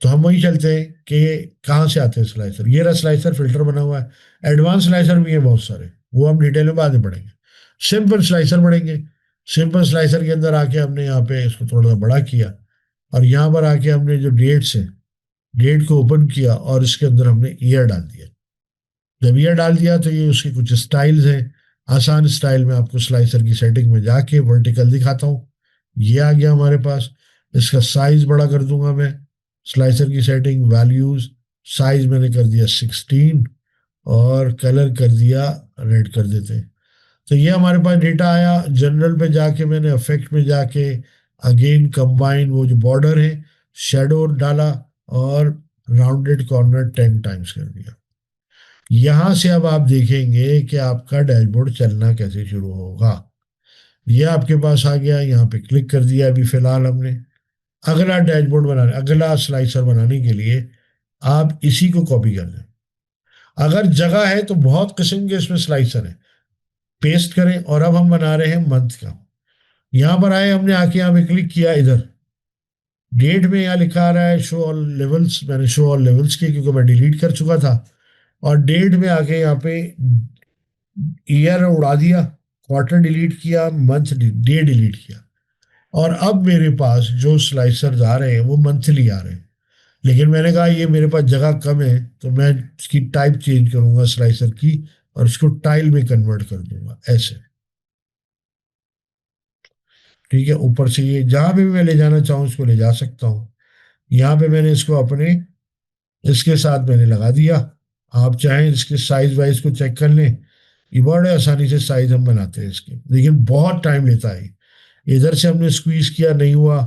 Speaker 1: तो हम वही चलते हैं कि कहाँ से आते हैं स्लाइसर। ये रहा स्लाइसर, फिल्टर बना हुआ है। एडवांस स्लाइसर भी है बहुत सारे, वो हम डिटेल में बाद में पढ़ेंगे। सिंपल स्लाइसर पढ़ेंगे। सिंपल स्लाइसर के अंदर आके हमने यहाँ पे इसको थोड़ा सा बड़ा किया, और यहाँ पर आके हमने जो डेट्स है, डेट को ओपन किया और इसके अंदर हमने ईयर डाल दिया। जब ईयर डाल दिया तो ये उसके कुछ स्टाइल्स हैं। आसान स्टाइल में आपको स्लाइसर की सेटिंग में जाके वर्टिकल दिखाता हूँ। ये आ गया हमारे पास। इसका साइज बड़ा कर दूंगा मैं। स्लाइसर की सेटिंग, वैल्यूज, साइज मैंने कर दिया 16, और कलर कर दिया रेड कर देते हैं। तो ये हमारे पास डेटा आया। जनरल पे जाके मैंने इफेक्ट में जाके अगेन कंबाइन वो जो बॉर्डर है, शेडो डाला, और राउंडेड कॉर्नर 10 टाइम्स कर दिया। यहां से अब आप देखेंगे कि आपका डैशबोर्ड चलना कैसे शुरू होगा। ये आपके पास आ गया, यहाँ पे क्लिक कर दिया अभी फिलहाल हमने। अगला डैशबोर्ड बनाने, अगला स्लाइसर बनाने के लिए आप इसी को कॉपी कर दें। अगर जगह है तो बहुत किस्म के इसमें स्लाइसर है, पेस्ट करें। और अब हम बना रहे हैं मंथ का। यहां पर आए, हमने आके यहाँ पे क्लिक किया, इधर डेट में यहाँ लिखा आ रहा है शो ऑल लेवल्स। मैंने शो ऑल लेवल्स किया क्योंकि मैं डिलीट कर चुका था। और डेट में आके यहाँ पे ईयर उड़ा दिया, क्वार्टर डिलीट किया, मंथ डे डिलीट किया। और अब मेरे पास जो स्लाइसर्स आ रहे हैं वो मंथली आ रहे हैं। लेकिन मैंने कहा ये मेरे पास जगह कम है, तो मैं इसकी टाइप चेंज करूंगा स्लाइसर की, और इसको टाइल में कन्वर्ट कर दूंगा ऐसे। ठीक है, ऊपर से ये जहां पे भी मैं ले जाना चाहूँ इसको ले जा सकता हूँ। यहाँ पे मैंने इसको अपने इसके साथ मैंने लगा दिया। आप चाहें इसके साइज वाइज को चेक कर लें। ये बड़े आसानी से साइज हम बनाते हैं इसके, लेकिन बहुत टाइम लेता है। इधर से हमने स्क्वीज किया, नहीं हुआ।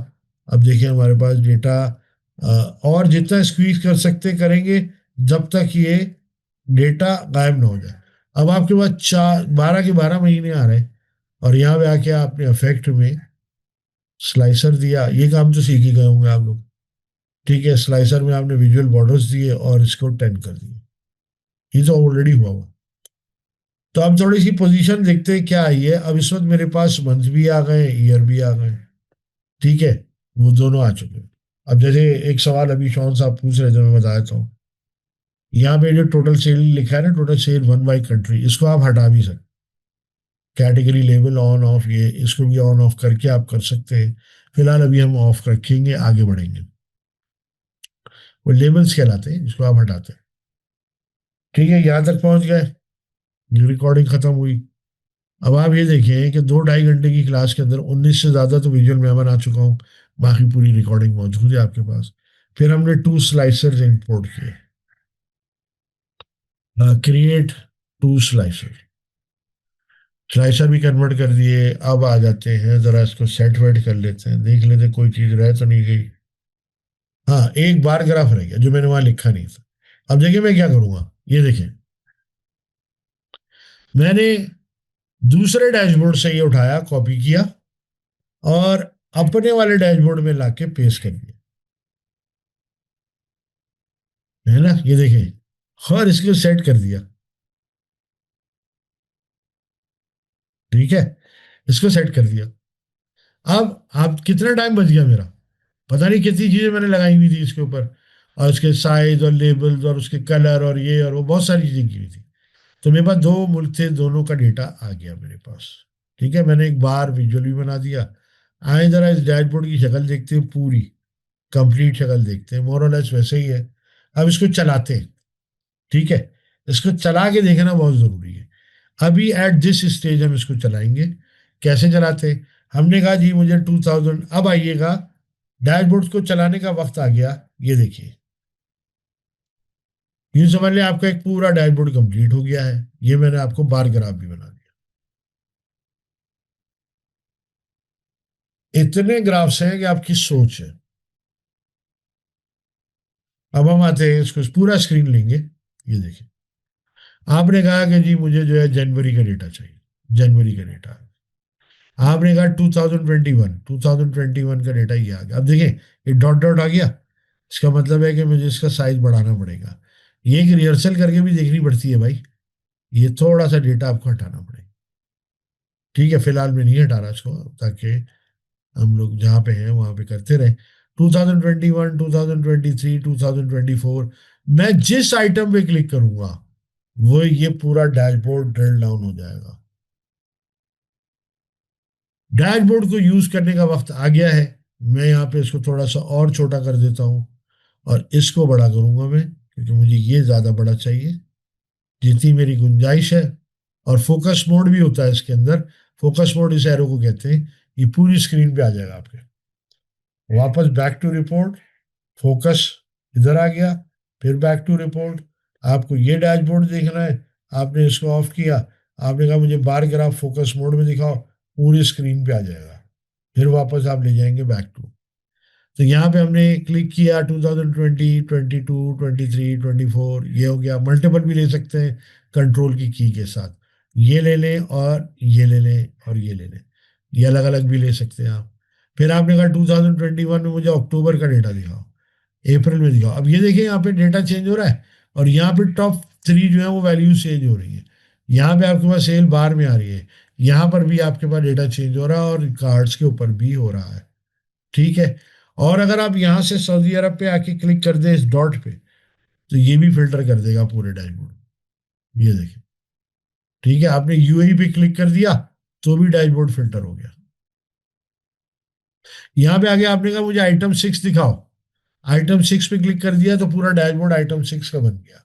Speaker 1: अब देखिए हमारे पास डेटा, और जितना स्क्वीज कर सकते करेंगे जब तक ये डेटा गायब ना हो जाए। अब आपके पास 12 के 12 महीने आ रहे हैं, और यहाँ पे आके आपने इफेक्ट में स्लाइसर दिया। ये काम तो सीख ही गए होंगे आप लोग। ठीक है, स्लाइसर में आपने विजुअल बॉर्डर्स दिए और इसको 10 कर दिए। ये तो ऑलरेडी हुआ हुआ। तो अब थोड़ी सी पोजीशन देखते हैं क्या आई है। अब इस वक्त मेरे पास मंथ भी आ गए, ईयर भी आ गए। ठीक है, वो दोनों आ चुके हैं। अब जैसे एक सवाल अभी शौन साहब पूछ रहे थे, मैं बता देता हूँ। यहाँ पे जो टोटल सेल लिखा है ना, total sale one by country, इसको आप हटा भी सकते। कैटेगरी लेबल ऑन ऑफ, ये इसको भी ऑन ऑफ करके आप कर सकते हैं। फिलहाल अभी हम ऑफ रखेंगे, आगे बढ़ेंगे। वो लेबल्स कहलाते हैं जिसको आप हटाते हैं। ठीक है, यहाँ तक पहुंच गए, ये रिकॉर्डिंग खत्म हुई। अब आप ये देखें कि 2-2.5 घंटे की क्लास के अंदर 19 से ज़्यादा तो विजुअल मैं बना चुका हूँ। बाकी पूरी रिकॉर्डिंग मौजूद है आपके पास। फिर हमने 2 स्लाइसर्स इंपोर्ट किए। क्रिएट 2 स्लाइसर, स्लाइसर भी कन्वर्ट कर दिए। अब आ जाते हैं, ज़रा इसको सेट वेट कर लेते हैं, देख लेते हैं कोई चीज़ रह तो नहीं गई। हाँ, एक बार ग्राफ रह गया जो मैंने वहां लिखा नहीं था। अब देखिए मैं क्या करूंगा, ये देखें, मैंने दूसरे डैशबोर्ड से ये उठाया, कॉपी किया, और अपने वाले डैशबोर्ड में लाके पेस्ट कर दिया। है ना, ये देखें, और इसको सेट कर दिया। ठीक है, इसको सेट कर दिया। अब आप कितना टाइम बच गया मेरा, पता नहीं कितनी चीजें मैंने लगाई हुई थी इसके ऊपर, और उसके साइज और लेबल्स और उसके कलर और ये और वो बहुत सारी चीजें की हुई थी। तो मेरे पास 2 मुल्क थे, दोनों का डेटा आ गया मेरे पास। ठीक है, मैंने एक बार विजुअल भी बना दिया। आए जरा इस डैशबोर्ड की शक्ल देखते हैं, पूरी कंप्लीट शक्ल देखते हैं, मोर और लेस वैसे ही है। अब इसको चलाते हैं। ठीक है, इसको चला के देखना बहुत जरूरी है। अभी एट दिस स्टेज हम इसको चलाएंगे। कैसे चलाते हैं, हमने कहा जी मुझे 2000। अब आइएगा, डैशबोर्ड को चलाने का वक्त आ गया। ये देखिए, यूं समझ लें आपका एक पूरा डैशबोर्ड कंप्लीट हो गया है। ये मैंने आपको बार ग्राफ भी बना दिया। इतने ग्राफ्स हैं कि आपकी सोच है। अब हम आते हैं, इसको पूरा स्क्रीन लेंगे। ये देखिए, आपने कहा कि जी मुझे जो है जनवरी का डेटा चाहिए, जनवरी का डेटा। आपने कहा 2021, 2021 का डेटा ये आ गया। अब देखिए, ये डॉट डॉट आ गया, इसका मतलब है कि मुझे इसका साइज बढ़ाना पड़ेगा। ये एक रिहर्सल करके भी देखनी पड़ती है भाई। ये थोड़ा सा डेटा आपको हटाना पड़ेगा। ठीक है, फिलहाल मैं नहीं हटा रहा इसको, ताकि हम लोग जहाँ पे हैं वहाँ पे करते रहे। 2021, 2023, 2024, मैं जिस आइटम पे क्लिक करूंगा वो ये पूरा डैशबोर्ड ड्रिल डाउन हो जाएगा। डैशबोर्ड को यूज करने का वक्त आ गया है। मैं यहाँ पे इसको थोड़ा सा और छोटा कर देता हूँ, और इसको बड़ा करूंगा मैं, क्योंकि मुझे ये ज्यादा बड़ा चाहिए, जितनी मेरी गुंजाइश है। और फोकस मोड भी होता है इसके अंदर। फोकस मोड इस एरो को कहते हैं। ये पूरी स्क्रीन पे आ जाएगा आपके। वापस बैक टू रिपोर्ट, फोकस इधर आ गया, फिर बैक टू रिपोर्ट। आपको ये डैशबोर्ड देखना है, आपने इसको ऑफ किया, आपने कहा मुझे बार ग्राफ फोकस मोड में दिखाओ, पूरी स्क्रीन पे आ जाएगा। फिर वापस आप ले जाएंगे बैक टू। तो यहाँ पे हमने क्लिक किया 2020, 22, 23, 24, ये हो गया। मल्टीपल भी ले सकते हैं कंट्रोल की के साथ। ये ले लें और ये ले लें और ये ले लें, ये अलग अलग भी ले सकते हैं आप। फिर आपने कहा 2021 में मुझे अक्टूबर का डेटा दिखाओ, अप्रैल में दिखाओ। अब ये देखिए यहाँ पे डेटा चेंज हो रहा है, और यहाँ पे टॉप 3 जो है वो वैल्यू चेंज हो रही है। यहाँ पे आपके पास सेल बार में आ रही है, यहाँ पर भी आपके पास डेटा चेंज हो रहा है, और कार्ड्स के ऊपर भी हो रहा है। ठीक है। और अगर आप यहाँ से सऊदी अरब पे आके क्लिक कर दें इस डॉट पे, तो ये भी फिल्टर कर देगा पूरे डैशबोर्ड। ये देखिए, ठीक है। आपने यूएई पे क्लिक कर दिया तो भी डैशबोर्ड फिल्टर हो गया। यहाँ पे आगे आपने कहा मुझे आइटम 6 दिखाओ, आइटम 6 पे क्लिक कर दिया तो पूरा डैशबोर्ड आइटम 6 का बन गया।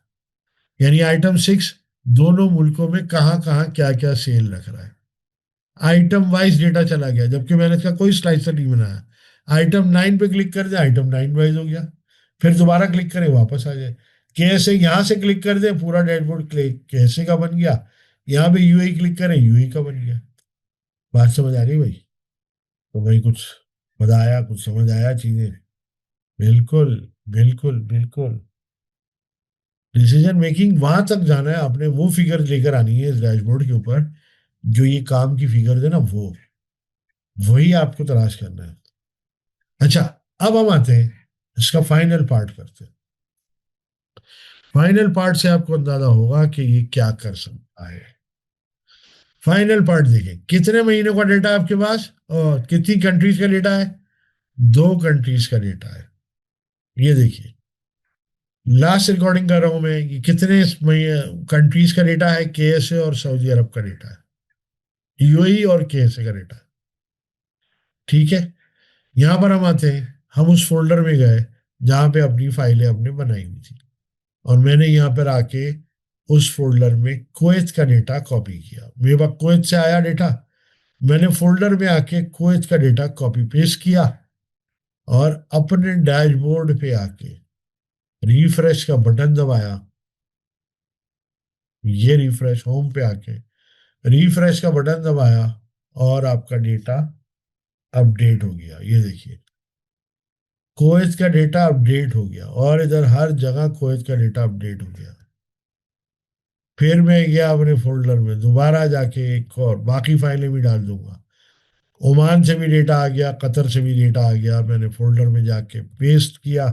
Speaker 1: यानी आइटम 6 दोनों मुल्कों में कहाँ कहाँ क्या क्या सेल रख रहा है। आइटम वाइज डेटा चला गया, जबकि मैंने इसका कोई स्लाइसर नहीं बनाया। आइटम 9 पे क्लिक कर दे, आइटम 9 वाइज हो गया। फिर दोबारा क्लिक करें, वापस आ जाए। कैसे यहाँ से क्लिक कर दे, पूरा डैशबोर्ड क्लिक कैसे का बन गया। यहाँ पे यूएई क्लिक करें, यूएई का बन गया। बात समझ आ गई भाई? तो भाई कुछ मजा आया, कुछ समझ आया चीजें? बिल्कुल, बिल्कुल, बिल्कुल। डिसीजन मेकिंग वहां तक जाना है, आपने वो फिगर लेकर आनी है इस डैशबोर्ड के ऊपर, जो ये काम की फिगर है ना, वो वही आपको तलाश करना है। अच्छा, अब हम आते हैं इसका फाइनल पार्ट करते हैं। फाइनल पार्ट से आपको अंदाजा होगा कि ये क्या कर सकता है। फाइनल पार्ट देखें, कितने महीनों का डेटा है आपके पास और कितनी कंट्रीज का डेटा है? 2 कंट्रीज का डेटा है। ये देखिए, लास्ट रिकॉर्डिंग कर रहा हूं मैं, ये कितने कंट्रीज का डेटा है? केएसए और सऊदी अरब का डेटा है, यूएई और केएसए का डेटा है। ठीक है। यहां पर हम आते हैं, हम उस फोल्डर में गए जहां पे अपनी फाइलें हमने बनाई हुई थी, और मैंने यहाँ पर आके उस फोल्डर में कुवैत का डेटा कॉपी किया। मेरे पास कुवैत से आया डेटा, मैंने फोल्डर में आके कुवैत का डेटा कॉपी पेस्ट किया, और अपने डैशबोर्ड पे आके रिफ्रेश का बटन दबाया। ये रिफ्रेश होम पे आके रिफ्रेश का बटन दबाया, और आपका डेटा अपडेट हो गया। ये देखिए, कुवैत का डेटा अपडेट हो गया, और इधर हर जगह कुवैत का डेटा अपडेट हो गया। फिर मैं गया अपने फोल्डर में, दोबारा जाके एक और बाकी फाइलें भी डाल दूंगा। ओमान से भी डेटा आ गया, कतर से भी डेटा आ गया। मैंने फोल्डर में जाके पेस्ट किया,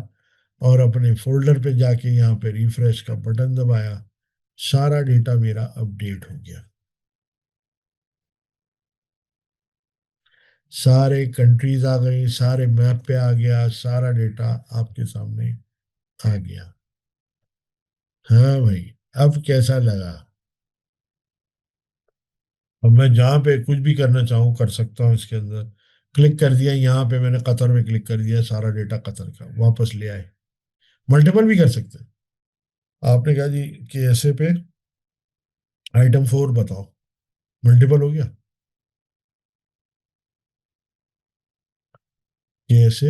Speaker 1: और अपने फोल्डर पे जाके यहाँ पे रिफ्रेश का बटन दबाया, सारा डेटा मेरा अपडेट हो गया। सारे कंट्रीज आ गई, सारे मैप पे आ गया, सारा डेटा आपके सामने आ गया। हाँ भाई, अब कैसा लगा? अब मैं जहाँ पे कुछ भी करना चाहूँ कर सकता हूँ इसके अंदर। क्लिक कर दिया, यहाँ पे मैंने कतर में क्लिक कर दिया, सारा डेटा कतर का वापस ले आए। मल्टीपल भी कर सकते हैं। आपने कहा जी कि ऐसे पे आइटम 4 बताओ, मल्टीपल हो गया। कि ऐसे,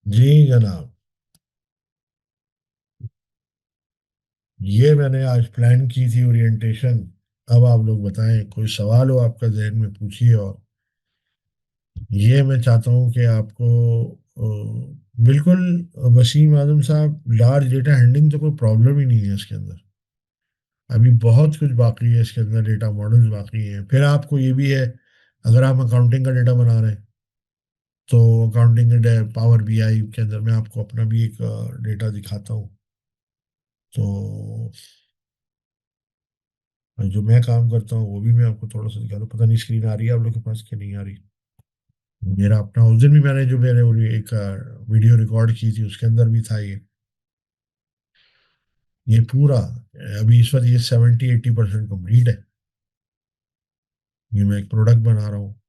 Speaker 1: जी जनाब, ये मैंने आज प्लान की थी ओरिएंटेशन। अब आप लोग बताएं, कोई सवाल हो आपका जहन में पूछिए। और ये मैं चाहता हूँ कि आपको बिल्कुल, वसीम आजम साहब, लार्ज डेटा हैंडलिंग तो कोई प्रॉब्लम ही नहीं है इसके अंदर। अभी बहुत कुछ बाकी है इसके अंदर, डेटा मॉडल्स बाकी हैं। फिर आपको ये भी है अगर आप अकाउंटिंग का डेटा बना रहे हैं तो अकाउंटिंग के पावर बीआई के अंदर मैं आपको अपना भी एक डेटा दिखाता हूँ। तो जो मैं काम करता हूँ वो भी मैं आपको थोड़ा सा दिखा दूँ। पता नहीं स्क्रीन आ रही है आप लोग के पास कि नहीं आ रही। मेरा अपना उस दिन भी मैंने जो मेरे वो एक वीडियो रिकॉर्ड की थी उसके अंदर भी था ये पूरा। अभी इस वक्त ये 70-80% कंप्लीट है। ये मैं एक प्रोडक्ट बना रहा हूँ।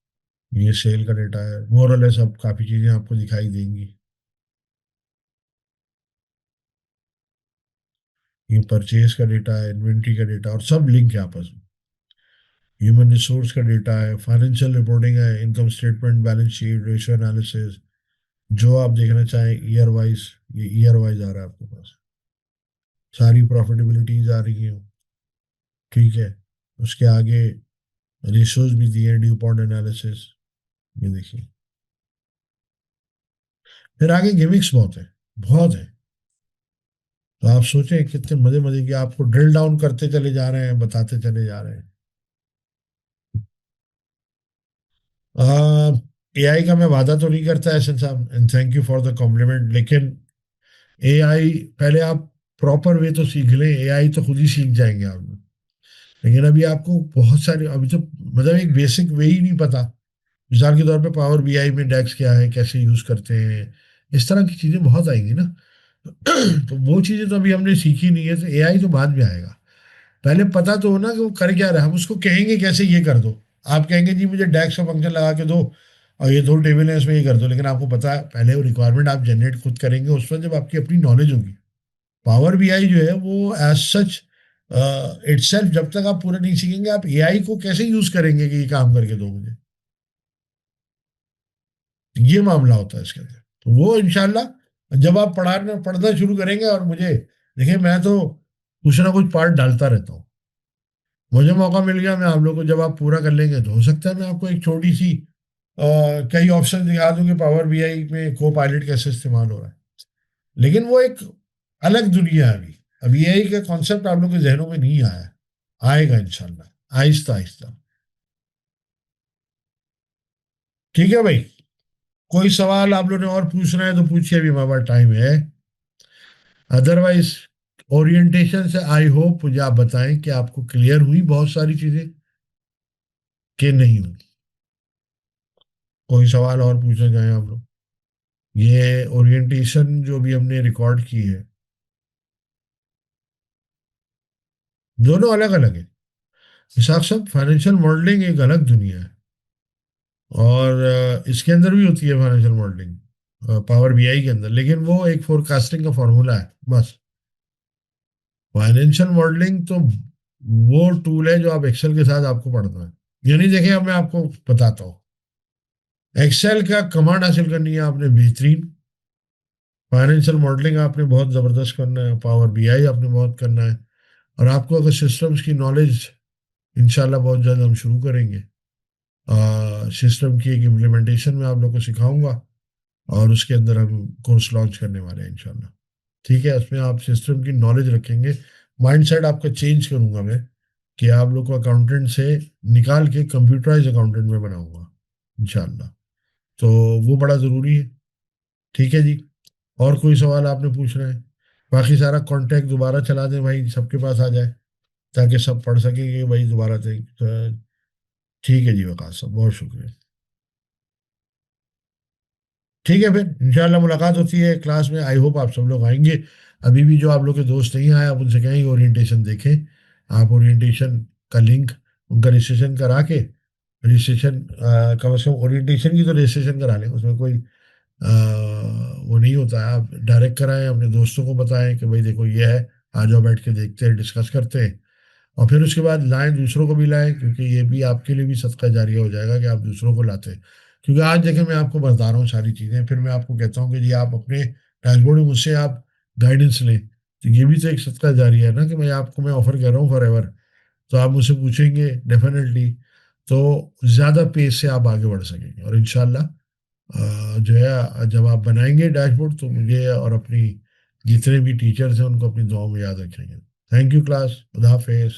Speaker 1: ये सेल का डेटा है, मोरल है, सब काफ़ी चीज़ें आपको दिखाई देंगी। ये परचेज का डेटा है, इन्वेंट्री का डेटा, और सब लिंक है आपस में। ह्यूमन रिसोर्स का डेटा है, फाइनेंशियल रिपोर्टिंग है, income statement, balance sheet, ratio analysis, जो आप देखना चाहें ईयर वाइज, ये ईयर वाइज आ रहा है आपके पास। सारी प्रॉफिटेबिलिटीज आ रही हैं। ठीक है। उसके आगे रेशियोज भी दिए हैं, ड्यू पॉइंट एनालिसिस, ये देखिए। फिर आगे गिमिक्स बहुत है, बहुत है। तो आप सोचें कितने मजे मजे की आपको ड्रिल डाउन करते चले जा रहे हैं, बताते चले जा रहे हैं। एआई का मैं वादा तो नहीं करता एहसन साहब, and thank you for the compliment, लेकिन एआई पहले आप प्रॉपर वे तो सीख लें, एआई तो खुद ही सीख जाएंगे आप। लेकिन अभी आपको बहुत सारे, अभी तो मतलब एक बेसिक वे ही नहीं पता। मिसाल के तौर पे पावर बीआई में डेक्स क्या है, कैसे यूज करते हैं, इस तरह की चीजें बहुत आएंगी ना। तो वो चीजें तो अभी हमने सीखी नहीं है, तो एआई तो बाद में आएगा। पहले पता तो हो ना कि वो कर क्या रहा है, हम उसको कहेंगे कैसे ये कर दो। आप कहेंगे जी मुझे डेक्स का फंक्शन लगा के दो और ये दो टेबल है इसमें ये कर दो, लेकिन आपको पता है पहले वो रिक्वायरमेंट आप जनरेट खुद करेंगे उस वक्त जब आपकी अपनी नॉलेज होगी। पावर बीआई जो है वो एज सच इटसेल्फ, जब तक आप पूरा नहीं सीखेंगे आप एआई को कैसे यूज करेंगे कि ये काम करके दो मुझे। ये मामला होता है इसके अंदर। तो वो इंशाल्लाह जब आप पढ़ाना पढ़ना शुरू करेंगे, और मुझे देखिए मैं तो कुछ ना कुछ पार्ट डालता रहता हूँ। मुझे मौका मिल गया, मैं आप लोग को जब आप पूरा कर लेंगे तो हो सकता है मैं आपको एक छोटी सी कई ऑप्शन दिखा दूं कि पावर बीआई में को पायलट कैसे इस्तेमाल हो रहा है। लेकिन वो एक अलग दुनिया है अभी। अभी एआई का कॉन्सेप्ट आप लोग के जहनों में नहीं आया है, आएगा इंशाल्लाह आहिस्ता आहिस्ता। ठीक है भाई। कोई सवाल आप लोगों ने और पूछना है तो पूछिए, अभी हमारे पास टाइम है। अदरवाइज ओरिएंटेशन से आई होप मुझे आप बताएं कि आपको क्लियर हुई बहुत सारी चीजें कि नहीं हुई। कोई सवाल और पूछना चाहें आप लोग। ये ओरिएंटेशन जो भी हमने रिकॉर्ड की है, दोनों अलग अलग है। विशाख साहब, फाइनेंशियल मॉडलिंग एक अलग दुनिया है, और इसके अंदर भी होती है फाइनेंशियल मॉडलिंग पावर बीआई के अंदर, लेकिन वो एक फोरकास्टिंग का फॉर्मूला है बस। फाइनेंशियल मॉडलिंग तो वो टूल है जो आप एक्सेल के साथ आपको पढ़ना है। यानी देखिए अब मैं आपको बताता हूँ, एक्सेल का कमांड हासिल करनी है आपने बेहतरीन, फाइनेंशियल मॉडलिंग आपने बहुत ज़बरदस्त करना है, पावर बीआई आपने बहुत करना है। और आपको अगर सिस्टम्स की नॉलेज, इंशाल्लाह बहुत जल्द हम शुरू करेंगे सिस्टम की एक इम्प्लीमेंटेशन में आप लोग को सिखाऊंगा, और उसके अंदर हम कोर्स लॉन्च करने वाले हैं इंशाल्लाह। ठीक है, उसमें आप सिस्टम की नॉलेज रखेंगे। माइंडसेट आपका चेंज करूंगा मैं, कि आप लोग को अकाउंटेंट से निकाल के कंप्यूटराइज अकाउंटेंट में बनाऊंगा इंशाल्लाह। तो वो बड़ा ज़रूरी है। ठीक है जी। और कोई सवाल आपने पूछना है? बाकी सारा कांटेक्ट दोबारा चला दें भाई, सबके पास आ जाए, ताकि सब पढ़ सकें कि भाई दोबारा से। ठीक है जी वकास साहब, बहुत शुक्रिया। ठीक है, फिर इंशाल्लाह मुलाकात होती है क्लास में। आई होप आप सब लोग आएंगे। अभी भी जो आप लोग के दोस्त नहीं आए, आप उनसे कहें ओरिएंटेशन देखें। आप ओरिएंटेशन का लिंक उनका रजिस्ट्रेशन करा के, रजिस्ट्रेशन कम से कम ओरिएंटेशन की तो रजिस्ट्रेशन करा लें, उसमें कोई वो नहीं होता है। आप डायरेक्ट कराएं, अपने दोस्तों को बताएं कि भाई देखो ये है, आ जाओ बैठ के देखते हैं, डिस्कस करते हैं। और फिर उसके बाद लाएं, दूसरों को भी लाएं, क्योंकि ये भी आपके लिए भी सदका जारिया हो जाएगा कि आप दूसरों को लाते हैं। क्योंकि आज देखें मैं आपको बता रहा हूँ सारी चीज़ें, फिर मैं आपको कहता हूँ कि जी आप अपने डैशबोर्ड में मुझसे आप गाइडेंस लें, तो ये भी तो एक सदका जारिया है ना, कि मैं ऑफर कर रहा हूँ फॉर एवर। तो आप मुझसे पूछेंगे डेफिनेटली, तो ज़्यादा पेज से आप आगे बढ़ सकेंगे। और इंशाल्लाह जो है जब आप बनाएंगे डैशबोर्ड तो मुझे और अपनी जितने भी टीचर्स हैं उनको अपनी दुआओं में याद रखेंगे। थैंक यू क्लास, खुदा हाफिज़।